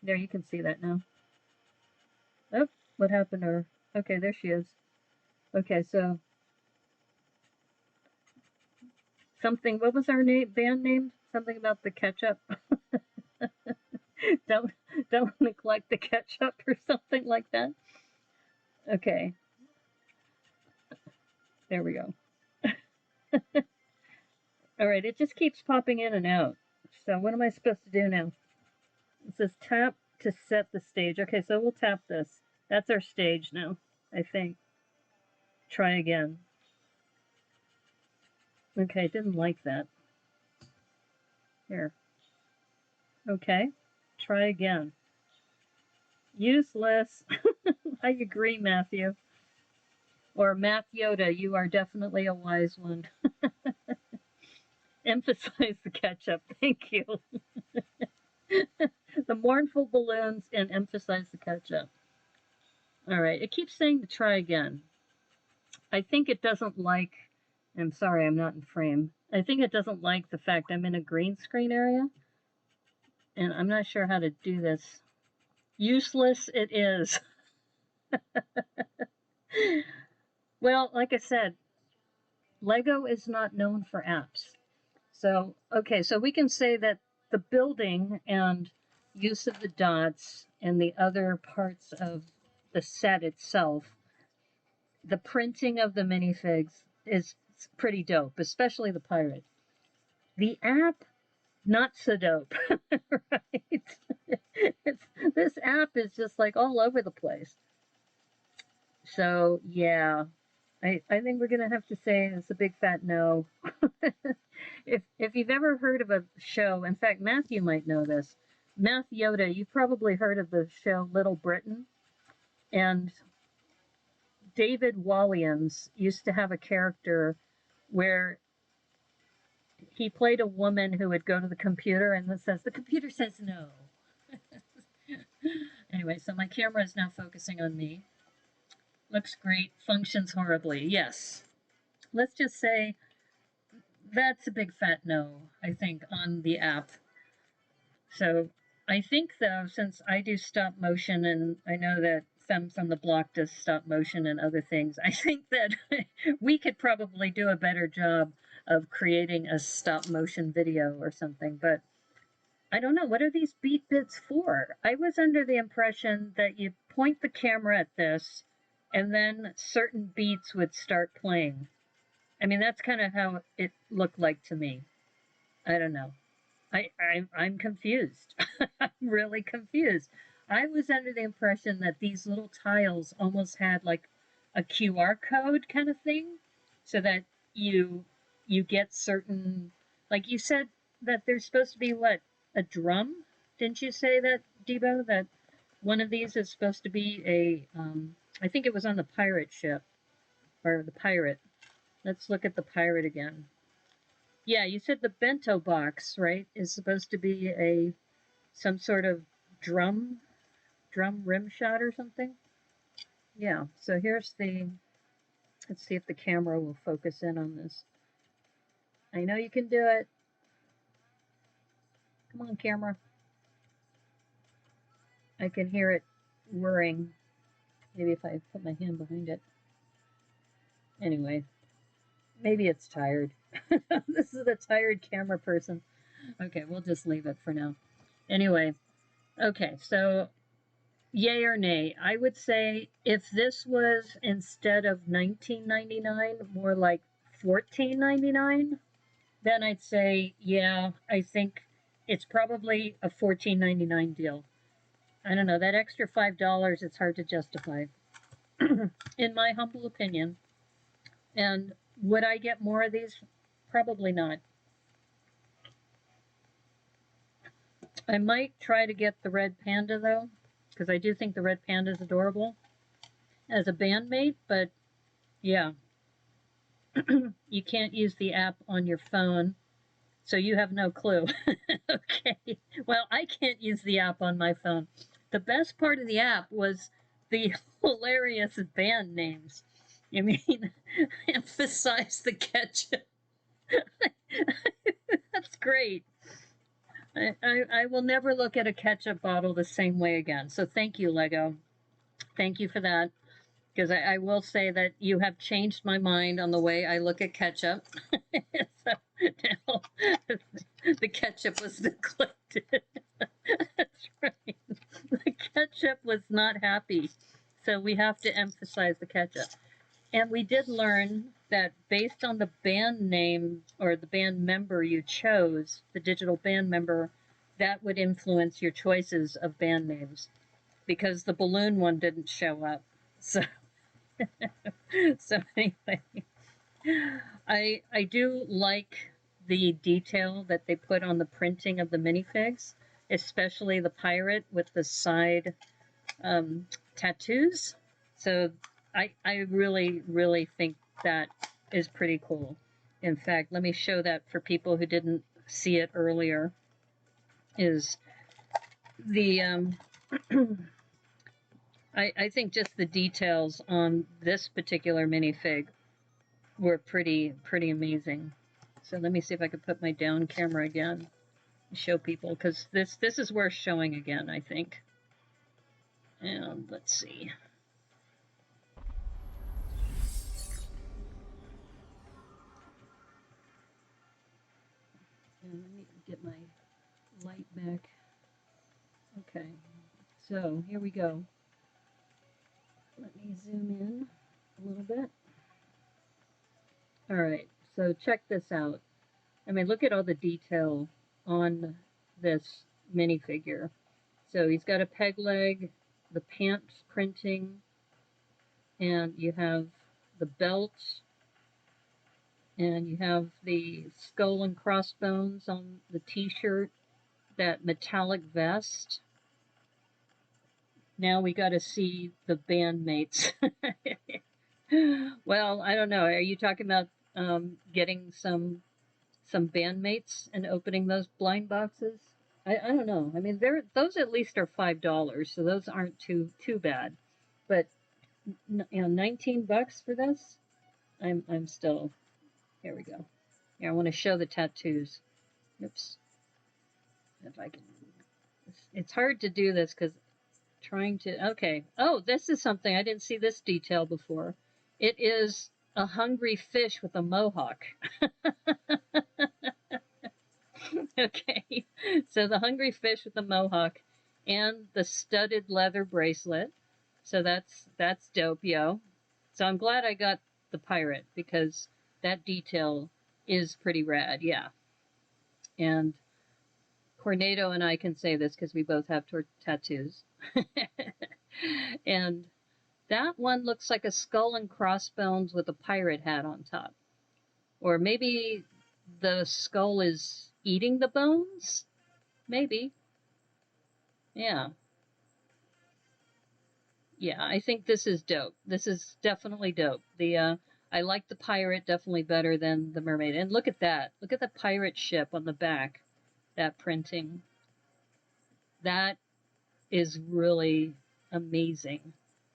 There, you can see that now. Oh, what happened to her? Okay, there she is. Okay, so something. What was our band name? Something about the ketchup. don't neglect the ketchup or something like that. Okay. There we go. All right, it just keeps popping in and out. So what am I supposed to do now? It says tap to set the stage. Okay, so we'll tap this. That's our stage now, I think. Try again. Okay, didn't like that. Here. Okay, try again. Useless. I agree, Matthew. Or Math Yoda, you are definitely a wise one. Emphasize the ketchup. Thank you. The mournful balloons and emphasize the ketchup. All right, it keeps saying to try again. I think it doesn't like, I'm sorry, I'm not in frame. I think it doesn't like the fact I'm in a green screen area. And I'm not sure how to do this. Useless it is. Well, like I said, Lego is not known for apps. So, okay, so we can say that the building and use of the dots and the other parts of the set itself, the printing of the minifigs is pretty dope, especially the pirate. The app, not so dope, right? This app is just like all over the place. So, yeah, I think we're going to have to say it's a big fat no. If you've ever heard of a show, in fact, Matthew might know this. Math Yoda, you've probably heard of the show Little Britain. And David Walliams used to have a character where he played a woman who would go to the computer and the computer says no. Anyway, so my camera is now focusing on me. Looks great, functions horribly. Yes. Let's just say that's a big fat no, I think, on the app. So I think, though, since I do stop motion and I know that Femme from the Block does stop motion and other things, I think that we could probably do a better job of creating a stop motion video or something. But I don't know. What are these beat bits for? I was under the impression that you point the camera at this and then certain beats would start playing. I mean, that's kind of how it looked like to me. I don't know. I'm confused. I'm really confused. I was under the impression that these little tiles almost had like a QR code kind of thing, so that you get certain, like you said that there's supposed to be what, a drum? Didn't you say that, Debo, that one of these is supposed to be a I think it was on the pirate ship or the pirate. Let's look at the pirate again. Yeah, you said the bento box, right, is supposed to be some sort of drum rim shot or something. Yeah, so here's let's see if the camera will focus in on this. I know you can do it. Come on, camera. I can hear it whirring. Maybe if I put my hand behind it. Anyway, maybe it's tired. This is a tired camera person. Okay, we'll just leave it for now. Anyway, okay, so yay or nay? I would say if this was instead of $19.99, more like $14.99, then I'd say, yeah, I think it's probably a $14.99 deal. I don't know, that extra $5, it's hard to justify, in my humble opinion. And would I get more of these? Probably not. I might try to get the red panda, though, because I do think the red panda is adorable as a bandmate, but yeah. You can't use the app on your phone, so you have no clue. Okay, well, I can't use the app on my phone. The best part of the app was the hilarious band names. I mean, emphasize the ketchup. That's great. I will never look at a ketchup bottle the same way again. So thank you, Lego. Thank you for that. Because I will say that you have changed my mind on the way I look at ketchup. So Now, the ketchup was neglected. That's right. The ketchup was not happy. So we have to emphasize the ketchup. And we did learn that based on the band name or the band member you chose, the digital band member, that would influence your choices of band names because the balloon one didn't show up. So, so anyway, I do like the detail that they put on the printing of the minifigs, especially the pirate with the side tattoos. So I really think that is pretty cool. In fact, let me show that for people who didn't see it earlier. Is the I think just the details on this particular minifig were pretty amazing. So let me see if I could put my down camera again and show people, because this is worth showing again, I think. And let's see. And let me get my light back. Okay, so here we go. Let me zoom in a little bit. All right, so check this out. I mean, look at all the detail on this minifigure. So he's got a peg leg, the pants printing, and you have the belt, and you have the skull and crossbones on the t-shirt, that metallic vest. Now we got to see the bandmates. Well, I don't know. Are you talking about getting some bandmates and opening those blind boxes? I don't know. I mean, those at least are $5, so those aren't too bad. But you know, $19 for this. I'm still. Here we go. Here, I want to show the tattoos. Oops. If I can. It's hard to do this because trying to. Okay. Oh, this is something I didn't see this detail before. It is a hungry fish with a mohawk. Okay, so the hungry fish with the mohawk and the studded leather bracelet. So that's dope, yo. So I'm glad I got the pirate because that detail is pretty rad, yeah. And Cornado and I can say this because we both have tattoos. And that one looks like a skull and crossbones with a pirate hat on top. Or maybe the skull is eating the bones? Maybe. Yeah. Yeah, I think this is dope. This is definitely dope. I like the pirate definitely better than the mermaid. And look at that. Look at the pirate ship on the back. That printing. That is really amazing.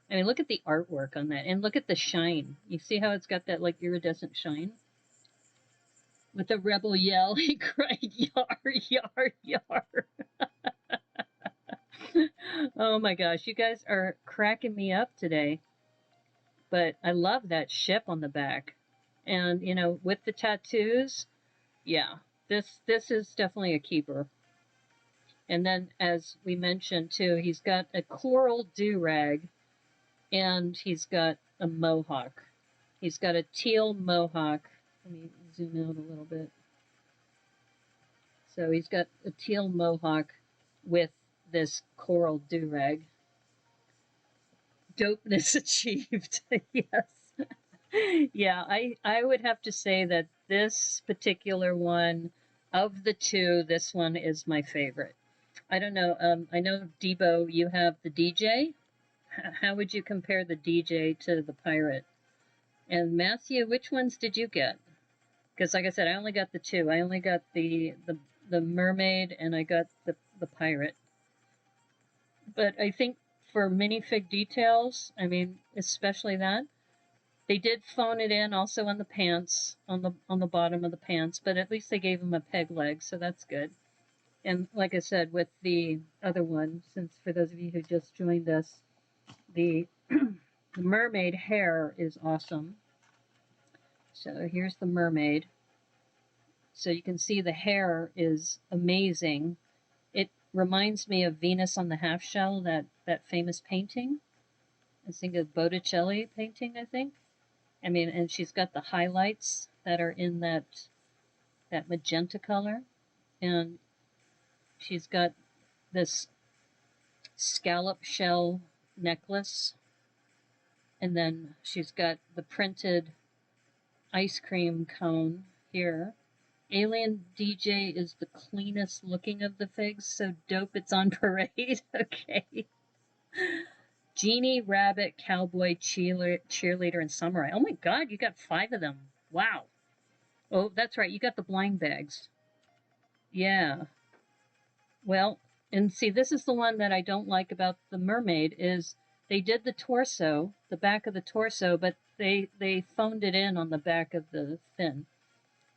I mean, look at the artwork on that. And look at the shine. You see how it's got that like iridescent shine? With the rebel yell, he cried, "Yar, yar, yar." Oh my gosh, you guys are cracking me up today. But I love that ship on the back. And, you know, with the tattoos, yeah, this is definitely a keeper. And then, as we mentioned too, he's got a coral do-rag and he's got a mohawk. He's got a teal mohawk. Let me zoom out a little bit. So he's got a teal mohawk with this coral do-rag. Dopeness achieved. Yes. Yeah, I would have to say that this particular one of the two, this one is my favorite. I don't know. I know, Debo, you have the DJ. How would you compare the DJ to the pirate? And Matthew, which ones did you get? Because, like I said, I only got the two. I only got the mermaid and I got the pirate. But I think for minifig details, I mean, especially that, they did phone it in also on the pants, on the bottom of the pants, but at least they gave him a peg leg, so that's good. And like I said, with the other one, since for those of you who just joined us, the the mermaid hair is awesome. So here's the mermaid. So you can see the hair is amazing. It reminds me of Venus on the Half Shell, that famous painting. I think of Botticelli painting, I think. I mean, and she's got the highlights that are in that magenta color. And she's got this scallop shell necklace. And then she's got the printed ice cream cone here. Alien DJ is the cleanest looking of the figs. So dope it's on parade. Okay. Genie, Rabbit, Cowboy, Cheerleader, and Samurai. Oh my god, you got 5 of them. Wow. Oh, that's right. You got the blind bags. Yeah. Well, and see, this is the one that I don't like about the mermaid is they did the torso, the back of the torso, but they phoned it in on the back of the fin.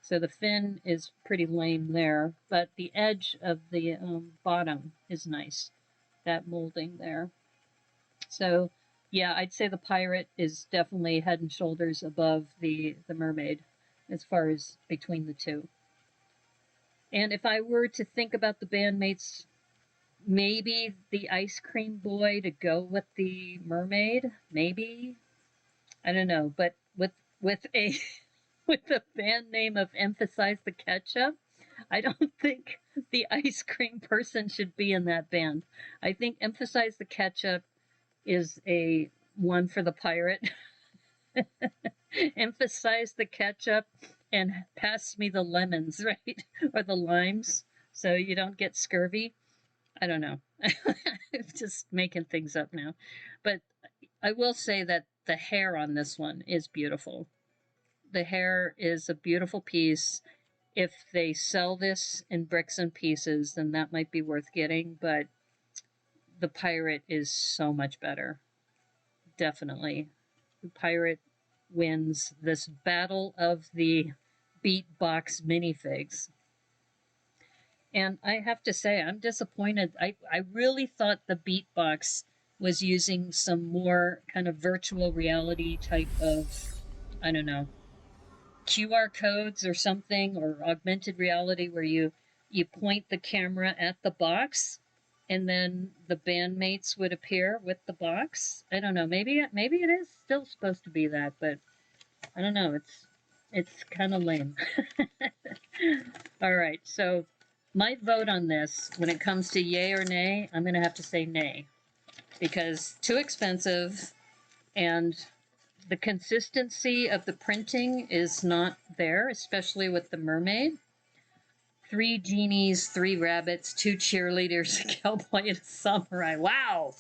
So the fin is pretty lame there, but the edge of the bottom is nice. That molding there. So, yeah, I'd say the pirate is definitely head and shoulders above the mermaid as far as between the two. And if I were to think about the bandmates, maybe the ice cream boy to go with the mermaid, maybe. I don't know, but with a with the band name of Emphasize the Ketchup, I don't think the ice cream person should be in that band. I think Emphasize the Ketchup is a one for the pirate. Emphasize the ketchup and pass me the lemons, right? Or the limes so you don't get scurvy. I don't know. I'm just making things up now. But I will say that the hair on this one is beautiful. The hair is a beautiful piece. If they sell this in bricks and pieces, then that might be worth getting. But the pirate is so much better. Definitely. The pirate wins this battle of the beatbox minifigs. And I have to say, I'm disappointed. I really thought the beatbox was using some more kind of virtual reality type of, I don't know, QR codes or something, or augmented reality where you point the camera at the box and then the bandmates would appear with the box. I don't know. Maybe it is still supposed to be that, but I don't know. It's kind of lame. All right. So my vote on this, when it comes to yay or nay, I'm going to have to say nay because too expensive and the consistency of the printing is not there, especially with the mermaid. 3 genies, 3 rabbits, 2 cheerleaders, a cowboy, and a samurai. Wow.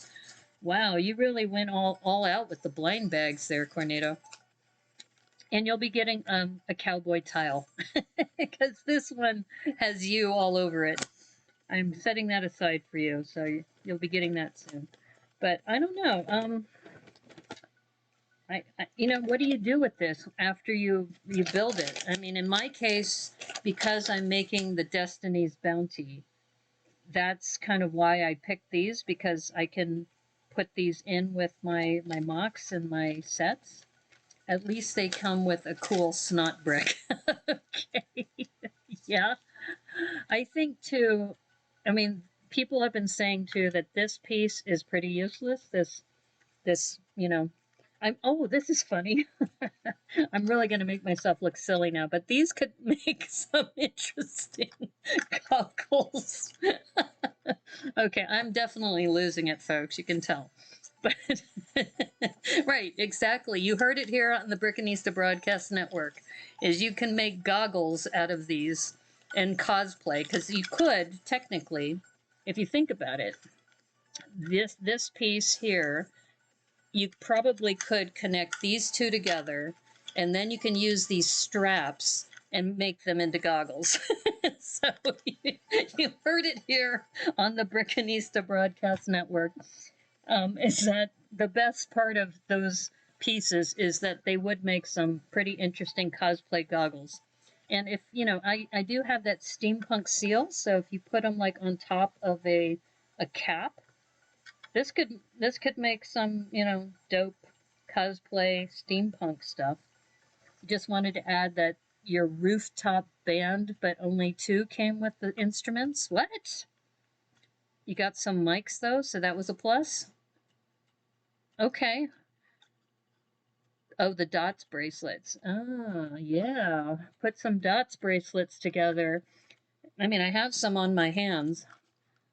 Wow, you really went all out with the blind bags there, Cornado. And you'll be getting a cowboy tile because this one has you all over it. I'm setting that aside for you, so you'll be getting that soon. But I don't know. You know, what do you do with this after you build it? I mean, in my case, because I'm making the Destiny's Bounty, that's kind of why I picked these, because I can put these in with my MOCs and my sets. At least they come with a cool snot brick. Okay. Yeah. I think, too, I mean, people have been saying, too, that this piece is pretty useless. This, you know, this is funny. I'm really going to make myself look silly now, but these could make some interesting goggles. Okay, I'm definitely losing it, folks. You can tell. But right, exactly. You heard it here on the Brickanista Broadcast Network, is you can make goggles out of these and cosplay, because you could, technically, if you think about it, this piece here, you probably could connect these two together, and then you can use these straps and make them into goggles. So you heard it here on the Brickanista Broadcast Network. Is that the best part of those pieces is that they would make some pretty interesting cosplay goggles. And if, you know, I do have that steampunk seal, so if you put them like on top of a cap, this could make some, you know, dope cosplay steampunk stuff. Just wanted to add that your rooftop band, but only 2 came with the instruments. What? You got some mics though, so that was a plus? Okay. Oh, the dots bracelets. Ah, yeah. Put some dots bracelets together. I mean, I have some on my hands.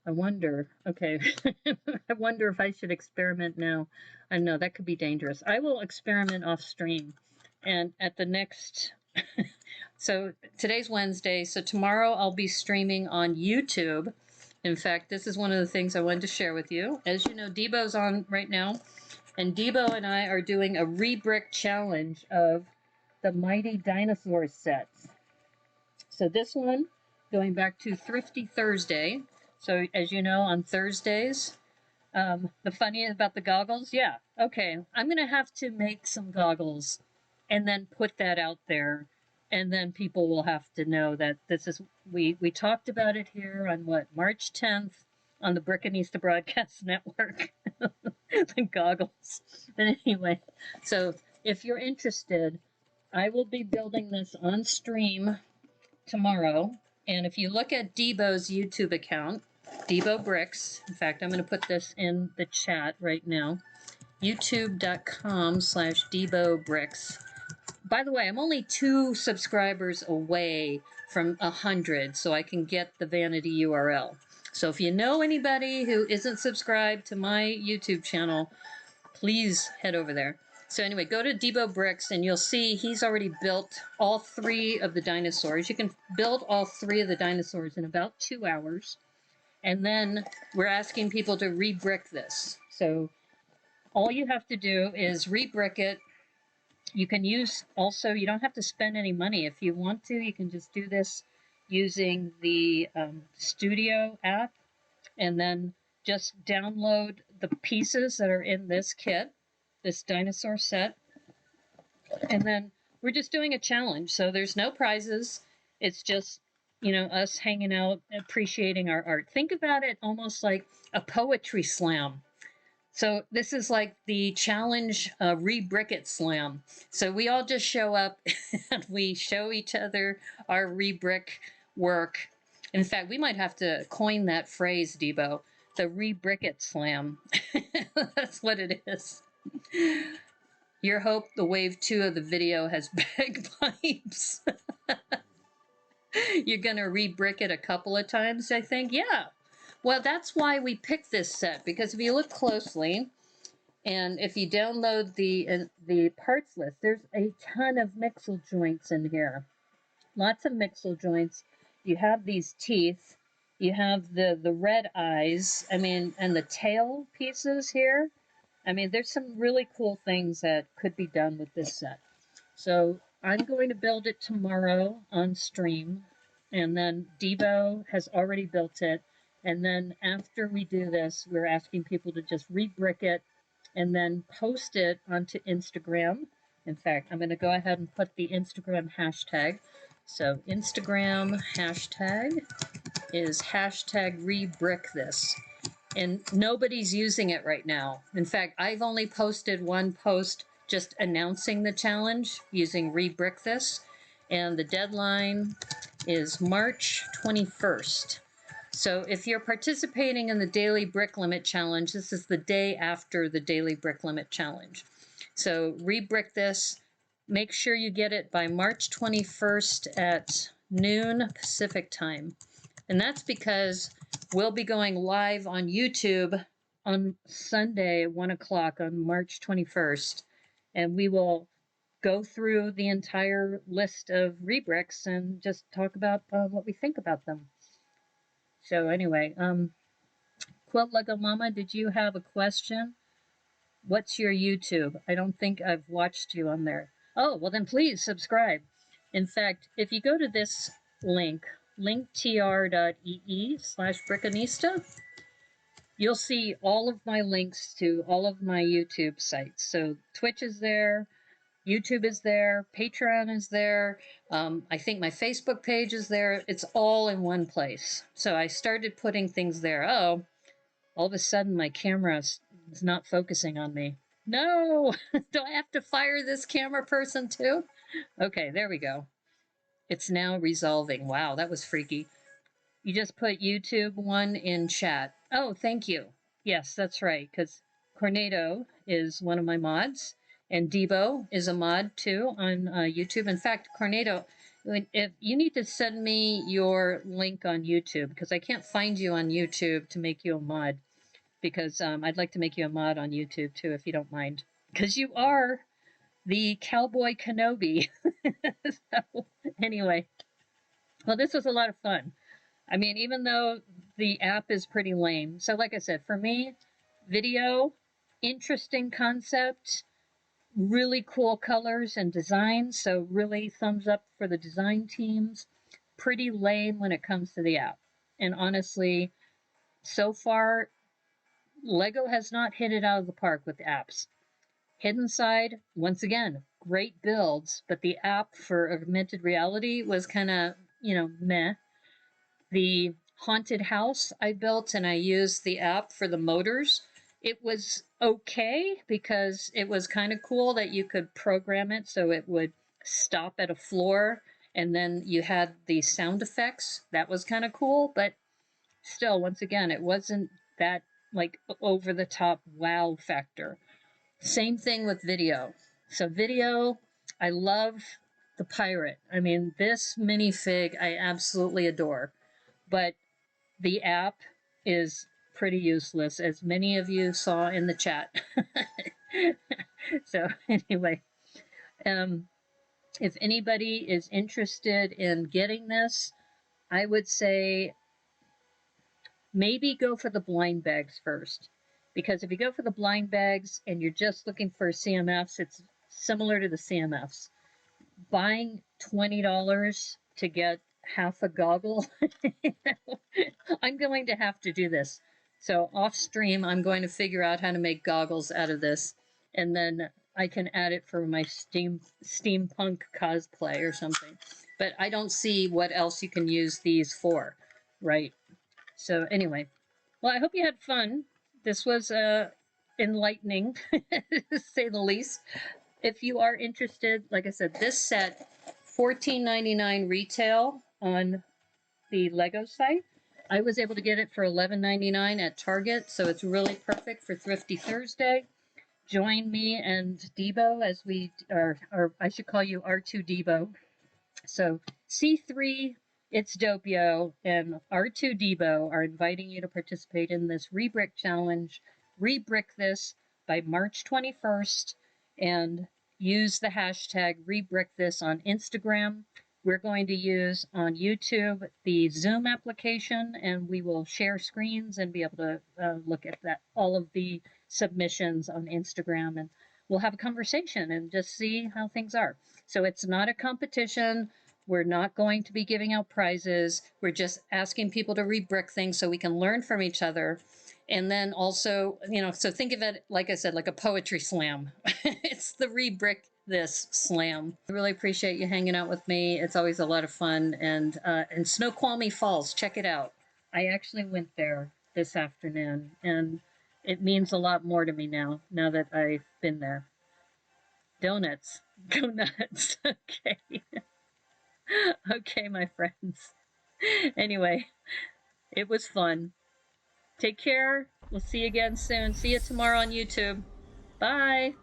I wonder. Okay. I wonder if I should experiment now. I know that could be dangerous. I will experiment off stream. And at the next. So today's Wednesday. So tomorrow I'll be streaming on YouTube. In fact, this is one of the things I wanted to share with you. As you know, Debo's on right now. And Debo and I are doing a rebrick challenge of the Mighty Dinosaur sets. So this one, going back to Thrifty Thursday. So as you know, on Thursdays, the funny about the goggles, yeah, okay, I'm going to have to make some goggles and then put that out there. And then people will have to know that this is, we talked about it here on what, March 10th on the Brickanista Broadcast Network. The goggles. But anyway, so if you're interested, I will be building this on stream tomorrow. And if you look at Debo's YouTube account, Debo Bricks, in fact, I'm going to put this in the chat right now, youtube.com/Debo Bricks. By the way, I'm only 2 subscribers away from 100, so I can get the vanity URL. So if you know anybody who isn't subscribed to my YouTube channel, please head over there. So anyway, go to Debo Bricks and you'll see he's already built all 3 of the dinosaurs. You can build all 3 of the dinosaurs in about 2 hours. And then we're asking people to re-brick this. So all you have to do is re-brick it. You can use also, you don't have to spend any money. If you want to, you can just do this using the Studio app and then just download the pieces that are in this kit, this dinosaur set. And then we're just doing a challenge. So there's no prizes. It's just, you know, us hanging out, appreciating our art. Think about it almost like a poetry slam. So this is like the challenge re-brick it slam. So we all just show up and we show each other our re-brick work. In fact, we might have to coin that phrase, Debo, the re-brick it slam. That's what it is. Your hope the wave 2 of the video has bagpipes. You're going to re-brick it a couple of times, I think. Yeah. Well, that's why we picked this set, because if you look closely, and if you download the parts list, there's a ton of mixel joints in here. Lots of mixel joints. You have these teeth. You have the red eyes. I mean, and the tail pieces here. I mean, there's some really cool things that could be done with this set. So I'm going to build it tomorrow on stream. And then Debo has already built it. And then after we do this, we're asking people to just re-brick it and then post it onto Instagram. In fact, I'm going to go ahead and put the Instagram hashtag. So Instagram hashtag is hashtag rebrickthis. And nobody's using it right now. In fact, I've only posted one post just announcing the challenge using rebrickthis. And the deadline is March 21st. So if you're participating in the Daily Brick Limit Challenge, this is the day after the Daily Brick Limit Challenge. So rebrick this. Make sure you get it by March 21st at noon Pacific time. And that's because we'll be going live on YouTube on Sunday at 1 o'clock on March 21st. And we will go through the entire list of rebricks and just talk about what we think about them. So anyway, Quilt Lego Mama, did you have a question? What's your YouTube? I don't think I've watched you on there. Oh, well then please subscribe. In fact, if you go to this link, linktr.ee/Brickanista, you'll see all of my links to all of my YouTube sites. So Twitch is there, YouTube is there, Patreon is there, I think my Facebook page is there. It's all in one place. So I started putting things there. Oh, all of a sudden my camera is not focusing on me. No! Do I have to fire this camera person too? Okay, there we go. It's now resolving. Wow, that was freaky. You just put YouTube one in chat. Oh, thank you. Yes, that's right, because Cornado is one of my mods, and Debo is a mod too on YouTube. In fact, Cornado, if you need to send me your link on YouTube, because I can't find you on YouTube to make you a mod, because I'd like to make you a mod on YouTube too, if you don't mind, because you are the Cowboy Kenobi. So, anyway, well, this was a lot of fun. I mean, even though the app is pretty lame. So, like I said, for me, video, interesting concept, really cool colors and designs. So, really thumbs up for the design teams. Pretty lame when it comes to the app. And honestly, so far, Lego has not hit it out of the park with apps. Hidden Side, once again, great builds, but the app for augmented reality was kind of, meh. The haunted house I built and I used the app for the motors. It was okay because it was kind of cool that you could program it so it would stop at a floor and then you had the sound effects. That was kind of cool, but still, once again, it wasn't that like over the top wow factor. Same thing with video. So, video, I love the pirate. I mean, this minifig I absolutely adore. But the app is pretty useless, as many of you saw in the chat. So, anyway, um, if anybody is interested in getting this, I would say maybe go for the blind bags first. Because if you go for the blind bags and you're just looking for CMFs, it's similar to the CMFs. Buying $20 to get half a goggle, I'm going to have to do this. So off stream, I'm going to figure out how to make goggles out of this, and then I can add it for my steampunk cosplay or something. But I don't see what else you can use these for, right? So anyway, well, I hope you had fun. This was enlightening, to say the least. If you are interested, like I said, this set, $14.99 retail on the Lego site. I was able to get it for $11.99 at Target, so it's really perfect for Thrifty Thursday. Join me and Debo as we are, or I should call you R2 Debo. So C3, It's Dopio, and R2 Debo are inviting you to participate in this rebrick challenge. Rebrick this by March 21st and use the hashtag rebrickthis on Instagram. We're going to use on YouTube the Zoom application, and we will share screens and be able to look at that, all of the submissions on Instagram, and we'll have a conversation and just see how things are. So it's not a competition. We're not going to be giving out prizes. We're just asking people to rebrick things so we can learn from each other. And then also, so think of it, like I said, like a poetry slam. It's the rebrick this slam. I really appreciate you hanging out with me. It's always a lot of fun. And Snoqualmie Falls, check it out. I actually went there this afternoon, and it means a lot more to me now that I've been there. Donuts. Go nuts. Okay. Okay, my friends. Anyway, it was fun. Take care. We'll see you again soon. See you tomorrow on YouTube. Bye.